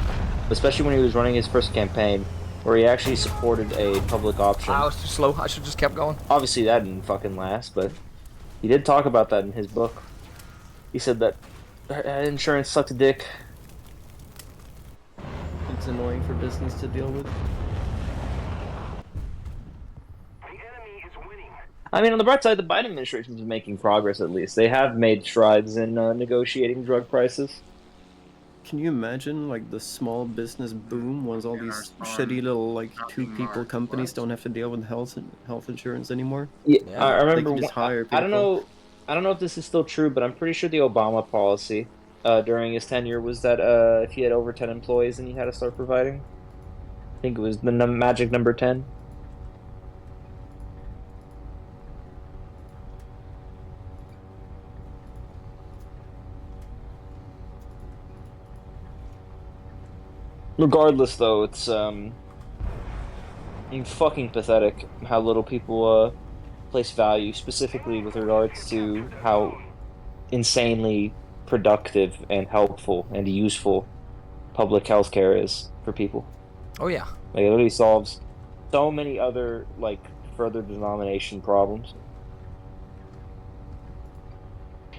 especially when he was running his first campaign, where he actually supported a public option. I was too slow. I should just kept going. Obviously, that didn't fucking last, but he did talk about that in his book. He said that insurance sucked a dick. It's annoying for business to deal with. The enemy is winning. I mean, on the bright side, the Biden administration is making progress, at least. They have made strides in negotiating drug prices. Can you imagine like the small business boom once all Yeah, these our shitty little like shopping two-people mart companies was. don't have to deal with health insurance anymore? Yeah, Yeah, I remember. they can just hire I don't people. know if this is still true, but I'm pretty sure the Obama policy during his tenure was that if you had over 10 employees, then you had to start providing. I think it was the magic number 10. Regardless, though, it's fucking pathetic how little people place value, specifically with regards to how insanely productive and helpful and useful public healthcare is for people. Oh yeah. Like, it literally solves so many other like further denomination problems.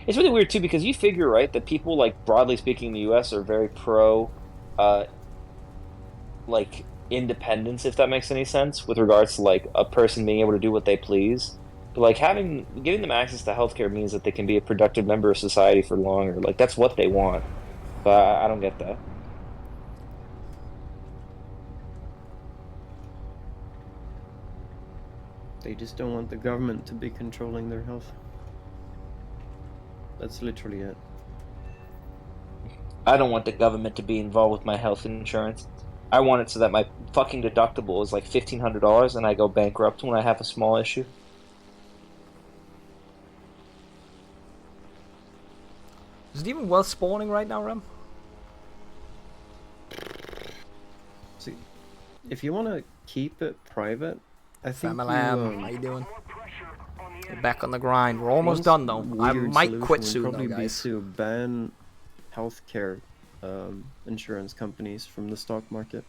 It's really weird too because you figure, right, that people, like, broadly speaking in the US are very pro like independence, if that makes any sense, with regards to like a person being able to do what they please. But like giving them access to healthcare means that they can be a productive member of society for longer. Like, that's what they want. But I don't get that. They just don't want the government to be controlling their health. That's literally it. I don't want the government to be involved with my health insurance. I want it so that my fucking deductible is like $1,500 and I go bankrupt when I have a small issue. Is it even worth spawning right now, Rem? See, if you want to keep it private, I think Famalam, how you doing? Get back on the grind. We're almost done though. I might quit soon though, guys. Be to ban healthcare insurance companies from the stock market.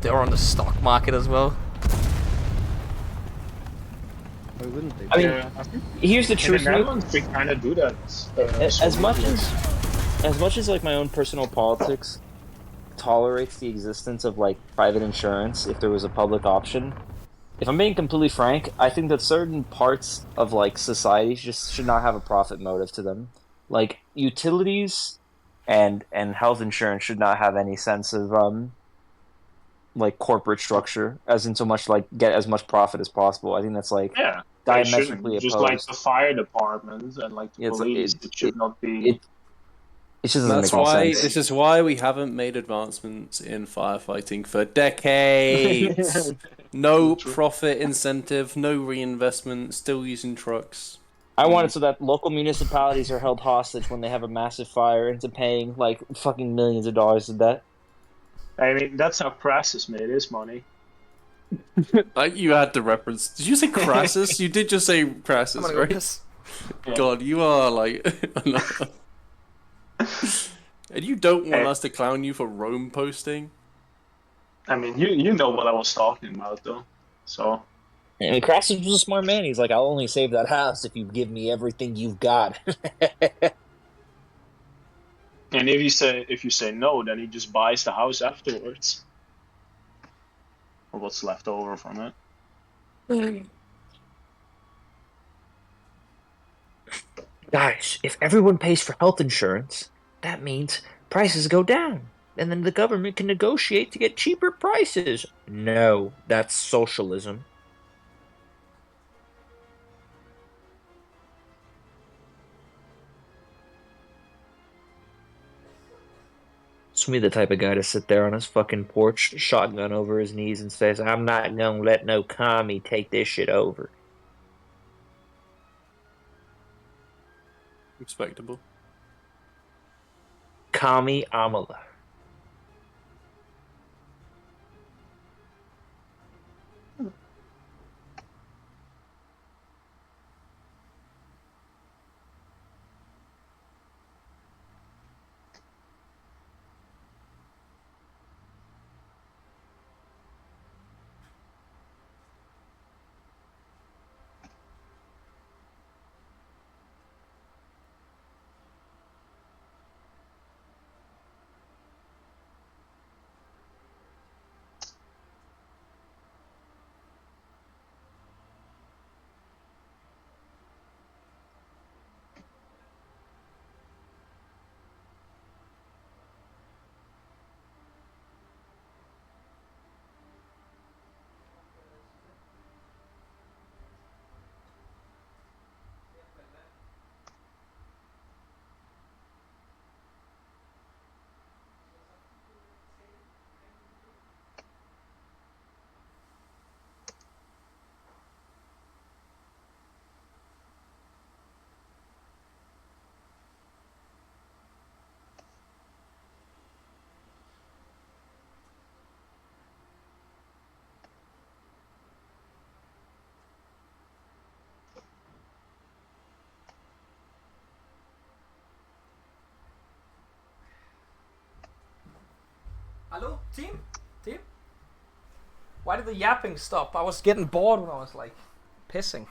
They're on the stock market as well. Why wouldn't they? I mean, here's the truth. In the Netherlands, we kind of do that. As much as like my own personal politics tolerates the existence of like private insurance if there was a public option, if I'm being completely frank, I think that certain parts of like society just should not have a profit motive to them. Like utilities and health insurance should not have any sense of like corporate structure, as in so much like get as much profit as possible. I think that's like diametrically opposed. Just like the fire department and like the police, it should not be. It just doesn't make any sense. This is why we haven't made advancements in firefighting for decades. No profit incentive, no reinvestment, still using trucks. I want it so that local municipalities are held hostage when they have a massive fire into paying like fucking millions of dollars in debt. I mean, that's how Crassus made his money. You had to reference. Did you say Crassus? You did just say Crassus, right? God, you are like. And you don't want us to clown you for Rome posting? I mean, you know what I was talking about, though. So. And Crassus was a smart man. He's like, I'll only save that house if you give me everything you've got. And if you say no, then he just buys the house afterwards, or what's left over from it. Guys, if everyone pays for health insurance, that means prices go down, and then the government can negotiate to get cheaper prices. No, that's socialism. It's me the type of guy to sit there on his fucking porch, shotgun over his knees, and says, I'm not gonna let no commie take this shit over. Respectable. Commie Amala. Hello, team? Team? Why did the yapping stop? I was getting bored when I was like pissing.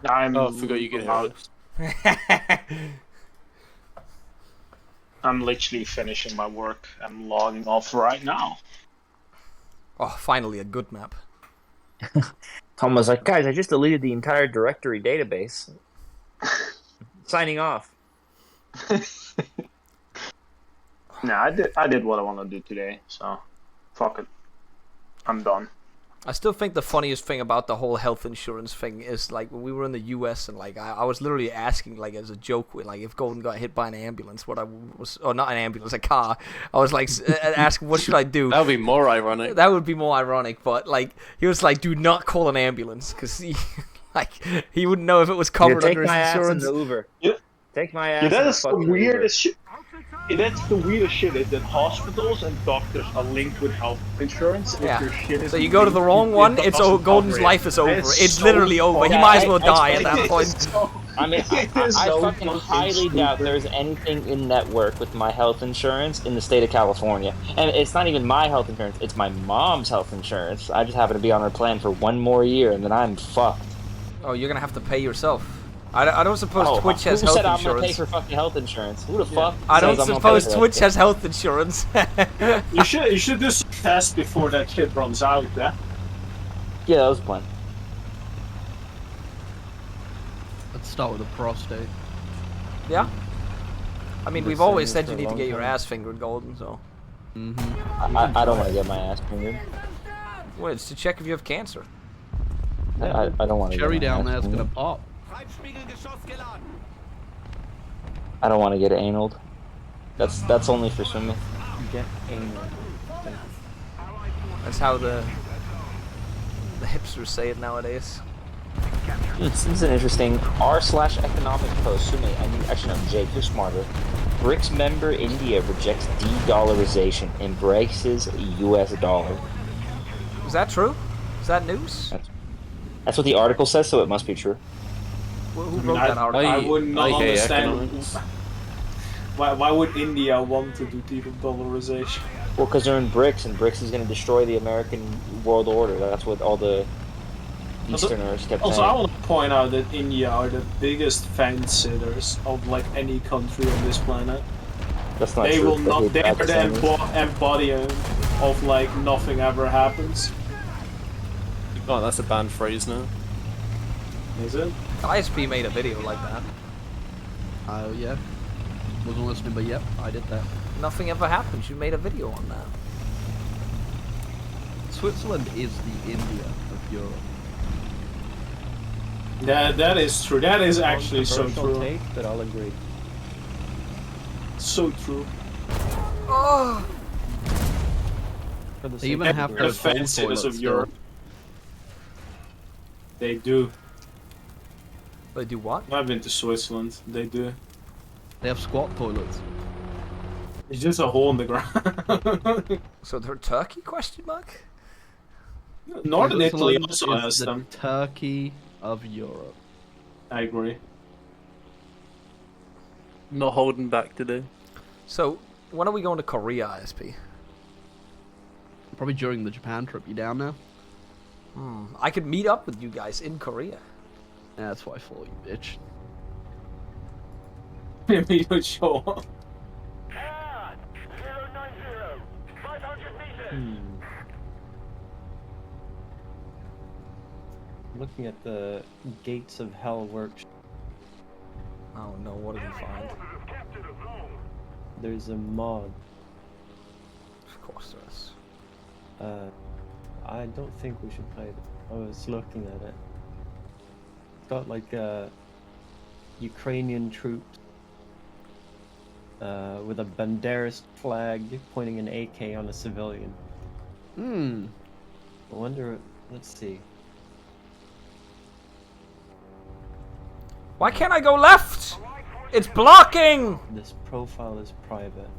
I forgot you could help. I'm literally finishing my work. I'm logging off right now. Oh, finally a good map. Tom was like, guys, I just deleted the entire directory database. Signing off. Nah, I did what I want to do today, so fuck it. I'm done. I still think the funniest thing about the whole health insurance thing is like when we were in the U.S. and like I was literally asking like as a joke with like if Golden got hit by an ambulance, what I was or not an ambulance, a car. I was like asking what should I do. That would be more ironic. That would be more ironic, but like he was like, do not call an ambulance because he like he wouldn't know if it was covered under his insurance. Ass in the Uber. Yeah. Take my ass. Yeah, that in is the fucking weirdest shit. That's the weirdest shit is that hospitals and doctors are linked with health insurance. If Yeah. your shit is So you go to the wrong one, it it's doesn't Golden's cover it. life is over. It's It's so literally over. He fucking- might as well die at that It's point. so- I mean, I It is so fucking highly stupid. doubt there's anything in network with my health insurance in the state of California. And it's not even my health insurance, it's my mom's health insurance. I just happen to be on her plan for one more year and then I'm fucked. Oh, you're gonna have to pay yourself. I don't suppose Twitch has who health said I'm insurance. gonna pay for fucking health insurance? Who the fuck? I don't says I'm gonna suppose pay for that Twitch shit? has health insurance. You should do some tests before that shit runs out. Yeah. Yeah, that was the plan. Let's start with a prostate. Yeah. I mean, Been we've saying always this said for you a need to long get your time. ass fingered, Golden. So, I don't want to get my ass fingered. well, it's to check if you have cancer. I don't want to. Cherry down there's gonna pop. I don't want to get anal. That's only for swimming. Get anal. That's how the hipsters say it nowadays. This is an interesting r/economic post. Who made? Actually, no, Jake, you're smarter. BRICS member India rejects de-dollarization, embraces U.S. dollar. Is that true? Is that news? That's what the article says, so it must be true. Who wrote that article? I would not I hate understand economics. why would India want to do de-dollarization. Well, because they're in BRICS, and BRICS is going to destroy the American world order. That's what all the Easterners kept Also, I saying. want to point out that India are the biggest fence-sitters of like any country on this planet. That's not They true. will not. They are the Pakistanis. embodiment of like nothing ever happens. Oh, that's a banned phrase now. Is it? ISP made a video like that. Oh yeah. Wasn't listening, but yep, I did that. Nothing ever happens. You made a video on that. Switzerland is the India of Europe. That is true. That is actually so Controversial true. take, but I'll agree. So true. Oh. For the They even sake have of The those phone fence-sitters toilets of still. Europe. They do. They do what? I've been to Switzerland. They do. They have squat toilets. It's just a hole in the ground. So they're Turkey? Question mark. Northern Italy Switzerland also is has the them. Turkey of Europe. I agree. Not holding back today. So when are we going to Korea, ISP? Probably during the Japan trip. You down now? I could meet up with you guys in Korea. Yeah, that's why I follow you, bitch. Maybe you would show up. Hard! 090, 500 meters. Looking at the Gates of Hell workshop, Oh no, what did he find? Forces have captured a zone. there's a mod. Of course there is. I don't think we should play it. I was looking at it. It's got like Ukrainian troops with a Banderas flag pointing an AK on a civilian. Hmm. I wonder. Let's see. Why can't I go left? It's blocking! This profile is private.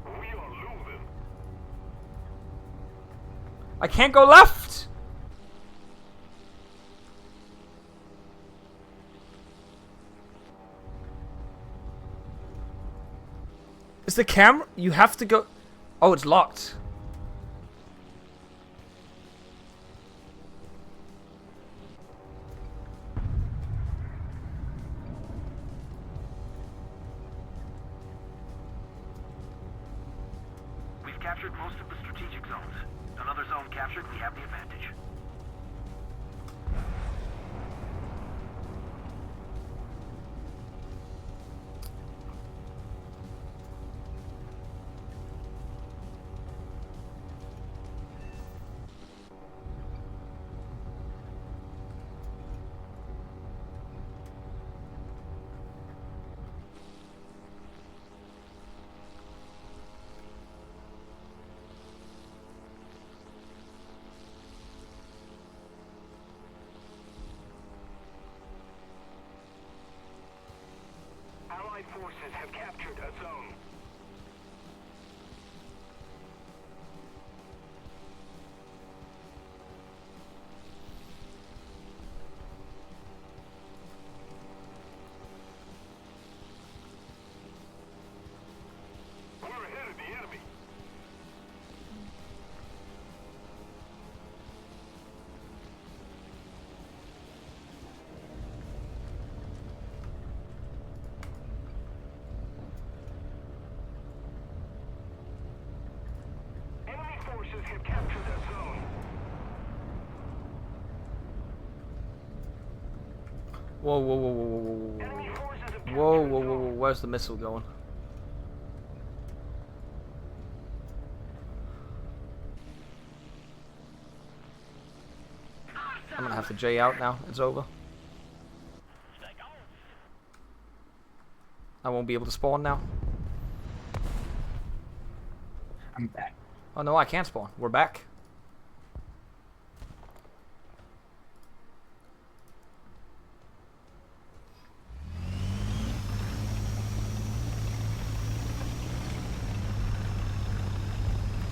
We are losing. I can't go left! Is the camera? You have to go. Oh, it's locked. We've captured most of the strategic zones. Another zone captured, we have the advantage. Whoa, whoa, whoa, whoa, whoa, whoa, whoa, whoa, whoa, whoa, whoa, where's the missile going? I'm gonna have to J out now, it's over. I won't be able to spawn now. I'm back. Oh no, I can't spawn. We're back.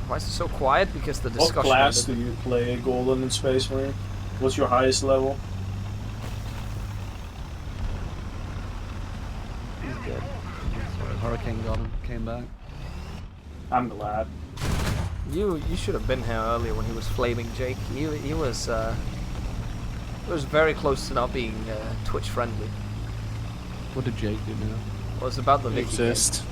Why is it so quiet? Because the discussion... What class do you play Golden in Space Marine? What's your highest level? He's dead. Sorry, Hurricane got him. Came back. I'm glad. You should have been here earlier when he was flaming Jake. He was very close to not being Twitch friendly. What did Jake do now? Well, it's about the Vicky Exist. game.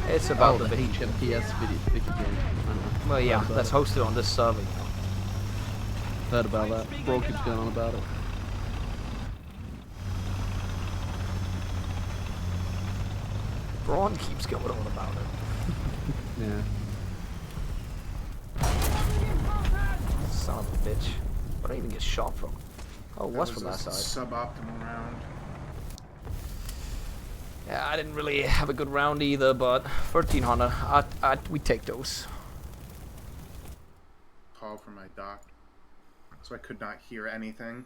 It's about the Vicky. HMPS Vicky game. I don't know. Well, yeah, that's hosted on this server. Heard about that. Bro keeps going on about it. Braun keeps going on about it. Yeah. Son of a bitch. Where did I even get shot from? Oh, it was from that side. Suboptimal round. Yeah, I didn't really have a good round either, but 1300, we take those. Call for my doc. So I could not hear anything.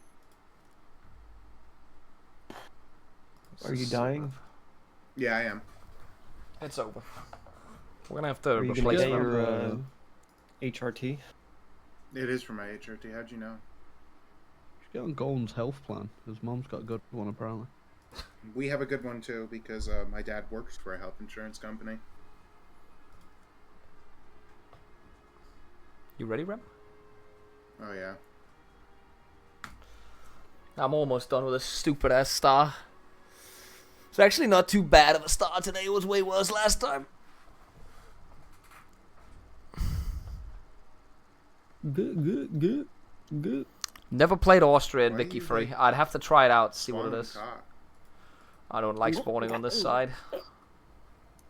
Are you dying? Yeah, I am. It's over. We're gonna have to Are you gonna replace get them. your HRT? It is for my HRT. How'd you know? Get on Golden's health plan. His mom's got a good one apparently. We have a good one too because my dad works for a health insurance company. You ready, Rem? Oh yeah. I'm almost done with this stupid ass star. It's actually not too bad of a star today. It was way worse last time. Good. Never played Austria in Why Vicky you, Free. like, I'd have to try it out, see what it Spawn is. cock. I don't like spawning on this side.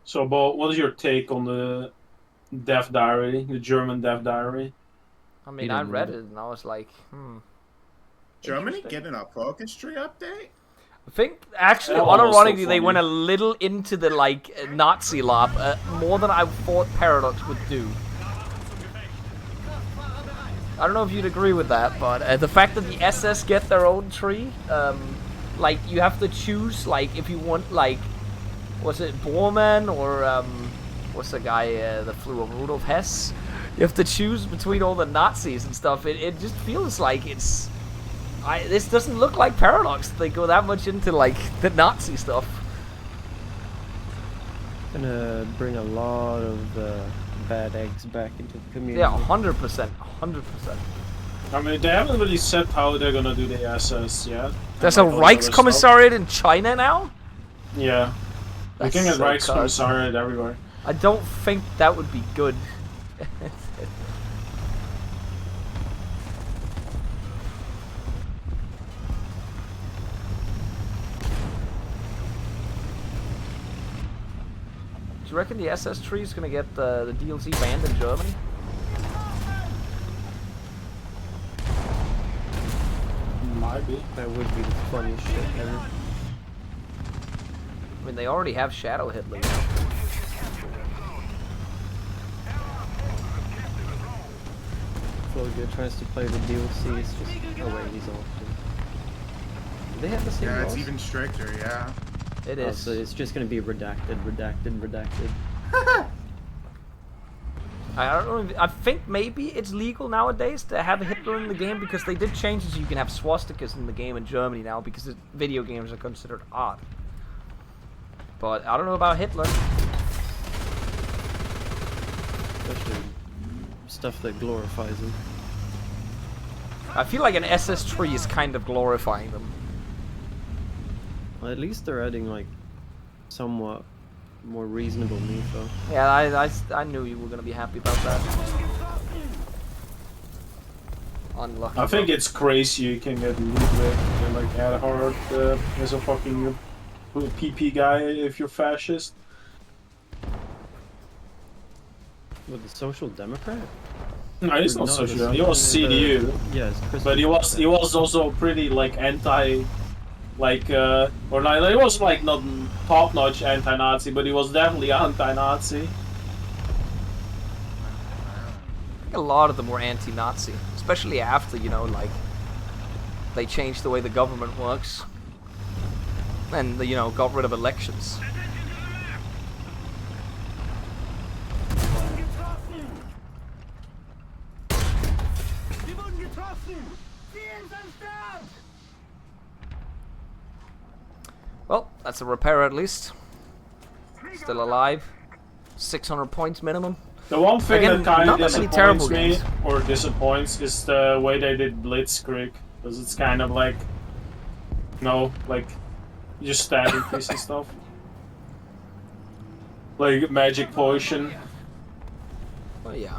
So, Bo, what is your take on the Death Diary, the German Death Diary? I mean, I read it and I was like, Germany getting a focus tree update? I think, actually, Oh, so unironically, they funny. went a little into the, like, Nazi lop, more than I thought Paradox would do. I don't know if you'd agree with that, but the fact that the SS get their own tree, like, you have to choose, like, if you want, like, was it Bormann or, what's the guy that flew over, Rudolf Hess? You have to choose between all the Nazis and stuff. It just feels like it's... this doesn't look like Paradox. They go that much into, like, the Nazi stuff. Gonna bring a lot of bad eggs back into the community. Yeah, 100%. 100%. I mean, they haven't really said how they're gonna do the SS yet. There's a And all the other stuff. Reichskommissariat in China now? Yeah. We That's can get so Reichskommissariat everywhere. I don't think that would be good. Do you reckon the SS tree is gonna get the DLC banned in Germany? Might be. That would be the funniest shit ever. I mean, they already have Shadow Hitler. Floga tries to play the DLC, it's just... Oh wait, he's off. They have the same Yeah, it's laws? even stricter, yeah. It Oh, is. so it's just gonna be redacted. I don't know. I think maybe it's legal nowadays to have a Hitler in the game because they did change it so you can have swastikas in the game in Germany now because video games are considered art. But I don't know about Hitler. Especially stuff that glorifies him. I feel like an SS tree is kind of glorifying them. Well, at least they're adding like somewhat more reasonable info. Yeah, I knew you were gonna be happy about that. Unlucky. I think it's crazy you can get Ludwig and like Erhard as a fucking PP guy if you're fascist. With the Social Democrat? No, he's not No, social. the- He was CDU. Yes, But he was also pretty like anti, like or not. He was like not top notch anti-Nazi, but he was definitely anti-Nazi. A lot of them were anti-Nazi, especially after, you know, like, they changed the way the government works and, you know, got rid of elections. Well, that's a repair at least. Still alive. 600 points minimum. The one thing Again, that kind not of that many terrible disappoints me, games. or disappoints, is the way they did Blitzkrieg. Because it's kind of like, no, like, you just stab and piece and stuff. Like magic potion. Oh yeah.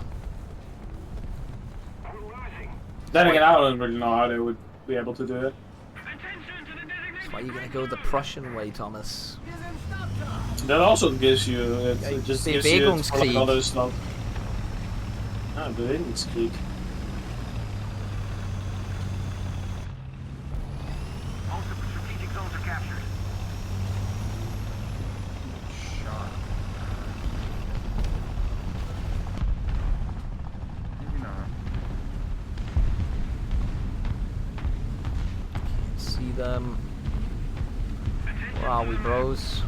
Then again, I don't really know how they would be able to do it. That's why you gotta go the Prussian way, Thomas. That also gives you, it just gives you it for like other stuff. Ah, Bewegungskrieg. Most of the strategic zones are captured. Shot. Maybe not. Can't see them. Where are we, bros?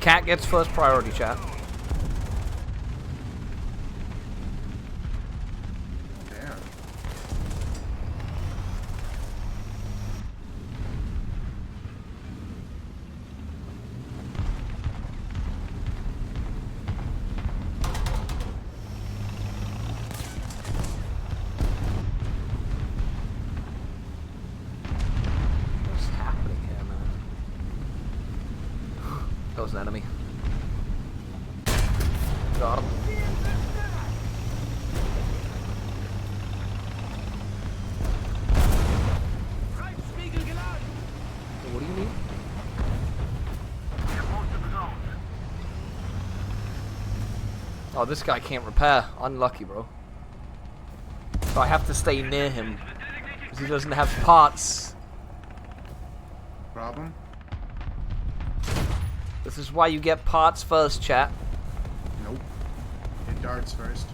Cat gets first priority, chat. Damn. What's happening here, man? That was an enemy. Got him. What do you mean? Oh, this guy can't repair. Unlucky, bro. So I have to stay near him because he doesn't have parts. Problem? This is why you get parts first, chat. Nope. Hit darts first.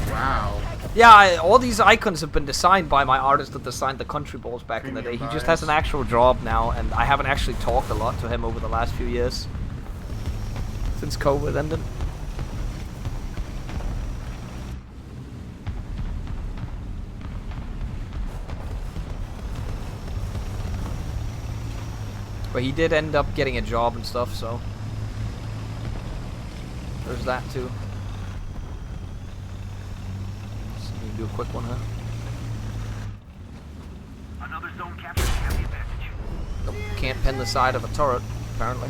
Wow. Yeah, all these icons have been designed by my artist that designed the country balls back in the day. He just has an actual job now, and I haven't actually talked a lot to him over the last few years. Since COVID ended. But he did end up getting a job and stuff, so there's that too. So we can do a quick one, huh? Another zone captured. We have the advantage. Nope, can't pin the side of a turret, apparently.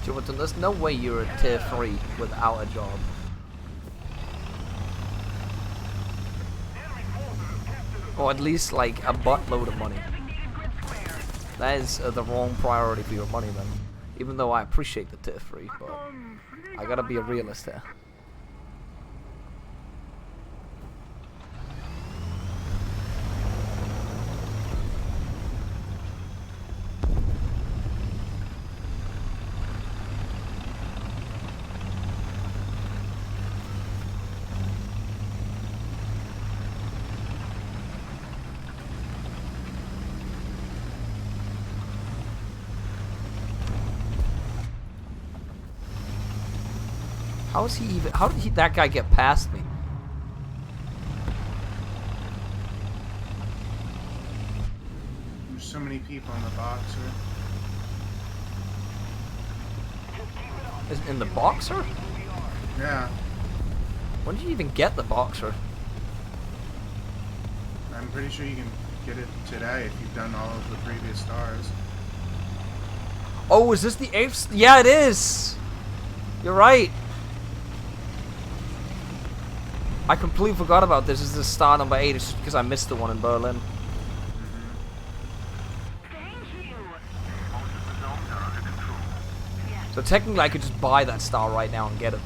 Jordan, there's no way you're a tier 3 without a job. Or at least like a buttload of money. That is the wrong priority for your money then. Even though I appreciate the tier 3, but I gotta be a realist here. How is he even? How did that guy get past me? There's so many people in the boxer. In the boxer? Yeah. When did you even get the boxer? I'm pretty sure you can get it today if you've done all of the previous stars. Oh, is this the 8th? Yeah, it is! You're right. I completely forgot about this. This is the star number 8. It's just because I missed the one in Berlin. So technically I could just buy that star right now and get it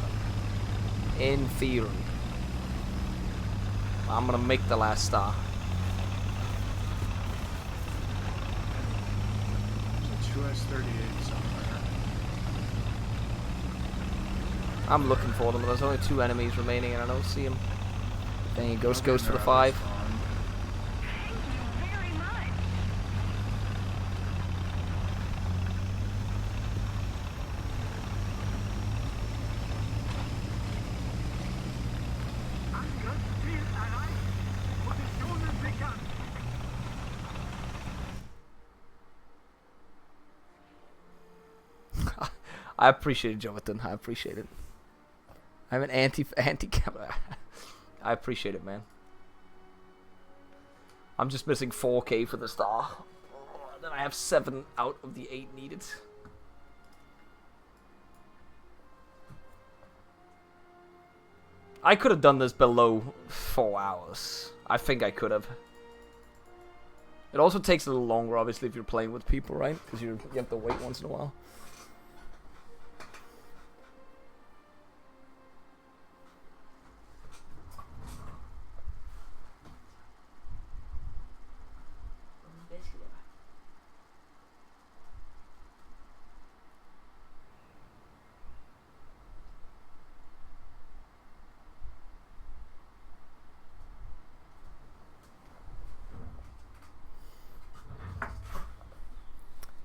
then. In theory. I'm gonna make the last star. There's a 2S38 somewhere. I'm looking for them, but there's only 2 enemies remaining and I don't see them. Dang it, Ghost goes for the 5. I appreciate it, Jonathan. I appreciate it. I'm an anti-camera. I appreciate it, man. I'm just missing 4K for the star. Then I have 7 out of the 8 needed. I could have done this below 4 hours. I think I could have. It also takes a little longer, obviously, if you're playing with people, right? Because you have to wait once in a while.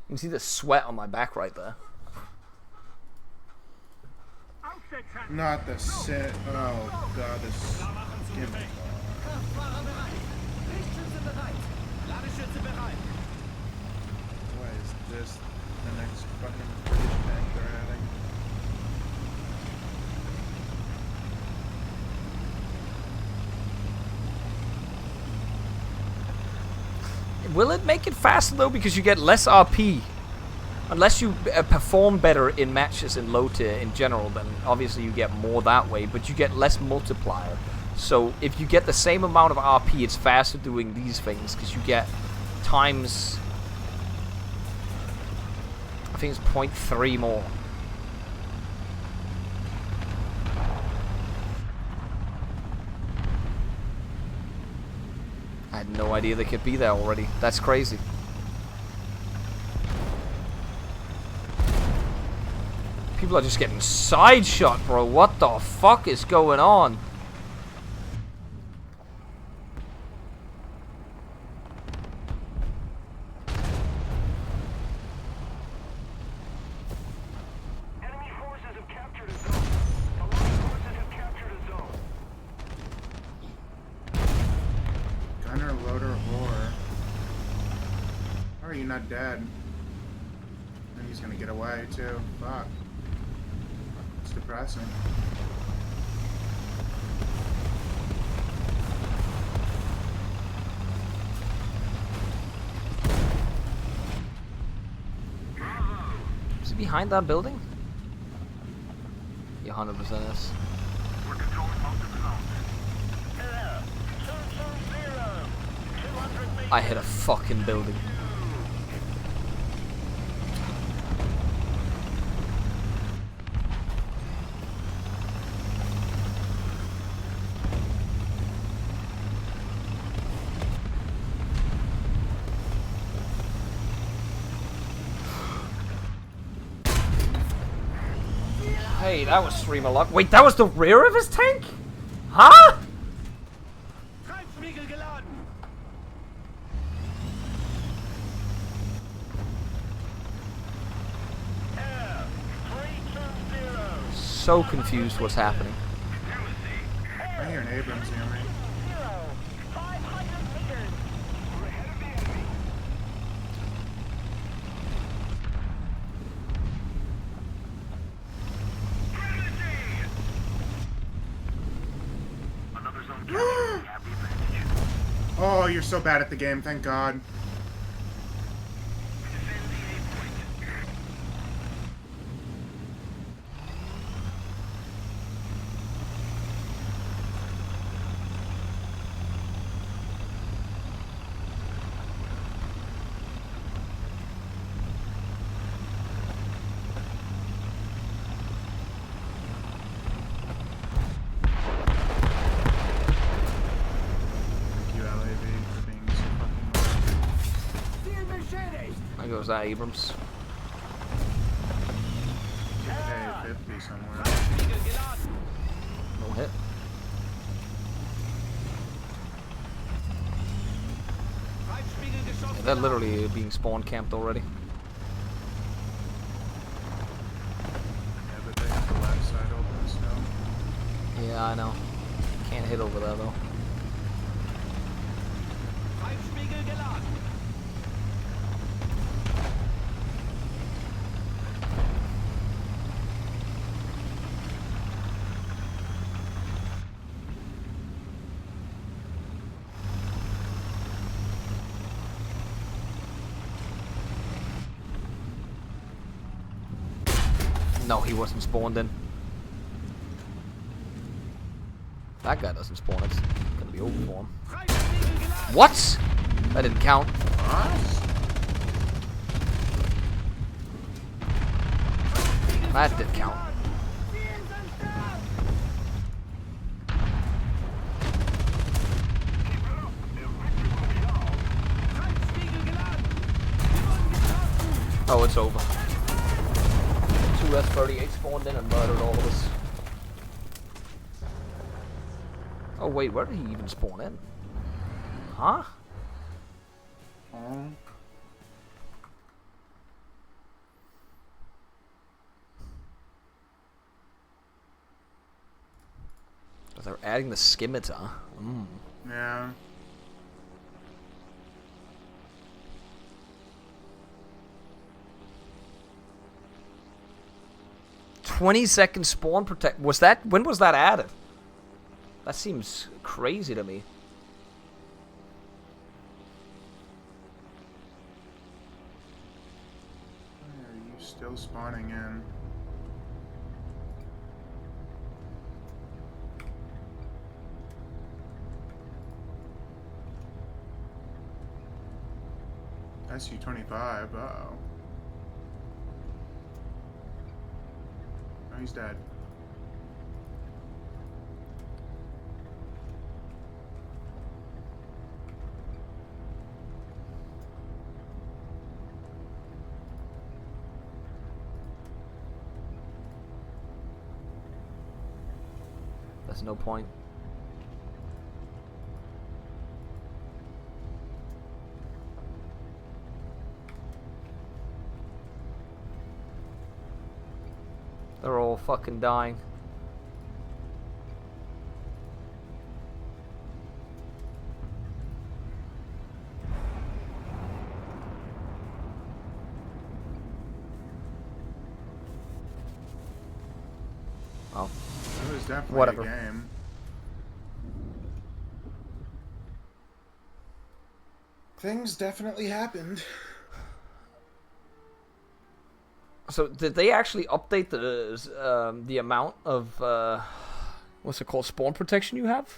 You can see the sweat on my back right there. Not the set. Oh god, this skin. Why is this the next fucking British tank they're adding? Will it make it faster though? Because you get less RP. Unless you perform better in matches in low tier in general, then obviously you get more that way, but you get less multiplier. So if you get the same amount of RP, it's faster doing these things because you get times, I think it's 0.3 more. I had no idea they could be there already. That's crazy. People are just getting side shot, bro. What the fuck is going on? Enemy forces have captured a zone. Allied forces have captured a zone. Gunner, loader, roar. How are you not dead? And he's gonna get away too. Fuck. It's depressing. Is he behind that building? 100% is. We're controlling most of the zones. I hit a fucking building. Hey, that was streamer luck. Wait, that was the rear of his tank? Huh? So confused what's happening. I hear an Abrams near me. Another zone captured. We have the advantage. Oh, you're so bad at the game, thank God. There goes that Abrams. K-50 somewhere. No hit. Yeah, they're literally being spawn camped already. Yeah, but they have the left side open still. Yeah, I know. Can't hit over there though. No, he wasn't spawned in. That guy doesn't spawn. It's gonna be over for him. What? That didn't count. That did count. Oh, it's over. 2S38 spawned in and murdered all of us. Oh wait, where did he even spawn in? Huh? They're adding the scimitar. Yeah. "20-second spawn protect." Was that? When was that added? That seems crazy to me. Why are you still spawning in? SU-25, uh-oh. Oh, he's dead. That's no point. They're all fucking dying. Oh. It was definitely Whatever. a game. Things definitely happened. So did they actually update the amount of what's it called, spawn protection you have?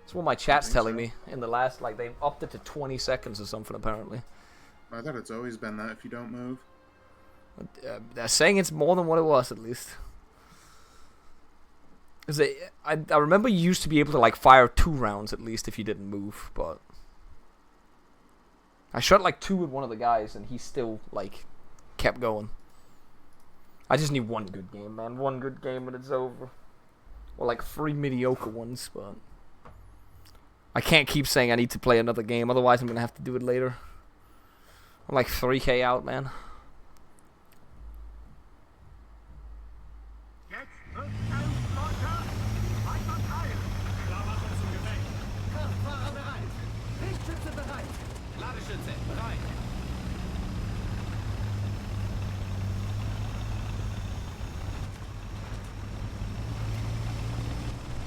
That's what my chat's telling me. In the last, like, they've upped it to 20 seconds or something apparently. I thought it's always been that if you don't move. They're saying it's more than what it was at least. I remember you used to be able to like fire 2 rounds at least if you didn't move, but I shot like 2 with one of the guys and he still like kept going. I just need one good game, man. One good game and it's over. Or like 3 mediocre ones, but I can't keep saying I need to play another game, otherwise I'm gonna have to do it later. I'm like 3k out, man.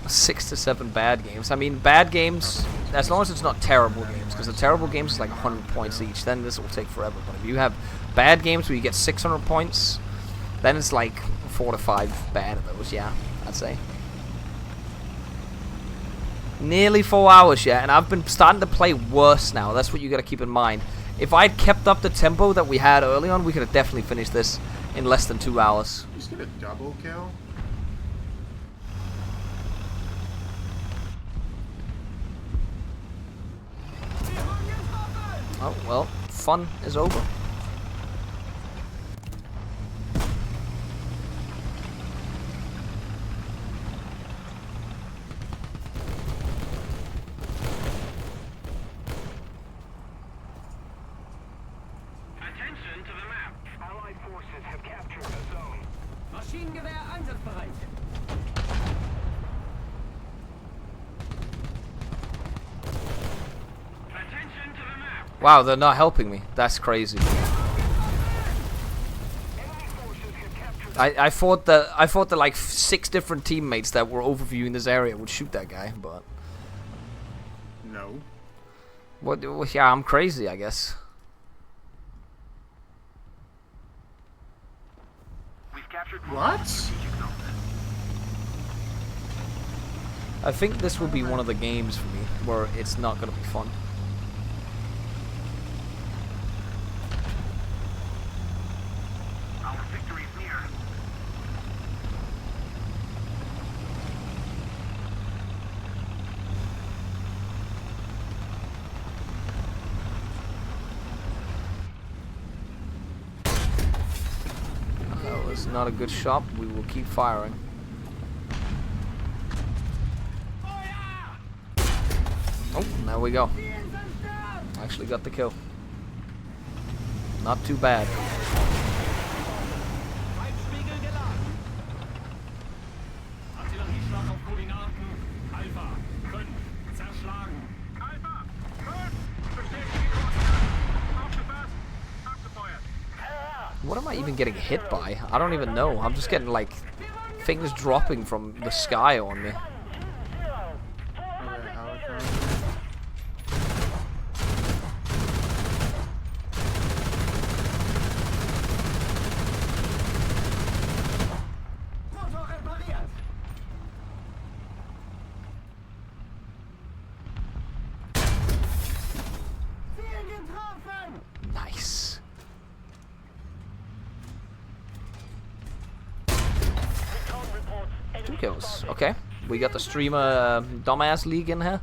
Six to 7 bad games. I mean, bad games, as long as it's not terrible games, because the terrible games is like 100 points each, then this will take forever. But if you have bad games where you get 600 points, then it's like 4 to 5 bad of those, yeah, I'd say. Nearly 4 hours, yeah, and I've been starting to play worse now. That's what you gotta keep in mind. If I'd kept up the tempo that we had early on, we could have definitely finished this in less than 2 hours. Just get a double kill. Oh, well, fun is over. Attention to the map. Allied forces have captured a zone. Maschinengewehr einsatzbereit. Wow, they're not helping me. That's crazy. I thought that like 6 different teammates that were overviewing this area would shoot that guy, but no. What? Yeah, I'm crazy, I guess. We've captured what? I think this will be one of the games for me where it's not gonna be fun. Not a good shot. We will keep firing. Oh, there we go. Actually got the kill. Not too bad. What am I even getting hit by? I don't even know. I'm just getting like things dropping from the sky on me. Nice. 2 kills. Okay. We got the streamer dumbass league in here.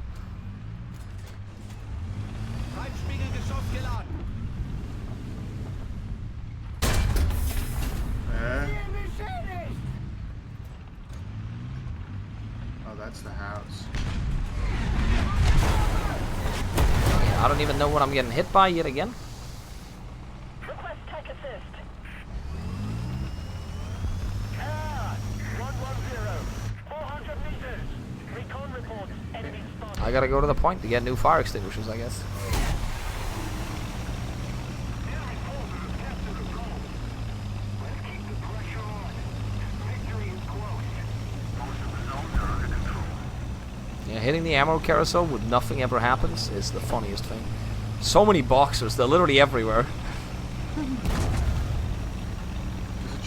Oh, that's the house. I don't even know what I'm getting hit by yet again. I gotta go to the point to get new fire extinguishers, I guess. Yeah, hitting the ammo carousel with nothing ever happens is the funniest thing. So many boxers, they're literally everywhere.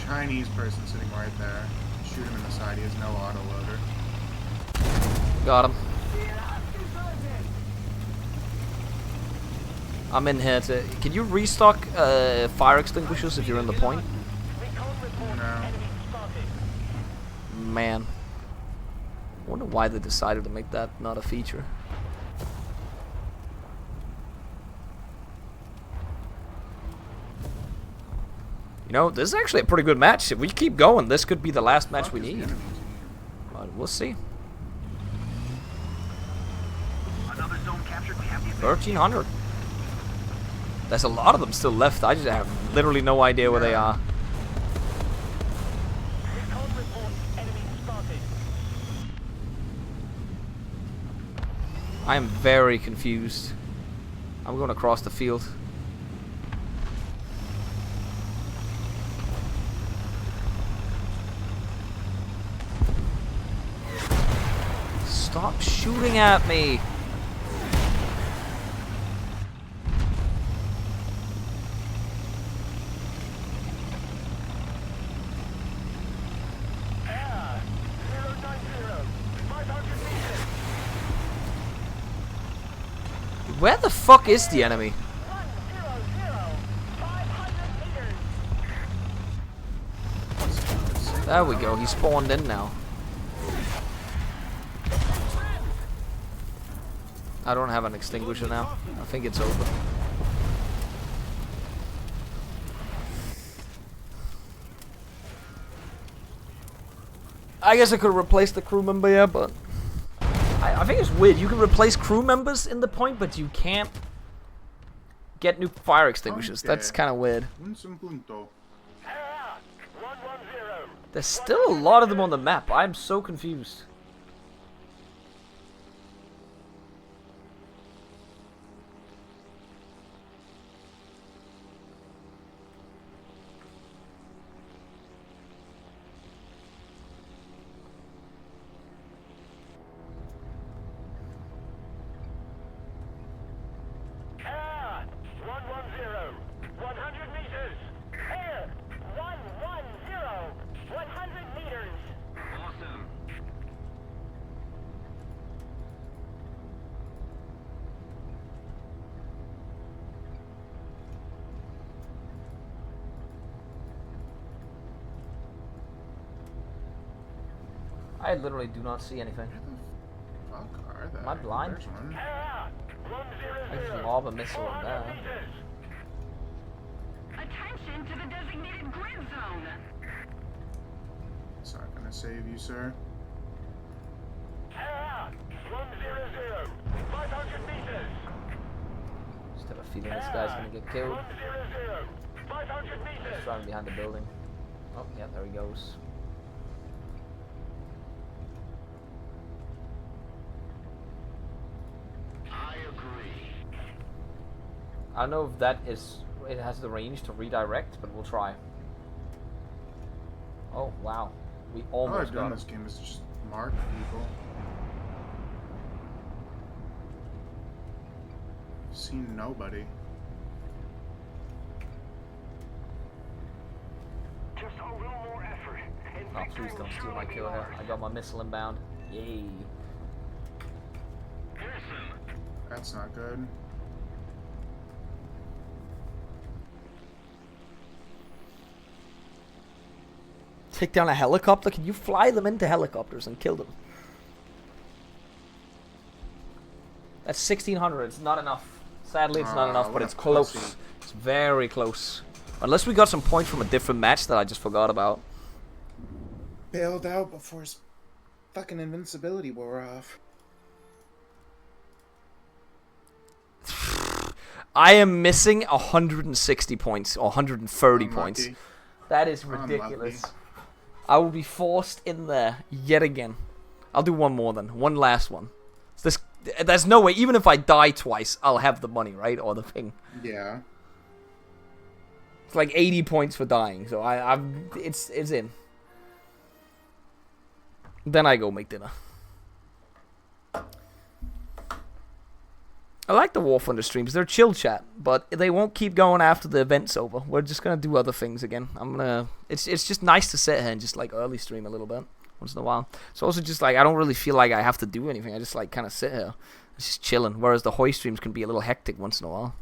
Chinese person sitting right there. Shoot him in the side. He has no auto loader. Got him. I'm in here to... Can you restock fire extinguishers if you're in the point? No. Man. I wonder why they decided to make that not a feature. You know, this is actually a pretty good match. If we keep going, this could be the last match we need. But we'll see. 1,300. There's a lot of them still left. I just have literally no idea where they are. I am very confused. I'm going across the field. Stop shooting at me! Where the fuck is the enemy? There we go, he spawned in now. I don't have an extinguisher now. I think it's over. I guess I could replace the crew member, yeah, but... I think it's weird. You can replace crew members in the point, but you can't get new fire extinguishers. That's kind of weird. There's still a lot of them on the map. I'm so confused. I literally do not see anything. Where the fuck are they? Am I blind? There's one. I just lob a missile in there. Attention to the designated grid zone. It's not gonna save you, sir. 100, 500 meters. Just have a feeling this guy's gonna get killed. 100, 500 meters. He's running behind the building. Oh, yeah, there he goes. I don't know if that is... It has the range to redirect, but we'll try. Oh, wow. We almost got in him. this game is just mark people. Seen nobody. Just a little more effort. Oh, please don't steal my kill here. I got my missile inbound. Yay. That's not good. Take down a helicopter? Can you fly them into helicopters and kill them? That's 1,600. It's not enough. Sadly, it's not enough, but it's close. It's very close. Unless we got some points from a different match that I just forgot about. Bailed out before his fucking invincibility wore off. I am missing 160 points, or 130 points. That is ridiculous. I will be forced in there yet again. I'll do one more then. One last one. There's no way, even if I die twice, I'll have the money, right? Or the thing. Yeah. It's like 80 points for dying, so it's in. Then I go make dinner. I like the War Thunder streams. They're chill chat, but they won't keep going after the event's over. We're just gonna do other things again. It's just nice to sit here and just like early stream a little bit once in a while. It's also just like I don't really feel like I have to do anything. I just like kind of sit here, it's just chilling. Whereas the Hoy streams can be a little hectic once in a while.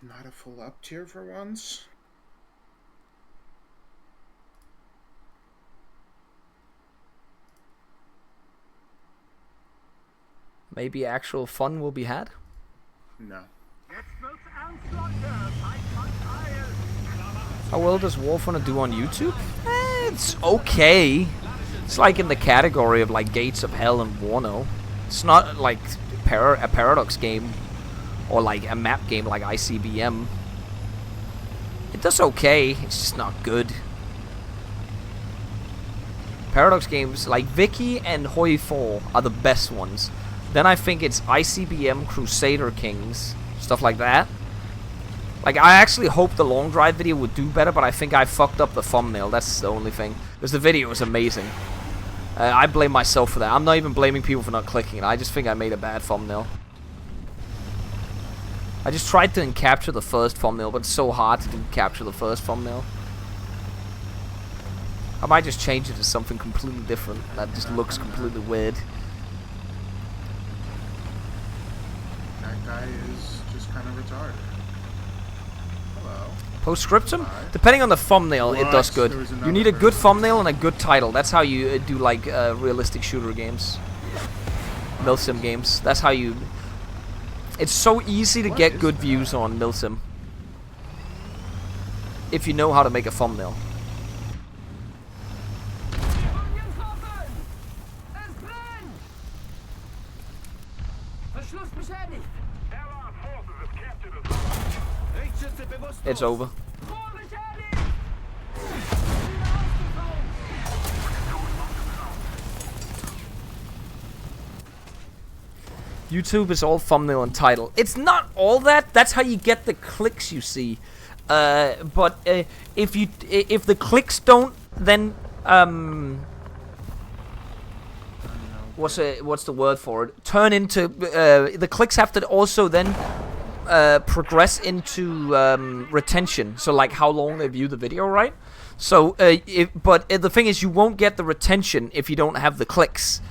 Not a full up tier for once. Maybe actual fun will be had. No. How well does War Thunder do on YouTube? It's okay. It's like in the category of like Gates of Hell and Warno. It's not like a Paradox game or like a map game like ICBM. It does okay. It's just not good. Paradox games like Vicky and Hoi 4 are the best ones. Then I think it's ICBM, Crusader Kings, stuff like that. Like, I actually hope the long drive video would do better, but I think I fucked up the thumbnail. That's the only thing. Because the video was amazing. I blame myself for that. I'm not even blaming people for not clicking it. I just think I made a bad thumbnail. I just tried to capture the first thumbnail, but it's so hard to capture the first thumbnail. I might just change it to something completely different that just looks completely weird. That guy is just kind of retarded. Hello. Postscriptum? Depending on the thumbnail, it does good. You need a good thumbnail and a good title. That's how you do like realistic shooter games. Milsim games. That's how you... It's so easy to get good views on Milsim. If you know how to make a thumbnail. It's over. YouTube is all thumbnail and title. It's not all that. That's how you get the clicks you see. But if the clicks don't, then what's the word for it? Turn into the clicks have to also then progress into retention. So like how long they view the video, right? So but the thing is, you won't get the retention if you don't have the clicks.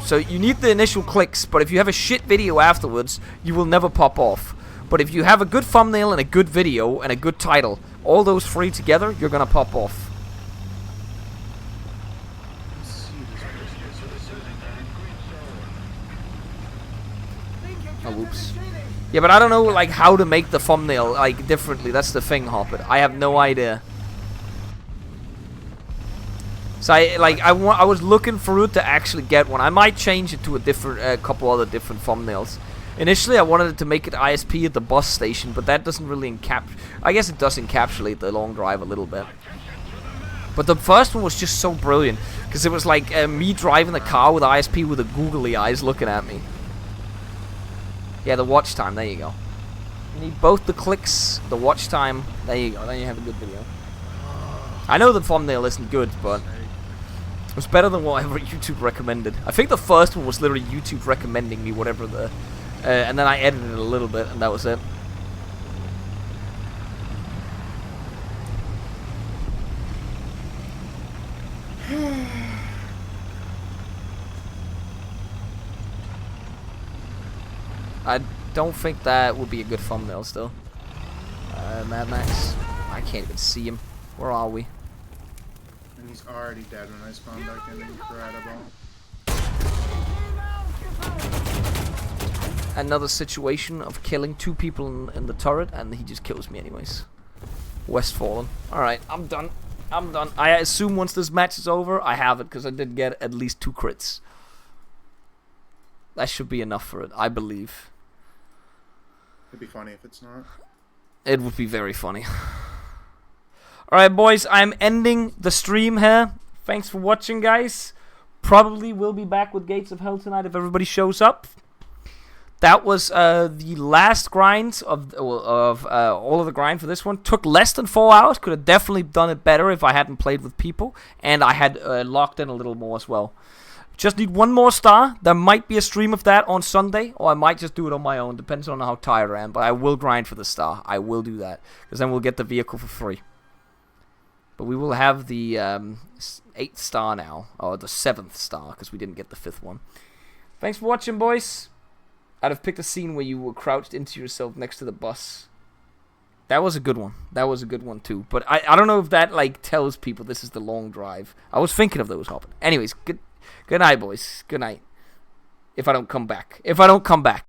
So you need the initial clicks, but if you have a shit video afterwards, you will never pop off. But if you have a good thumbnail and a good video and a good title, all those three together, you're gonna pop off. Oh, whoops. Yeah, but I don't know like how to make the thumbnail like differently. That's the thing, Hoppet. I have no idea. So I was looking for it to actually get one. I might change it to a different, couple other different thumbnails. Initially, I wanted to make it ISP at the bus station, but that doesn't really I guess it does encapsulate the long drive a little bit. But the first one was just so brilliant because it was like me driving the car with ISP with the googly eyes looking at me. Yeah, the watch time. There you go. You need both the clicks, the watch time. There you go. Then you have a good video. I know the thumbnail isn't good, but it was better than whatever YouTube recommended. I think the first one was literally YouTube recommending me whatever the... and then I edited it a little bit, and that was it. I don't think that would be a good thumbnail still. Mad Max. I can't even see him. Where are we? And he's already dead when I spawn back in. Incredible. Another situation of killing two people in the turret, and he just kills me anyways. Westfallen. Alright, I'm done. I'm done. I assume once this match is over, I have it, because I did get at least 2 crits. That should be enough for it, I believe. It'd be funny if it's not. It would be very funny. Alright, boys, I'm ending the stream here. Thanks for watching, guys. Probably will be back with Gates of Hell tonight if everybody shows up. That was the last grind of all of the grind for this one. Took less than 4 hours. Could have definitely done it better if I hadn't played with people. And I had locked in a little more as well. Just need one more star. There might be a stream of that on Sunday. Or I might just do it on my own. Depends on how tired I am. But I will grind for the star. I will do that. Because then we'll get the vehicle for free. But we will have the 8th star now. Or the 7th star. Because we didn't get the 5th one. Thanks for watching, boys. I'd have picked a scene where you were crouched into yourself next to the bus. That was a good one. That was a good one too. But I don't know if that like tells people this is the long drive. I was thinking of those hopping. Anyways, good night, boys. Good night. If I don't come back.